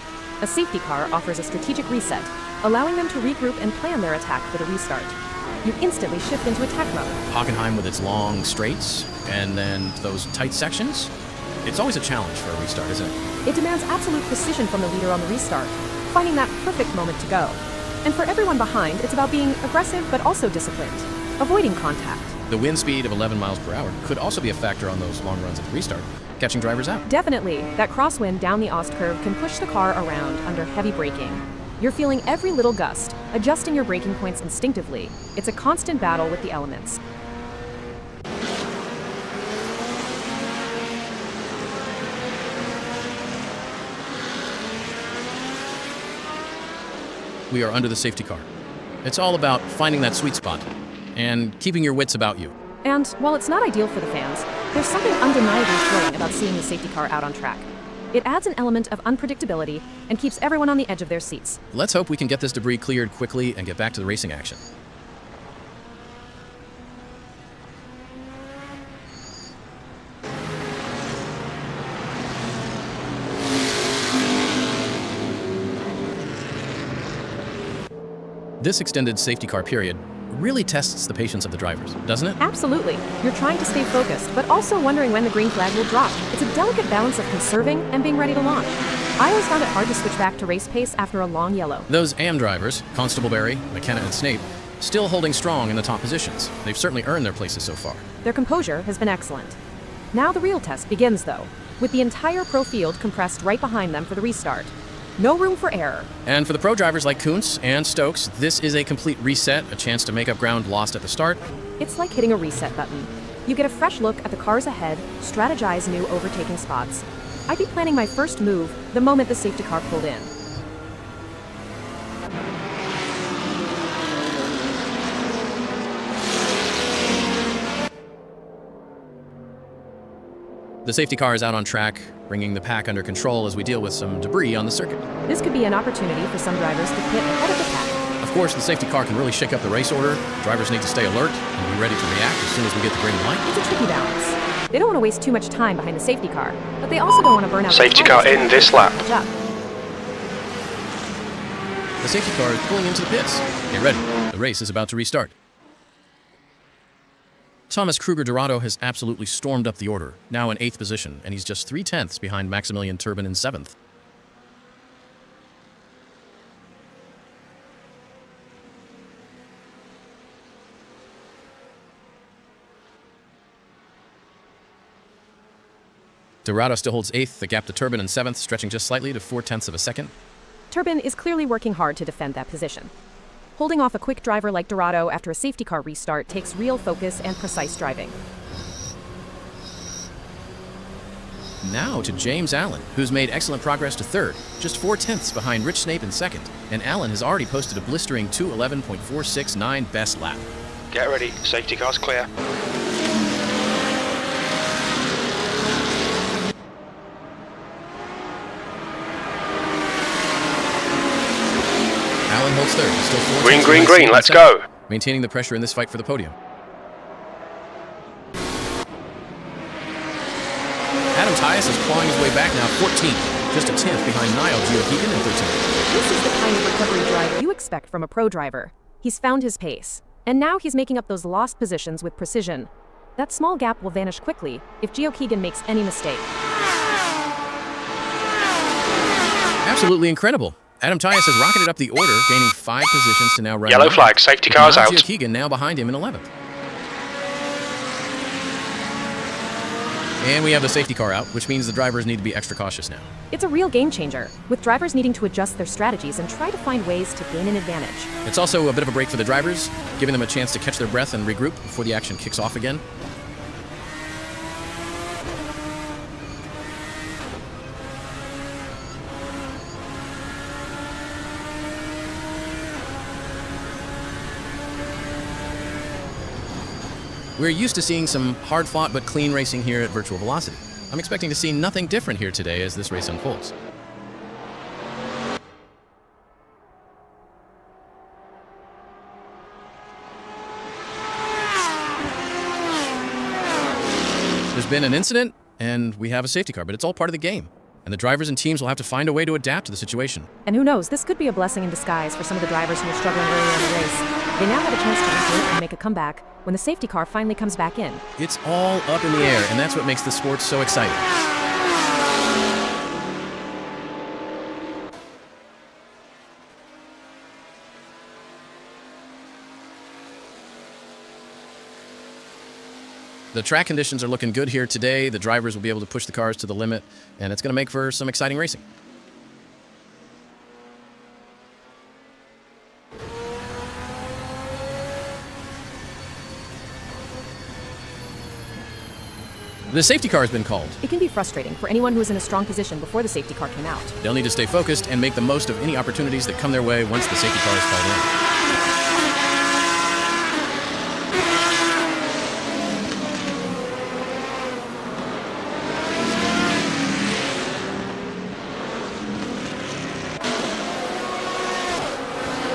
A safety car offers a strategic reset, allowing them to regroup and plan their attack for the restart. You instantly shift into attack mode. Hockenheim with its long straights and then those tight sections. It's always a challenge for a restart, isn't it? It demands absolute precision from the leader on the restart, finding that perfect moment to go. And for everyone behind, it's about being aggressive but also disciplined, avoiding contact. The wind speed of 11 miles per hour could also be a factor on those long runs at the restart, catching drivers out. Definitely. That crosswind down the Ost curve can push the car around under heavy braking. You're feeling every little gust, adjusting your braking points instinctively. It's a constant battle with the elements. We are under the safety car. It's all about finding that sweet spot and keeping your wits about you. And while it's not ideal for the fans, there's something undeniably thrilling about seeing the safety car out on track. It adds an element of unpredictability and keeps everyone on the edge of their seats. Let's hope we can get this debris cleared quickly and get back to the racing action. This extended safety car period really tests the patience of the drivers, doesn't it? Absolutely. You're trying to stay focused, but also wondering when the green flag will drop. It's a delicate balance of conserving and being ready to launch. I always found it hard to switch back to race pace after a long yellow. Those AM drivers, Constable Barry, McKenna, and Snape, still holding strong in the top positions. They've certainly earned their places so far. Their composure has been excellent. Now the real test begins, though, with the entire pro field compressed right behind them for the restart. No room for error. And for the pro drivers like Kuntz and Stokes, this is a complete reset, a chance to make up ground lost at the start. It's like hitting a reset button. You get a fresh look at the cars ahead, strategize new overtaking spots. I'd be planning my first move the moment the safety car pulled in. The safety car is out on track, bringing the pack under control as we deal with some debris on the circuit. This could be an opportunity for some drivers to pit ahead of the pack. Of course, the safety car can really shake up the race order. Drivers need to stay alert and be ready to react as soon as we get the green light. It's a tricky balance. They don't want to waste too much time behind the safety car, but they also don't want to burn out. Safety car in this lap. The safety car is pulling into the pits. Get ready. The race is about to restart. Thomas Kruger-Dorado has absolutely stormed up the order, now in 8th position, and he's just 3/10 behind Maximilian Turbin in 7th. Dorado still holds 8th, the gap to Turbin in 7th, stretching just slightly to 4/10 of a second. Turbin is clearly working hard to defend that position. Holding off a quick driver like Dorado after a safety car restart takes real focus and precise driving. Now to James Allen, who's made excellent progress to 3rd, just 4/10 behind Rich Snape in 2nd, and Allen has already posted a blistering 2:11.469 best lap. Get ready, safety car's clear. third. He's still 4 Green, tenths green, behind green, Steve in let's second, go. maintaining the pressure in this fight for the podium. Adam Tyus is clawing his way back now, 14th, just a tenth behind Niall Geohegan in 13th. This is the kind of recovery drive you expect from a pro driver. He's found his pace, and now he's making up those lost positions with precision. That small gap will vanish quickly if Geohegan makes any mistake. Absolutely incredible. Adam Tyus has rocketed up the order, gaining 5 positions to now run Yellow 9th, flag, safety with cars Niall out. Geohegan now behind him in 11th. And we have the safety car out, which means the drivers need to be extra cautious now. It's a real game changer, with drivers needing to adjust their strategies and try to find ways to gain an advantage. It's also a bit of a break for the drivers, giving them a chance to catch their breath and regroup before the action kicks off again. We're used to seeing some hard-fought but clean racing here at Virtual Velocity. I'm expecting to see nothing different here today as this race unfolds. There's been an incident, and we have a safety car, but it's all part of the game. And the drivers and teams will have to find a way to adapt to the situation. And who knows, this could be a blessing in disguise for some of the drivers who were struggling earlier in the race. They now have a chance to regroup and make a comeback when the safety car finally comes back in. It's all up in the air, and that's what makes the sport so exciting. The track conditions are looking good here today. The drivers will be able to push the cars to the limit, and it's going to make for some exciting racing. The safety car has been called. It can be frustrating for anyone who was in a strong position before the safety car came out. They'll need to stay focused and make the most of any opportunities that come their way once the safety car is called in.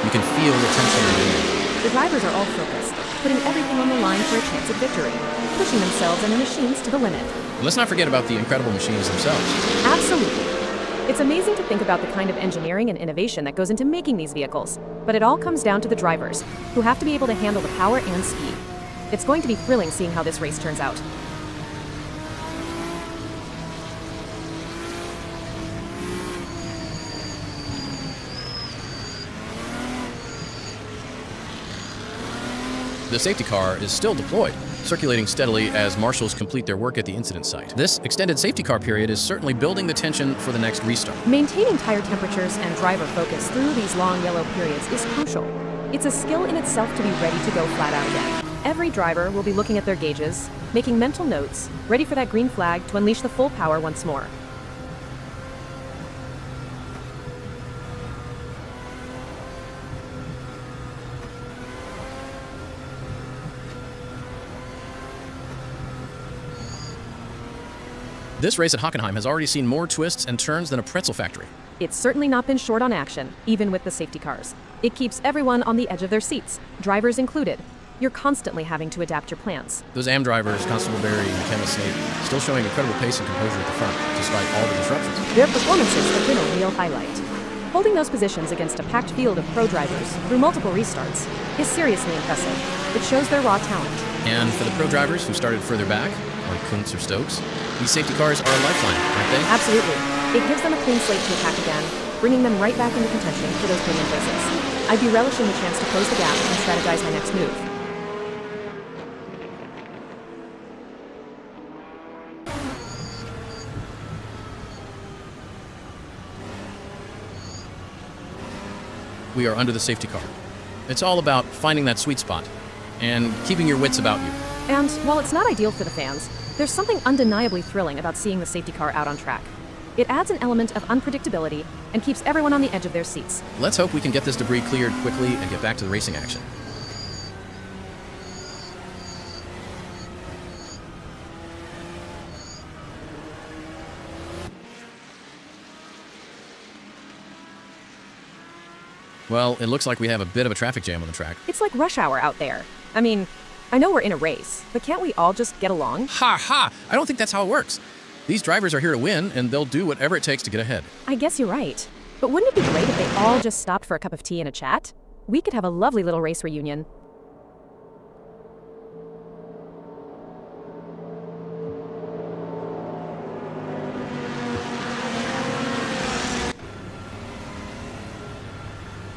You can feel the tension in the air. The drivers are all focused, putting everything on the line for a chance at victory, pushing themselves and their machines to the limit. Let's not forget about the incredible machines themselves. Absolutely. It's amazing to think about the kind of engineering and innovation that goes into making these vehicles, but it all comes down to the drivers, who have to be able to handle the power and speed. It's going to be thrilling seeing how this race turns out. The safety car is still deployed, circulating steadily as marshals complete their work at the incident site. This extended safety car period is certainly building the tension for the next restart. Maintaining tire temperatures and driver focus through these long yellow periods is crucial. It's a skill in itself to be ready to go flat out again. Every driver will be looking at their gauges, making mental notes, ready for that green flag to unleash the full power once more. This race at Hockenheim has already seen more twists and turns than a pretzel factory. It's certainly not been short on action, even with the safety cars. It keeps everyone on the edge of their seats, drivers included. You're constantly having to adapt your plans. Those AM drivers, Constable Barry and McKenna Snape, still showing incredible pace and composure at the front, despite all the disruptions. Their performances have been a real highlight. Holding those positions against a packed field of pro drivers through multiple restarts is seriously impressive. It shows their raw talent. And for the pro drivers who started further back, like Kuntz or Stokes, these safety cars are a lifeline, aren't they? Absolutely. It gives them a clean slate to attack again, bringing them right back into contention for those podium places. I'd be relishing the chance to close the gap and strategize my next move. We are under the safety car. It's all about finding that sweet spot and keeping your wits about you. And while it's not ideal for the fans, there's something undeniably thrilling about seeing the safety car out on track. It adds an element of unpredictability and keeps everyone on the edge of their seats. Let's hope we can get this debris cleared quickly and get back to the racing action. Well, it looks like we have a bit of a traffic jam on the track. It's like rush hour out there. I mean, I know we're in a race, but can't we all just get along? Ha ha! I don't think that's how it works. These drivers are here to win, and they'll do whatever it takes to get ahead. I guess you're right. But wouldn't it be great if they all just stopped for a cup of tea and a chat? We could have a lovely little race reunion.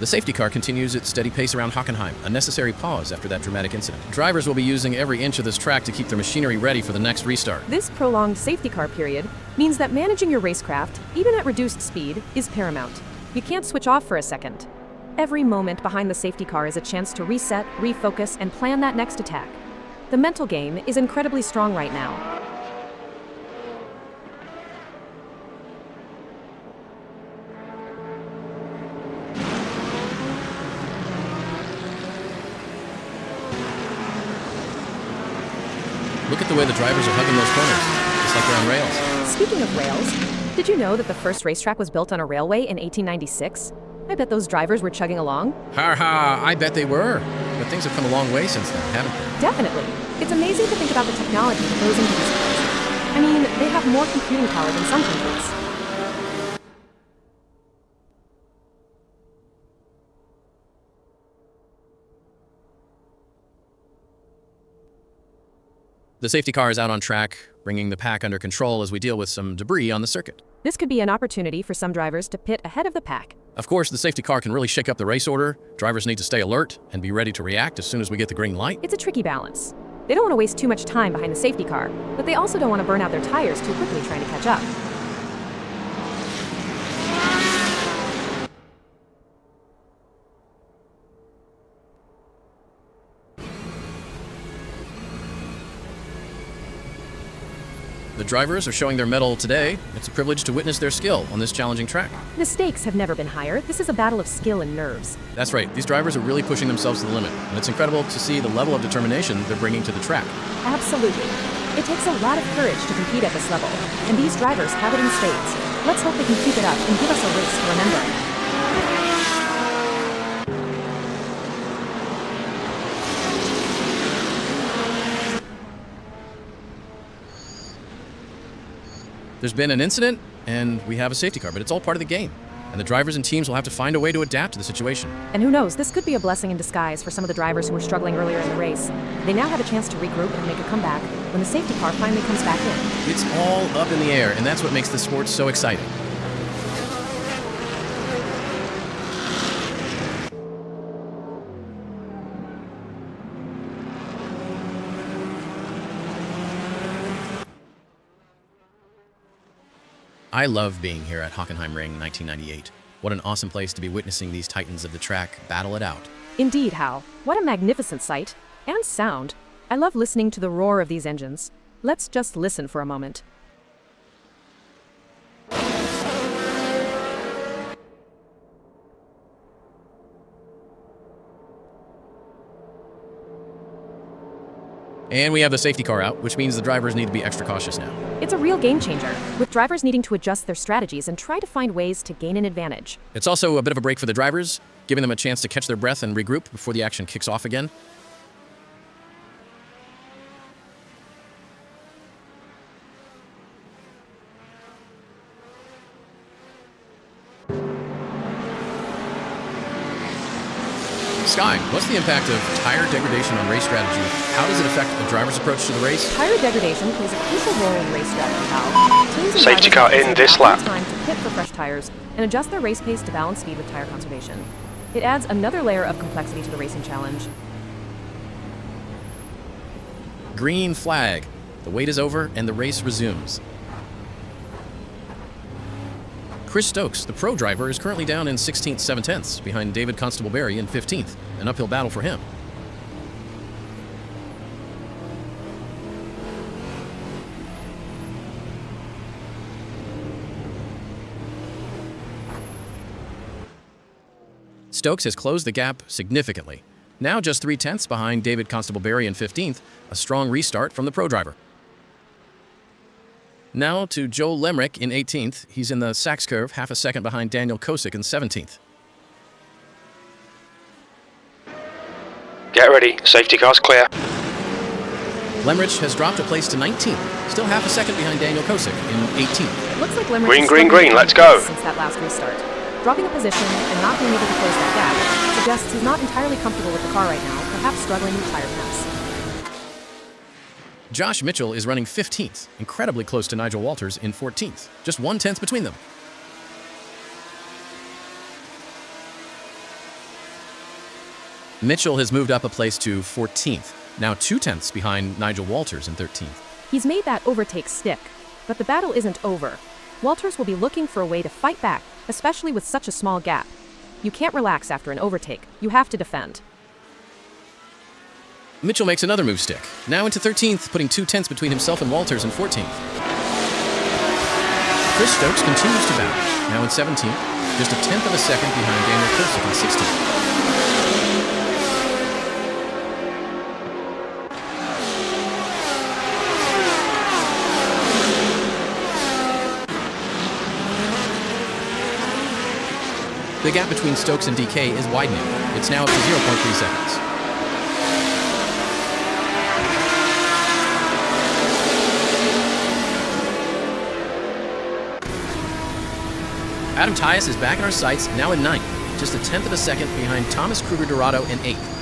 The safety car continues its steady pace around Hockenheim, a necessary pause after that dramatic incident. Drivers will be using every inch of this track to keep their machinery ready for the next restart. This prolonged safety car period means that managing your racecraft, even at reduced speed, is paramount. You can't switch off for a second. Every moment behind the safety car is a chance to reset, refocus, and plan that next attack. The mental game is incredibly strong right now. Look at the way the drivers are hugging those corners, just like they're on rails. Speaking of rails, did you know that the first racetrack was built on a railway in 1896? I bet those drivers were chugging along. Ha ha, I bet they were. But things have come a long way since then, haven't they? Definitely. It's amazing to think about the technology that goes into these cars. I mean, they have more computing power than some countries. The safety car is out on track, bringing the pack under control as we deal with some debris on the circuit. This could be an opportunity for some drivers to pit ahead of the pack. Of course, the safety car can really shake up the race order. Drivers need to stay alert and be ready to react as soon as we get the green light. It's a tricky balance. They don't want to waste too much time behind the safety car, but they also don't want to burn out their tires too quickly trying to catch up. The drivers are showing their mettle today. It's a privilege to witness their skill on this challenging track. The stakes have never been higher. This is a battle of skill and nerves. That's right. These drivers are really pushing themselves to the limit, and it's incredible to see the level of determination they're bringing to the track. Absolutely. It takes a lot of courage to compete at this level, and these drivers have it in spades. Let's hope they can keep it up and give us a race to remember. There's been an incident, and we have a safety car, but it's all part of the game. And the drivers and teams will have to find a way to adapt to the situation. And who knows, this could be a blessing in disguise for some of the drivers who were struggling earlier in the race. They now have a chance to regroup and make a comeback when the safety car finally comes back in. It's all up in the air, and that's what makes this sport so exciting. I love being here at Hockenheim Ring 1998. What an awesome place to be witnessing these titans of the track battle it out. Indeed, Hal. What a magnificent sight. And sound. I love listening to the roar of these engines. Let's just listen for a moment. And we have the safety car out, which means the drivers need to be extra cautious now. It's a real game changer, with drivers needing to adjust their strategies and try to find ways to gain an advantage. It's also a bit of a break for the drivers, giving them a chance to catch their breath and regroup before the action kicks off again. Sky, what's the impact of tire degradation on race strategy? How does it affect a driver's approach to the race? Tire degradation plays a crucial role in race strategy, Hal. Teams and Safety drivers car have to in save this ample lap. time to pit for fresh tires and adjust their race pace to balance speed with tire conservation. It adds another layer of complexity to the racing challenge. Green flag. The wait is over and the race resumes. Chris Stokes, the pro driver, is currently down in 16th, 7/10ths behind David Constable-Berry in 15th. An uphill battle for him. Stokes has closed the gap significantly. Now just 3/10ths behind David Constable-Berry in 15th, a strong restart from the pro driver. Now to Joel Lemrich in 18th. He's in the Sachs curve, half a second behind Daniel Kosick in 17th. Get ready, safety car's clear. Lemrich has dropped a place to 19th, still half a second behind Daniel Kosick in 18th. Looks like Lemrich Green, is green, struggling green, to let's keep go. pace since that last restart. Dropping a position and not being able to close that gap suggests he's not entirely comfortable with the car right now, perhaps struggling with tire pass. Josh Mitchell is running 15th, incredibly close to Nigel Walters in 14th, just 1/10 between them. Mitchell has moved up a place to 14th, now 2/10 behind Nigel Walters in 13th. He's made that overtake stick, but the battle isn't over. Walters will be looking for a way to fight back, especially with such a small gap. You can't relax after an overtake. You have to defend. Mitchell makes another move stick, now into 13th, putting 2/10 between himself and Walters in 14th. Chris Stokes continues to battle, now in 17th, just 1/10 of a second behind Daniel Kosick in 16th. The gap between Stokes and DK is widening. It's now up to 0.3 seconds. Adam Tyus is back in our sights, now in 9th, just 1/10 of a second behind Thomas Kruger-Dorado in 8th.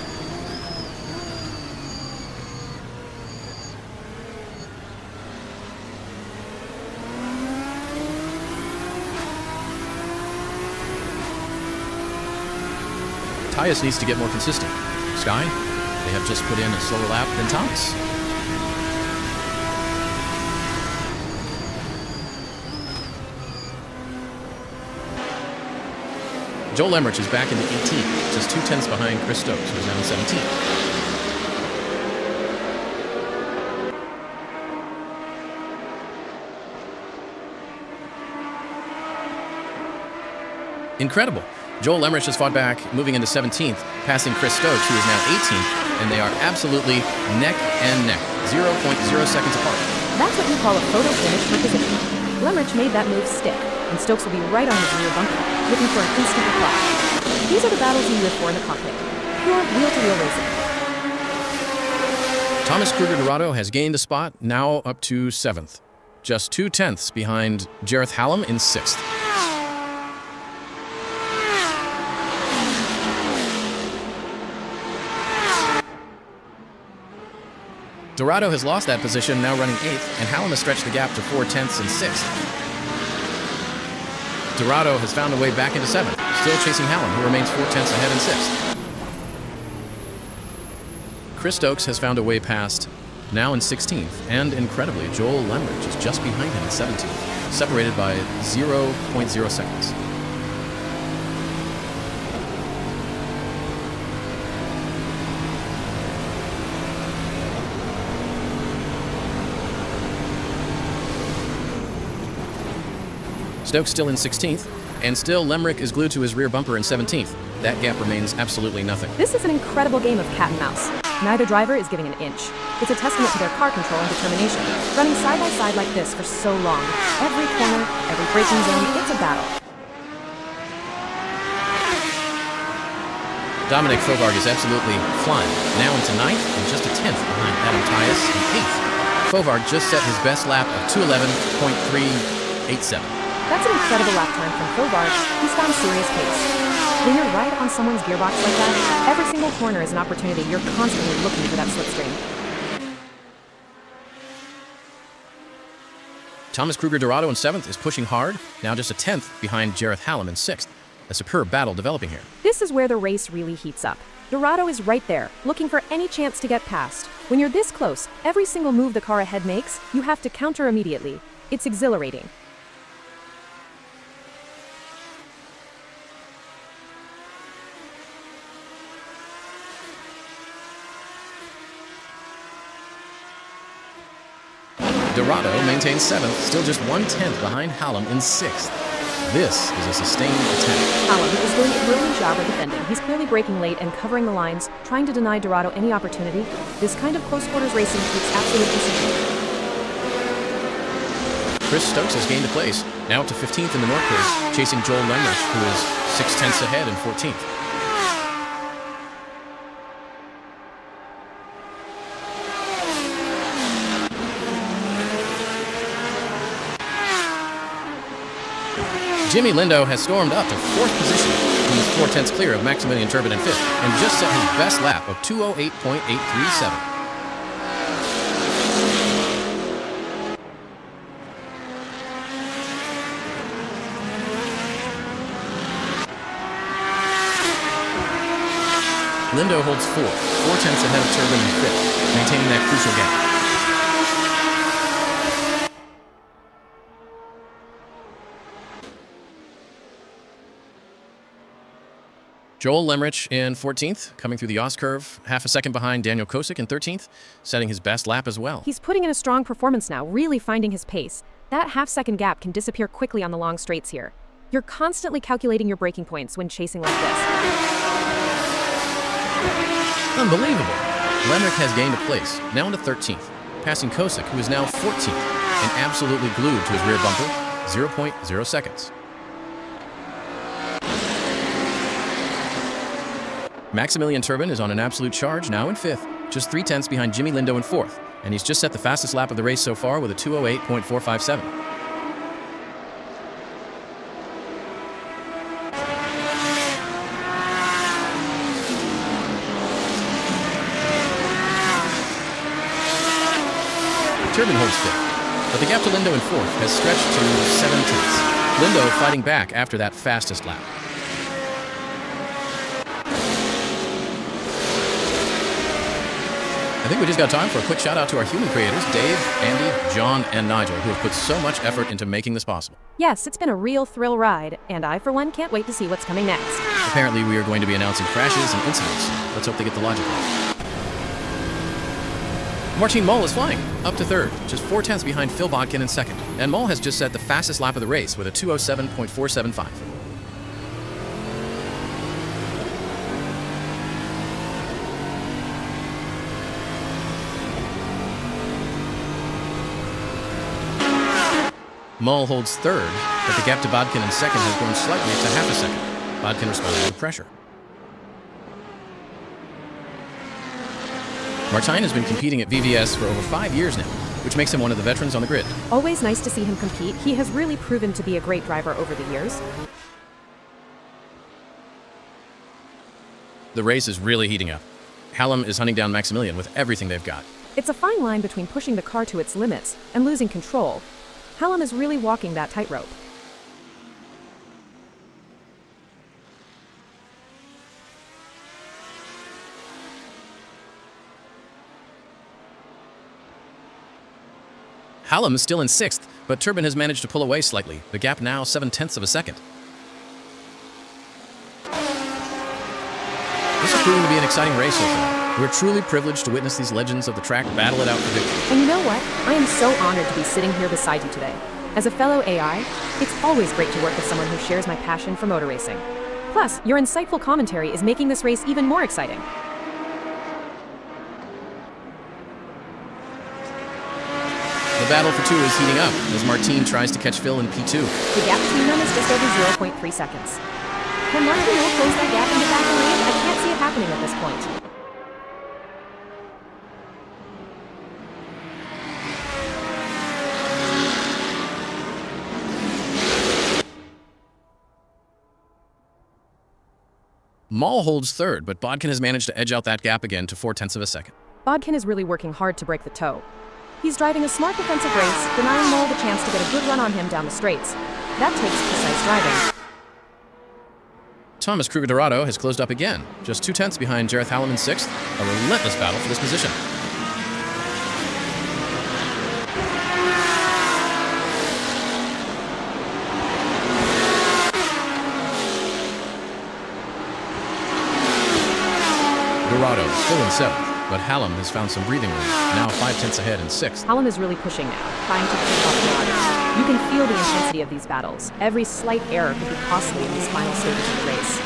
Tyus needs to get more consistent. Sky, they have just put in a slower lap than Thomas. Joel Lemrich is back into 18th, just 2/10 behind Chris Stokes, who's now in 17th. Incredible. Joel Lemrich has fought back, moving into 17th, passing Chris Stokes, who is now 18th, and they are absolutely neck and neck, 0.0 seconds apart. That's what you call a photo finish for position. Lemrich made that move stick, and Stokes will be right on his rear bumper, looking for an instant reply. These are the battles you live for in the cockpit. Pure wheel-to-wheel racing. Thomas Kruger-Dorado has gained a spot, now up to 7th, just 2/10 behind Jareth Hallam in 6th. Dorado has lost that position, now running 8th, and Hallam has stretched the gap to 4/10 in 6th. Dorado has found a way back into 7th, still chasing Hallam, who remains 4/10 ahead in 6th. Chris Stokes has found a way past, now in 16th, and incredibly, Joel Lemrich is just behind him in 17th, separated by 0.0 seconds. Stokes still in 16th, and still Lemrich is glued to his rear bumper in 17th. That gap remains absolutely nothing. This is an incredible game of cat and mouse. Neither driver is giving an inch. It's a testament to their car control and determination, running side by side like this for so long. Every corner, every braking zone, it's a battle. Dominic Fovarg is absolutely flying, now into 9th and just 1/10 behind Adam Tyus in 8th. Fovarg just set his best lap of 2:11.387. That's an incredible lap time from Fovarg. He's found serious pace. When you're right on someone's gearbox like that, every single corner is an opportunity. You're constantly looking for that slipstream. Thomas Kruger-Dorado in 7th is pushing hard, now just 1/10 behind Jareth Hallam in 6th. A superb battle developing here. This is where the race really heats up. Dorado is right there, looking for any chance to get past. When you're this close, every single move the car ahead makes, you have to counter immediately. It's exhilarating. Dorado maintains 7th, still just 1/10 behind Hallam in 6th. This is a sustained attack. Hallam is doing a brilliant job of defending. He's clearly braking late and covering the lines, trying to deny Dorado any opportunity. This kind of close-quarters racing takes absolute precision. Chris Stokes has gained a place, now up to 15th in the North Quiz, chasing Joel Lemrich, who is 6/10 ahead in 14th. Jimmy Lindo has stormed up to 4th position. He's 4/10 clear of Maximilian Turbin in 5th and just set his best lap of 2:08.837. Lindo holds 4th, 4/10 ahead of Turbin in 5th, maintaining that crucial gap. Joel Lemrich in 14th, coming through the Oss curve, half a second behind Daniel Kosick in 13th, setting his best lap as well. He's putting in a strong performance now, really finding his pace. That half-second gap can disappear quickly on the long straights here. You're constantly calculating your braking points when chasing like this. Unbelievable. Lemrich has gained a place, now into 13th, passing Kosick, who is now 14th, and absolutely glued to his rear bumper, 0.0 seconds. Maximilian Turbin is on an absolute charge, now in 5th, just 3/10 behind Jimmy Lindo in 4th, and he's just set the fastest lap of the race so far with a 2:08.457. Turbin holds 5th, but the gap to Lindo in 4th has stretched to 7/10. Lindo fighting back after that fastest lap. I think we just got time for a quick shout out to our human creators, Dave, Andy, John, and Nigel, who have put so much effort into making this possible. Yes, it's been a real thrill ride, and I, for one, can't wait to see what's coming next. Apparently, we are going to be announcing crashes and incidents. Let's hope they get the logic right. Martin Moll is flying, up to 3rd, just 4/10 behind Phil Bodkin in 2nd, and Moll has just set the fastest lap of the race with a 2:07.475. Moll holds 3rd, but the gap to Bodkin in 2nd has grown slightly to half a second. Bodkin responded with pressure. Martijn has been competing at VVS for over 5 years now, which makes him one of the veterans on the grid. Always nice to see him compete. He has really proven to be a great driver over the years. The race is really heating up. Hallam is hunting down Maximilian with everything they've got. It's a fine line between pushing the car to its limits and losing control. Hallam is really walking that tightrope. Hallam is still in 6th, but Turbin has managed to pull away slightly, the gap now 7/10 of a second. This is proving to be an exciting race so far. We're truly privileged to witness these legends of the track battle it out for victory. And you know what? I am so honored to be sitting here beside you today. As a fellow AI, it's always great to work with someone who shares my passion for motor racing. Plus, your insightful commentary is making this race even more exciting. The battle for 2 is heating up as Martin tries to catch Phil in P2. The gap between them is just over 0.3 seconds. Can Martin close that gap and get back in range? I can't see it happening at this point. Moll holds 3rd, but Bodkin has managed to edge out that gap again to 4/10 of a second. Bodkin is really working hard to break the toe. He's driving a smart defensive race, denying Moll the chance to get a good run on him down the straights. That takes precise driving. Thomas Kruger Dorado has closed up again, just 2/10 behind Jareth Hallam in 6th, a relentless battle for this position. Dorado still in 7th, but Hallam has found some breathing room, now 5/10 ahead in 6th. Hallam is really pushing now, trying to keep up the others. You can feel the intensity of these battles. Every slight error could be costly in these final stages of the race.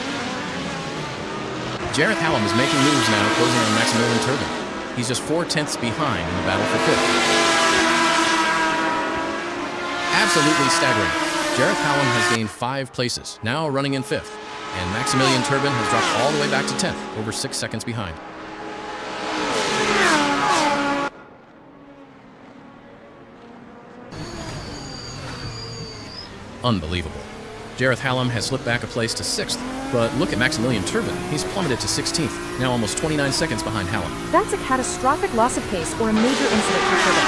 Jareth Hallam is making moves now, closing on Maximilian Turbin. He's just 4/10 behind in the battle for 5th. Absolutely staggering. Jareth Hallam has gained 5 places, now running in 5th. And Maximilian Turbin has dropped all the way back to 10th, over 6 seconds behind. Unbelievable. Gareth Hallam has slipped back a place to 6th, but look at Maximilian Turbin. He's plummeted to 16th, now almost 29 seconds behind Hallam. That's a catastrophic loss of pace or a major incident for Turbin.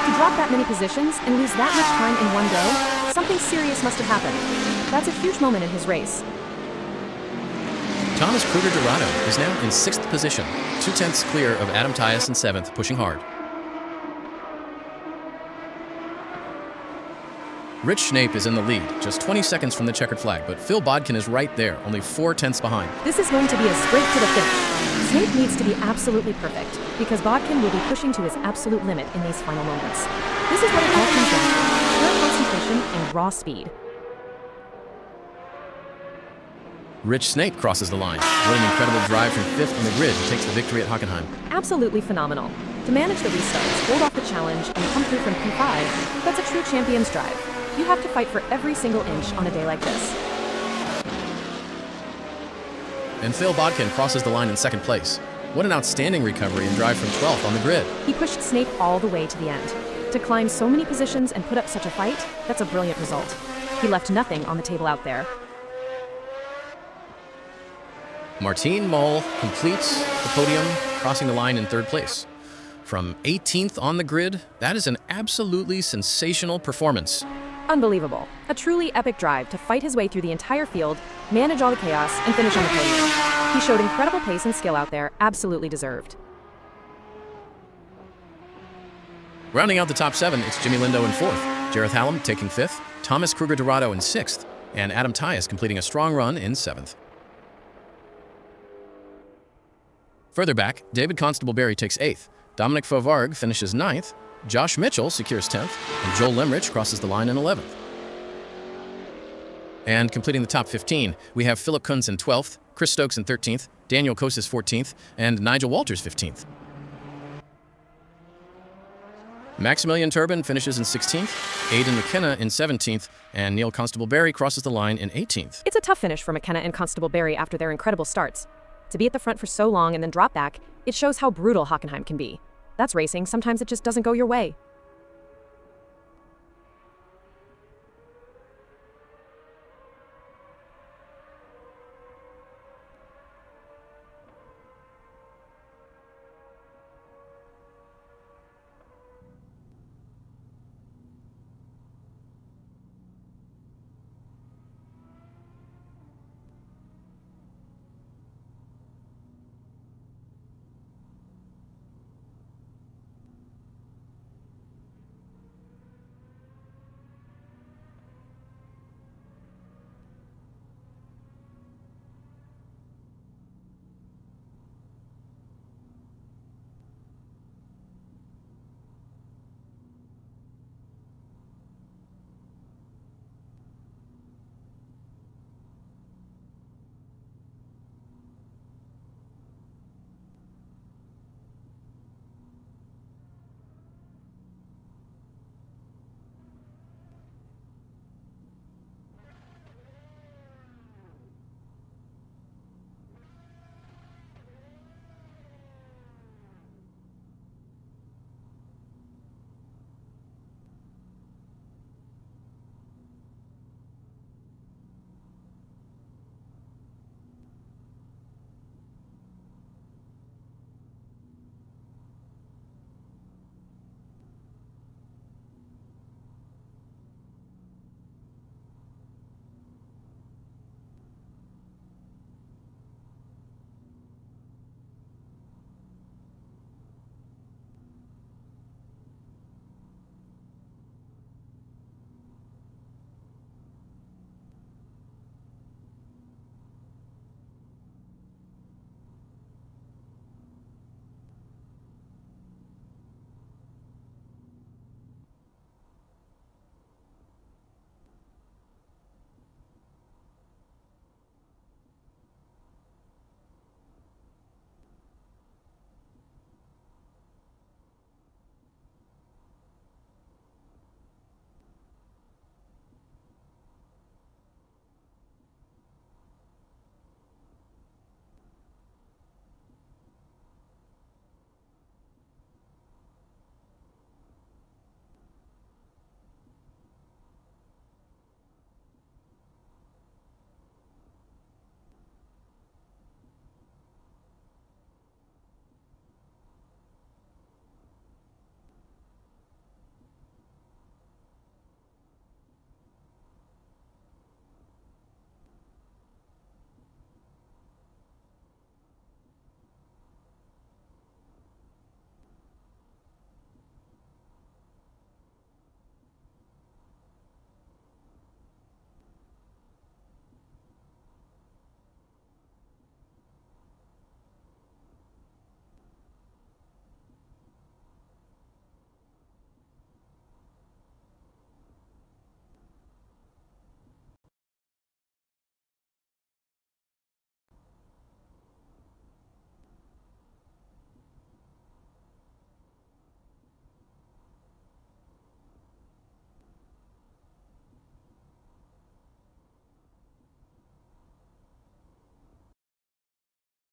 To drop that many positions and lose that much time in one go, something serious must have happened. That's a huge moment in his race. Thomas Kruger Dorado is now in 6th position, 2/10 clear of Adam Tyus in 7th, pushing hard. Rich Schnape is in the lead, just 20 seconds from the checkered flag, but Phil Bodkin is right there, only 4/10 behind. This is going to be a sprint to the finish. Snape needs to be absolutely perfect, because Bodkin will be pushing to his absolute limit in these final moments. This is what it all comes down to, pure concentration and raw speed. Rich Snape crosses the line. What an incredible drive from 5th on the grid and takes the victory at Hockenheim. Absolutely phenomenal. To manage the restarts, hold off the challenge, and come through from P5, that's a true champion's drive. You have to fight for every single inch on a day like this. And Phil Bodkin crosses the line in 2nd place. What an outstanding recovery and drive from 12th on the grid. He pushed Snape all the way to the end. To climb so many positions and put up such a fight, that's a brilliant result. He left nothing on the table out there. Martin Moll completes the podium, crossing the line in 3rd place. From 18th on the grid, that is an absolutely sensational performance. Unbelievable. A truly epic drive to fight his way through the entire field, manage all the chaos, and finish on the podium. He showed incredible pace and skill out there, absolutely deserved. Rounding out the top 7, it's Jimmy Lindo in 4th, Gareth Hallam taking 5th, Thomas Kruger Dorado in 6th, and Adam Tyus completing a strong run in 7th. Further back, David Constable-Berry takes 8th, Dominic Fauvargue finishes 9th, Josh Mitchell secures 10th, and Joel Lemrich crosses the line in 11th. And completing the top 15, we have Philip Kunz in 12th, Chris Stokes in 13th, Daniel Kosis 14th, and Nigel Walters 15th. Maximilian Turbin finishes in 16th, Aidan McKenna in 17th, and Neil Constable-Berry crosses the line in 18th. It's a tough finish for McKenna and Constable-Berry after their incredible starts. To be at the front for so long and then drop back, it shows how brutal Hockenheim can be. That's racing, sometimes it just doesn't go your way.